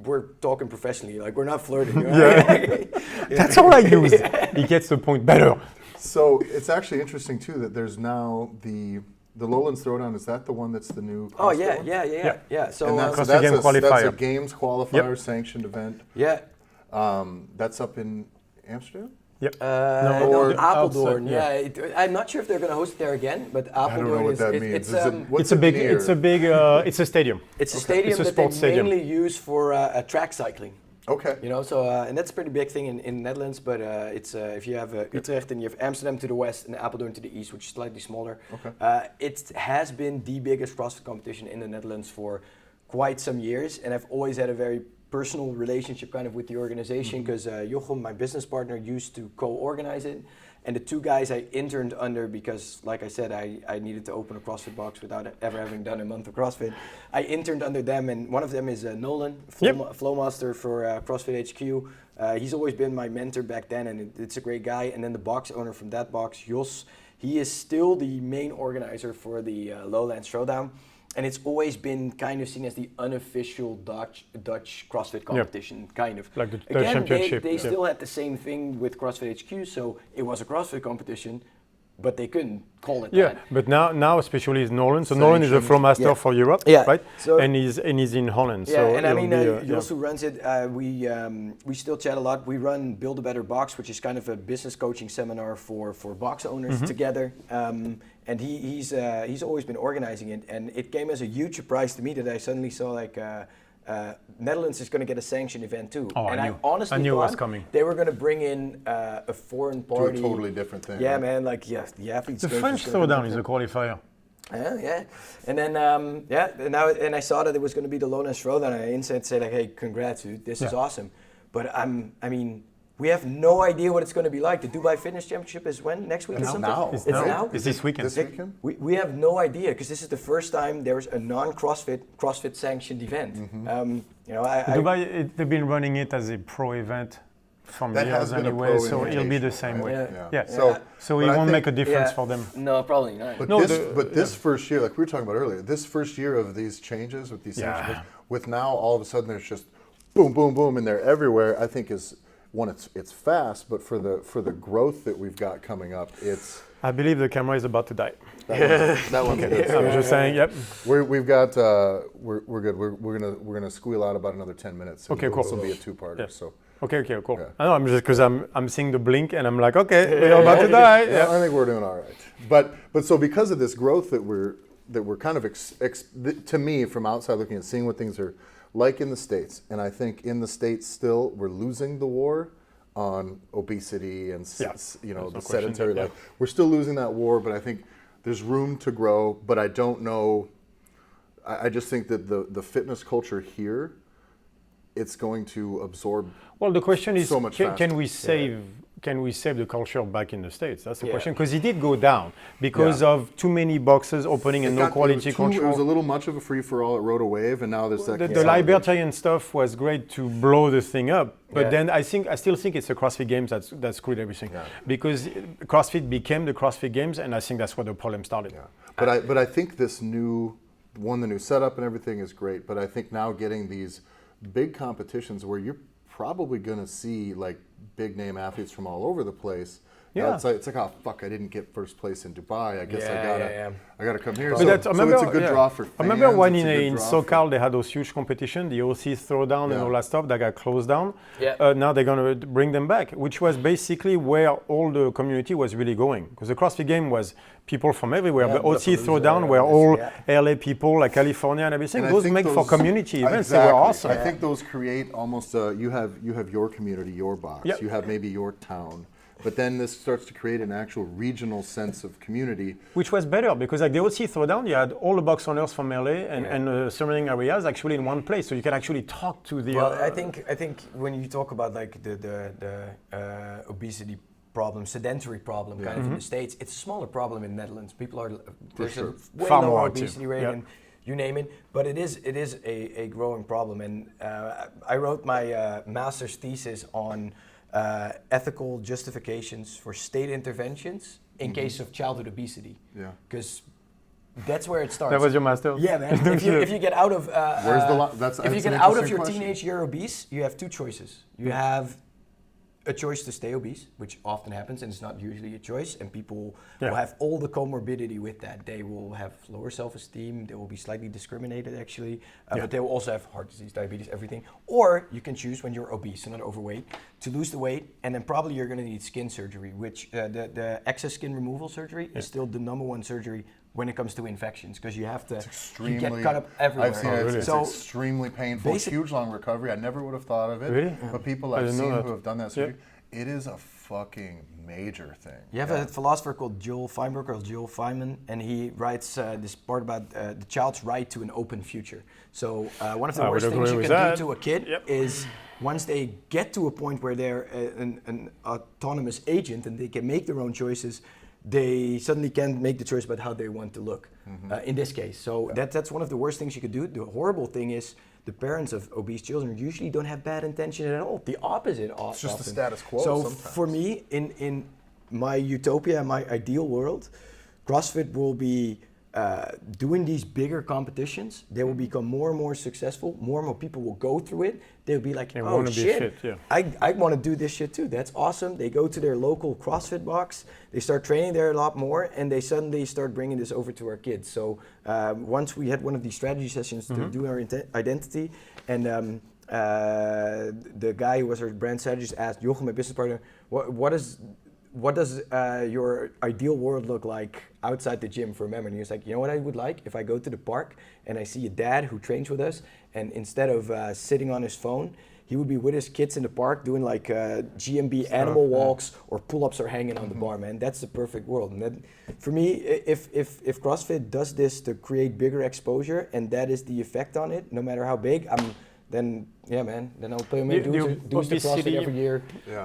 we're talking professionally, like we're not flirting. Right? That's all I use. He gets the point better. So it's actually interesting too that there's now the Lowlands Throwdown. Is that the one that's the new? Oh yeah. So that's a games qualifier sanctioned event. Yeah. That's up in Amsterdam. Yep. No, Apeldoorn. I'm not sure if they're going to host it there again, but Apeldoorn I don't know what that means. It's a stadium. It's a stadium that they mainly use for track cycling. Okay. And that's a pretty big thing in the Netherlands, but it's if you have Utrecht and you have Amsterdam to the west and Apeldoorn to the east, which is slightly smaller. Okay. It has been the biggest CrossFit competition in the Netherlands for quite some years, and I've always had a very personal relationship kind of with the organization because Jochem, my business partner, used to co-organize it, And the 2 guys I interned under, because like I said, I needed to open a CrossFit box without ever having done a month of CrossFit. I interned under them, and one of them is Nolan, Flowmaster for CrossFit HQ. He's always been my mentor back then, and it's a great guy. And then the box owner from that box, Jos, he is still the main organizer for the Lowlands Throwdown. And it's always been kind of seen as the unofficial Dutch CrossFit competition, kind of. Like the championship. They still had the same thing with CrossFit HQ, so it was a CrossFit competition, but they couldn't call it that. But now especially is Nolan. So Nolan is a Flowmaster for Europe, right? So and he's in Holland. Yeah, so and I mean, Jos who runs it, we still chat a lot. We run Build a Better Box, which is kind of a business coaching seminar for box owners together. And he's always been organizing it, and it came as a huge surprise to me that I suddenly saw like Netherlands is going to get a sanctioned event too. Oh, and I honestly knew it was thought coming. they were going to bring in a foreign party. Do a totally different thing. Yeah, right? man, like the athletes. The French Throwdown is a qualifier. Yeah, and then and I saw that it was going to be the Lowlands Throwdown, and I instantly said like, hey, congrats, dude, this is awesome. But I mean, we have no idea what it's going to be like. The Dubai Fitness Championship is when? Next week or something? It's now? It's this weekend. This weekend? We have no idea, because this is the first time there's a CrossFit sanctioned event. Dubai, they've been running it as a pro event from that years anyway, so it'll be the same way. So it won't make a difference for them. No, probably not. But this first year, like we were talking about earlier, this first year of these changes with these sanctions, with now all of a sudden there's just boom, boom, boom, and they're everywhere, I think is, one, it's fast, but for the growth that we've got coming up, it's. I believe the camera is about to die. That one's good. I'm just saying, yep. We've got we're good. We're gonna squeal out about another 10 minutes. Okay, cool. This will be a 2-parter. Yeah. So. Okay, cool. Yeah. I know, I'm just because I'm seeing the blink and I'm like, okay, we're about to die. Yeah, I think we're doing all right. But so because of this growth that we're kind of to me from outside looking at, seeing what things are like in the States, and I think in the States still we're losing the war on obesity and the sedentary life. We're still losing that war, but I think there's room to grow. But I don't know. I just think that the fitness culture here, it's going to absorb. Well, the question is, so much can we save? Can we save the culture back in the States? That's the question, because it did go down because of too many boxes opening and no quality control. It was a little much of a free-for-all. It rode a wave, and now there's that. The libertarian stuff was great to blow the thing up, but then I still think it's the CrossFit Games that screwed everything, because CrossFit became the CrossFit Games, and I think that's where the problem started. Yeah. But I think this the new setup and everything is great, but I think now getting these big competitions where you're probably going to see like big name athletes from all over the place. Yeah, it's like oh fuck, I didn't get first place in Dubai. I guess I gotta come here. So it's a good draw for fans. I remember when in SoCal they had those huge competition, the OC Throwdown and all that stuff that got closed down. Now they're gonna bring them back, which was basically where all the community was really going, because the CrossFit Game was people from everywhere. But OC Throwdown were all LA people, like California and everything. And those make for community events. They were awesome. I think those create almost you have your community, your box. You have maybe your town. But then this starts to create an actual regional sense of community. Which was better, because like the OC Throwdown, you had all the box owners from LA and surrounding areas actually in one place, so you can actually talk to the. Well, I think when you talk about like the obesity problem, sedentary problem, kind of in the States, it's a smaller problem in the Netherlands. People are there's a way lower obesity rate and you name it, but it is a growing problem. And I wrote my master's thesis on ethical justifications for state interventions in case of childhood obesity. Yeah. Because that's where it starts. That was your master's? Yeah, man. if you get out of if you get out of your teenage year obese, you have two choices. You have a choice to stay obese, which often happens, and it's not usually a choice, and people will have all the comorbidity with that. They will have lower self-esteem, they will be slightly discriminated actually, but they will also have heart disease, diabetes, everything. Or you can choose when you're obese and not overweight to lose the weight, and then probably you're going to need skin surgery, which the excess skin removal surgery is still the #1 surgery when it comes to infections, because you have to you get cut up everywhere. I've seen it. It's extremely painful, huge long recovery. I never would have thought of it. Really? But people I've seen who have done that surgery, it is a fucking major thing. You have a philosopher called Joel Feynman, and he writes this part about the child's right to an open future. So one of the worst things you can do to a kid is once they get to a point where they're an autonomous agent and they can make their own choices, they suddenly can't make the choice about how they want to look, in this case. So that's one of the worst things you could do. The horrible thing is the parents of obese children usually don't have bad intention at all. The opposite often. It's just the status quo So sometimes. for me, in my utopia, my ideal world, CrossFit will be doing these bigger competitions. They will become more and more successful. More and more people will go through it. They'll be like, oh shit, I want to do this shit too. That's awesome. They go to their local CrossFit box. They start training there a lot more, and they suddenly start bringing this over to our kids. So once we had one of these strategy sessions to do our identity, and the guy who was our brand strategist asked Jochem, my business partner, what does your ideal world look like outside the gym for a member? And he was like, you know what I would like? If I go to the park and I see a dad who trains with us, and instead of sitting on his phone, he would be with his kids in the park doing like GMB animal walks or pull-ups or hanging on the bar, man. That's the perfect world. And that, for me, if CrossFit does this to create bigger exposure, and that is the effect on it, no matter how big, then I'll pay him in dues to CrossFit every year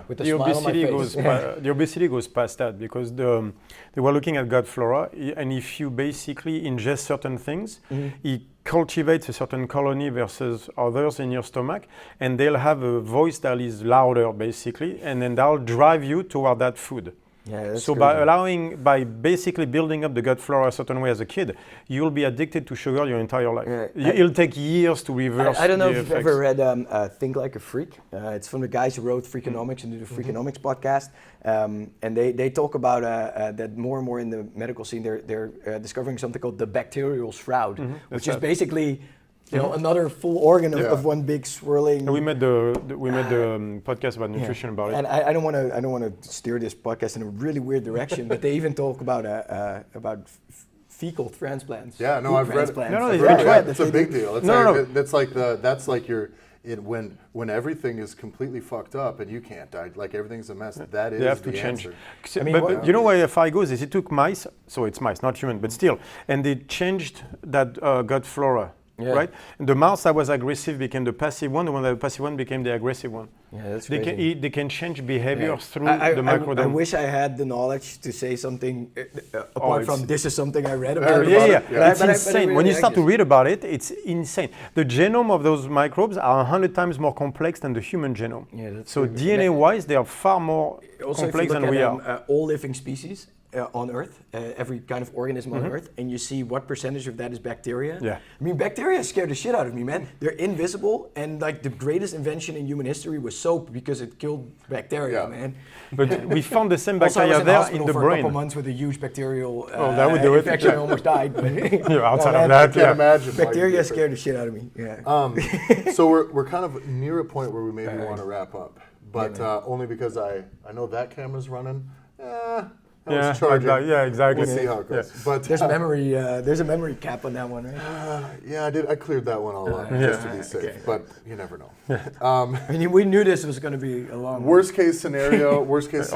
with a smile on my face. The obesity goes past that, because they were looking at gut flora, and if you basically ingest certain things, it cultivates a certain colony versus others in your stomach, and they'll have a voice that is louder basically, and then that'll drive you toward that food. Yeah, so by basically building up the gut flora a certain way as a kid, you'll be addicted to sugar your entire life. It'll take years to reverse. I don't know if you've ever read Think Like a Freak. It's from the guys who wrote Freakonomics and do the Freakonomics podcast. And they talk about that more and more in the medical scene. They're discovering something called the bacterial shroud, which is basically another full organ of one big swirling. And we made the podcast about nutrition about it. And I don't want to steer this podcast in a really weird direction, but they even talk about fecal transplants. Yeah, no, I've read it. It's a big deal. That's like when everything is completely fucked up and you can't die, like everything's a mess. That is they have to the change. answer. But you know why FI goes is it took mice, so it's mice, not human, but still, and they changed that gut flora. Right? And the mouse that was aggressive became the passive one, the one that was passive one became the aggressive one. Yeah, that's crazy. They can change behavior through the microdome. I wish I had the knowledge to say something apart from this is something I read about. It's insane. When you start to read about it, it's insane. The genome of those microbes are 100 times more complex than the human genome. So DNA-wise, they are far more complex than we are. All living species on Earth, every kind of organism on Earth, and you see what percentage of that is bacteria. I mean, bacteria scared the shit out of me, man. They're invisible, and like the greatest invention in human history was soap because it killed bacteria, man. But we found the same bacteria there in the for brain. A couple months with a huge bacterial that would do infection. I almost died. But outside of that, I can't imagine. Bacteria scared the shit out of me. So we're kind of near a point where we maybe want to wrap up, but only because I know that camera's running. Exactly. We'll see how it goes. But there's a memory cap on that one, right? I cleared that one all up just to be safe. But you never know. I mean, we knew this was going to be a long. Worst case scenario, it's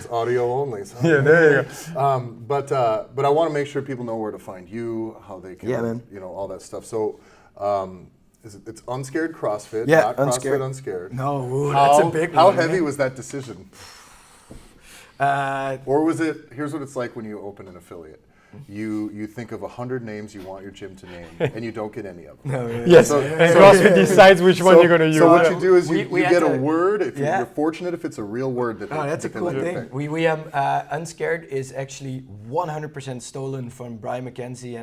audio only. So. There you go. But I want to make sure people know where to find you, how they can, all that stuff. So. It's UnScared CrossFit, not CrossFit Unscared. No, that's a big one. How heavy was that decision? Or was it, here's what it's like when you open an affiliate. You think of 100 names you want your gym to name, and you don't get any of them. And CrossFit decides which one you're going to use. So what you do is you get a word. If you're fortunate, if it's a real word. That's a cool thing. UnScared is actually 100% stolen from Brian McKenzie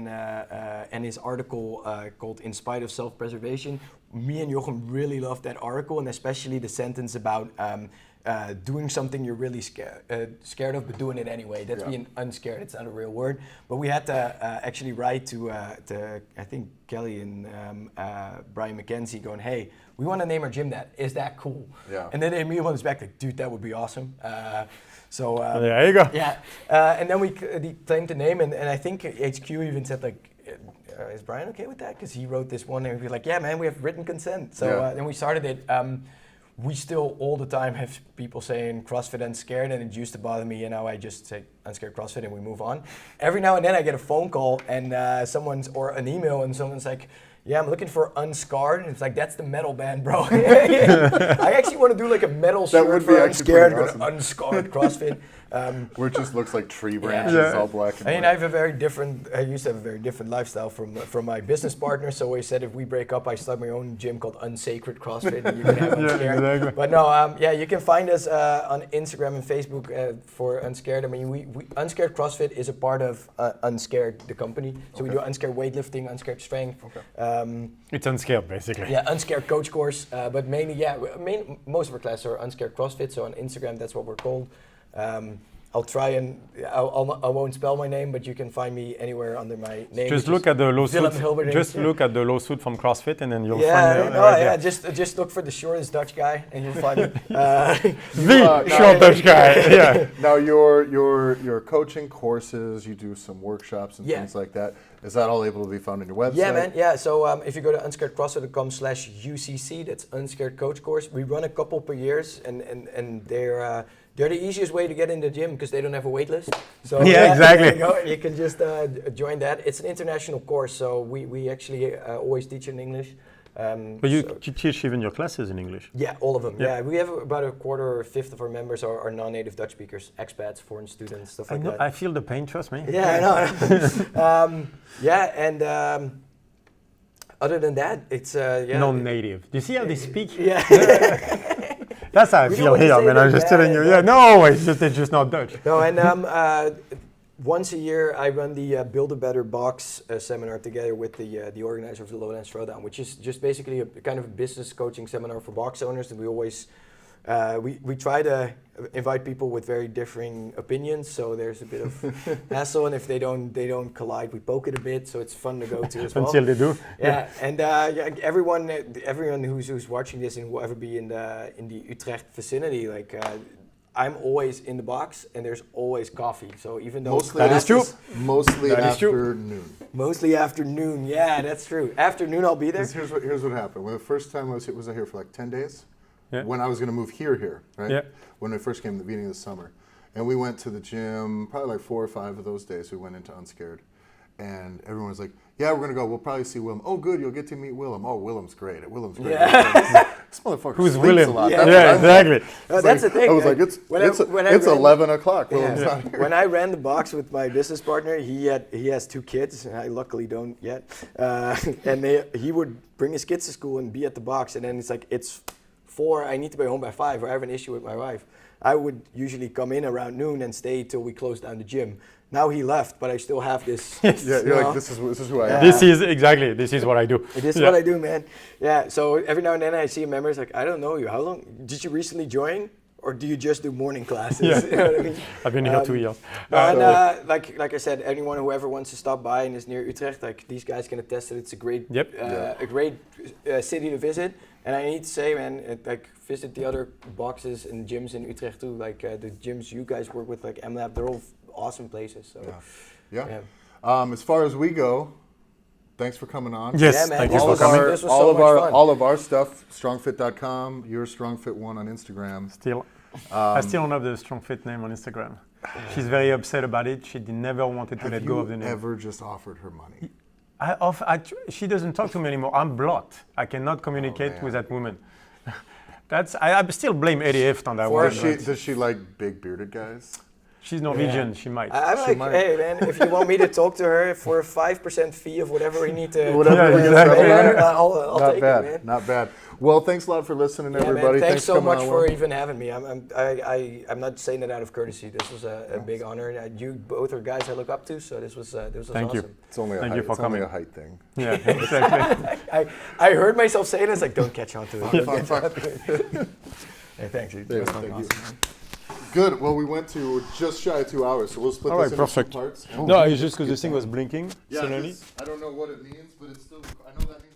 and his article called "In Spite of Self-Preservation." Me and Jochem really loved that article, and especially the sentence about. Doing something you're really scared of, but doing it anyway. That's being unscared. It's not a real word. But we had to actually write to I think Kelly and Brian McKenzie going, hey, we want to name our gym that. Is that cool? And then they immediately was back like, dude, that would be awesome. There you go. And then we claimed the name, and I think HQ even said like, is Brian okay with that? Because he wrote this one, and we were like, yeah, man, we have written consent. So then we started it. we still all the time have people saying CrossFit UnScared, and it used to bother me, and now I just say UnScared CrossFit and we move on. Every now and then I get a phone call and or an email, and someone's like, yeah, I'm looking for UnScarred, and it's like, that's the metal band, bro. I actually want to do like a metal shirt for UnScared, awesome. UnScarred CrossFit. Where it just looks like tree branches, all black and white. I used to have a very different lifestyle from my business partner, so I said if we break up, I start my own gym called Unsacred CrossFit, and you can have UnScared. Exactly. But no, you can find us on Instagram and Facebook for UnScared. I mean, we UnScared CrossFit is a part of UnScared, the company. So we do UnScared weightlifting, UnScared strength. Okay. It's UnScared, basically. Yeah, UnScared coach course, but mainly, most of our classes are UnScared CrossFit, so on Instagram, that's what we're called. I'll try and I won't spell my name, but you can find me anywhere under my name. Just look at the lawsuit. Willem Hilberdink. Just look at the lawsuit from CrossFit, and then you'll find it. Just look for the shortest Dutch guy, and you'll find it. The short Dutch guy. Yeah. Now your coaching courses, you do some workshops and things like that. Is that all able to be found on your website? Yeah, man. Yeah. So if you go to unscaredcrossfit.com/UCC, that's Unscared Coach Course. We run a couple per year, and they're the easiest way to get in the gym because they don't have a wait list. So exactly. You can just join that. It's an international course, so we actually always teach in English. But you teach even your classes in English? Yeah, all of them. Yeah, we have about a quarter or a fifth of our members are non-native Dutch speakers, expats, foreign students, stuff like that. I feel the pain, trust me. Yeah, I know. Other than that, it's non-native. Do you see how they speak? Yeah. That's how I feel here, man. I'm just telling you. Yeah, no, it's just not Dutch. No, and once a year I run the Build a Better Box seminar together with the organizer of the Lowlands Throwdown, which is just basically a kind of a business coaching seminar for box owners. And we always we try to invite people with very differing opinions, so there's a bit of hassle, and if they don't collide, we poke it a bit, so it's fun to go to as well. Until they do. Yeah, and everyone who's watching this and will ever be in the Utrecht vicinity, like I'm always in the box, and there's always coffee. So even though mostly afternoon. Mostly afternoon. Yeah, that's true. Afternoon, I'll be there. Here's what happened. When the first time I was here for like 10 days. Yeah. When I was going to move here, right? Yeah. When I first came at the beginning of the summer. And we went to the gym, probably like 4 or 5 of those days we went into UnScared. And everyone was like, yeah, we're going to go. We'll probably see Willem. Oh, good, you'll get to meet Willem. Oh, Willem's great. Willem's great. Yeah. This motherfucker Who's sleeps Willem? a lot. Yeah, exactly. That's the thing. I was like, it's 11 o'clock. Willem's not here. When I ran the box with my business partner, he has 2 kids, and I luckily don't yet. And he would bring his kids to school and be at the box, and then it's like, it's 4, I need to be home by 5, or I have an issue with my wife. I would usually come in around noon and stay till we close down the gym. Now he left, but I still have this. Yeah, you're like, this is who I am. This is what I do. This is what I do, man. Yeah, so every now and then I see a member, it's like, I don't know you. How long? Did you recently join? Or do you just do morning classes? Yeah. You know what I mean? I've been here 2 years. Like I said, anyone who ever wants to stop by and is near Utrecht, like these guys can attest that it's a great, a great city to visit. And I need to say, man, visit the other boxes and gyms in Utrecht too. Like the gyms you guys work with, like MLab, they're all awesome places. So yeah. As far as we go, thanks for coming on. Yes, yeah, man. thank you for coming. This was so much fun. All of our stuff, strongfit.com, your StrongFit1 on Instagram. I still don't have the StrongFit name on Instagram. She's very upset about it. She never wanted to let go of the name. Have you ever just offered her money? She doesn't talk to me anymore. I'm blocked. I cannot communicate with that woman. I still blame Eddie Heft on that one. Does she like big bearded guys? She's Norwegian. She might. I'm like, hey man, if you want me to talk to her for a 5% fee of whatever we need to, I'll take it, man. Not bad. Well, thanks a lot for listening, everybody. Man, thanks so much for even having me. I'm not saying it out of courturity. This was a big honor. You both are guys I look up to, so this was Thank awesome. you. It's only a height thing. Yeah, exactly. I heard myself saying it's like, don't catch on to it. Hey, thanks. Thank you. Good. Well, we went to just shy of 2 hours, so we'll split this into two parts. No, it's just because this thing was blinking. Yeah, I don't know what it means, but it's still. I know that means.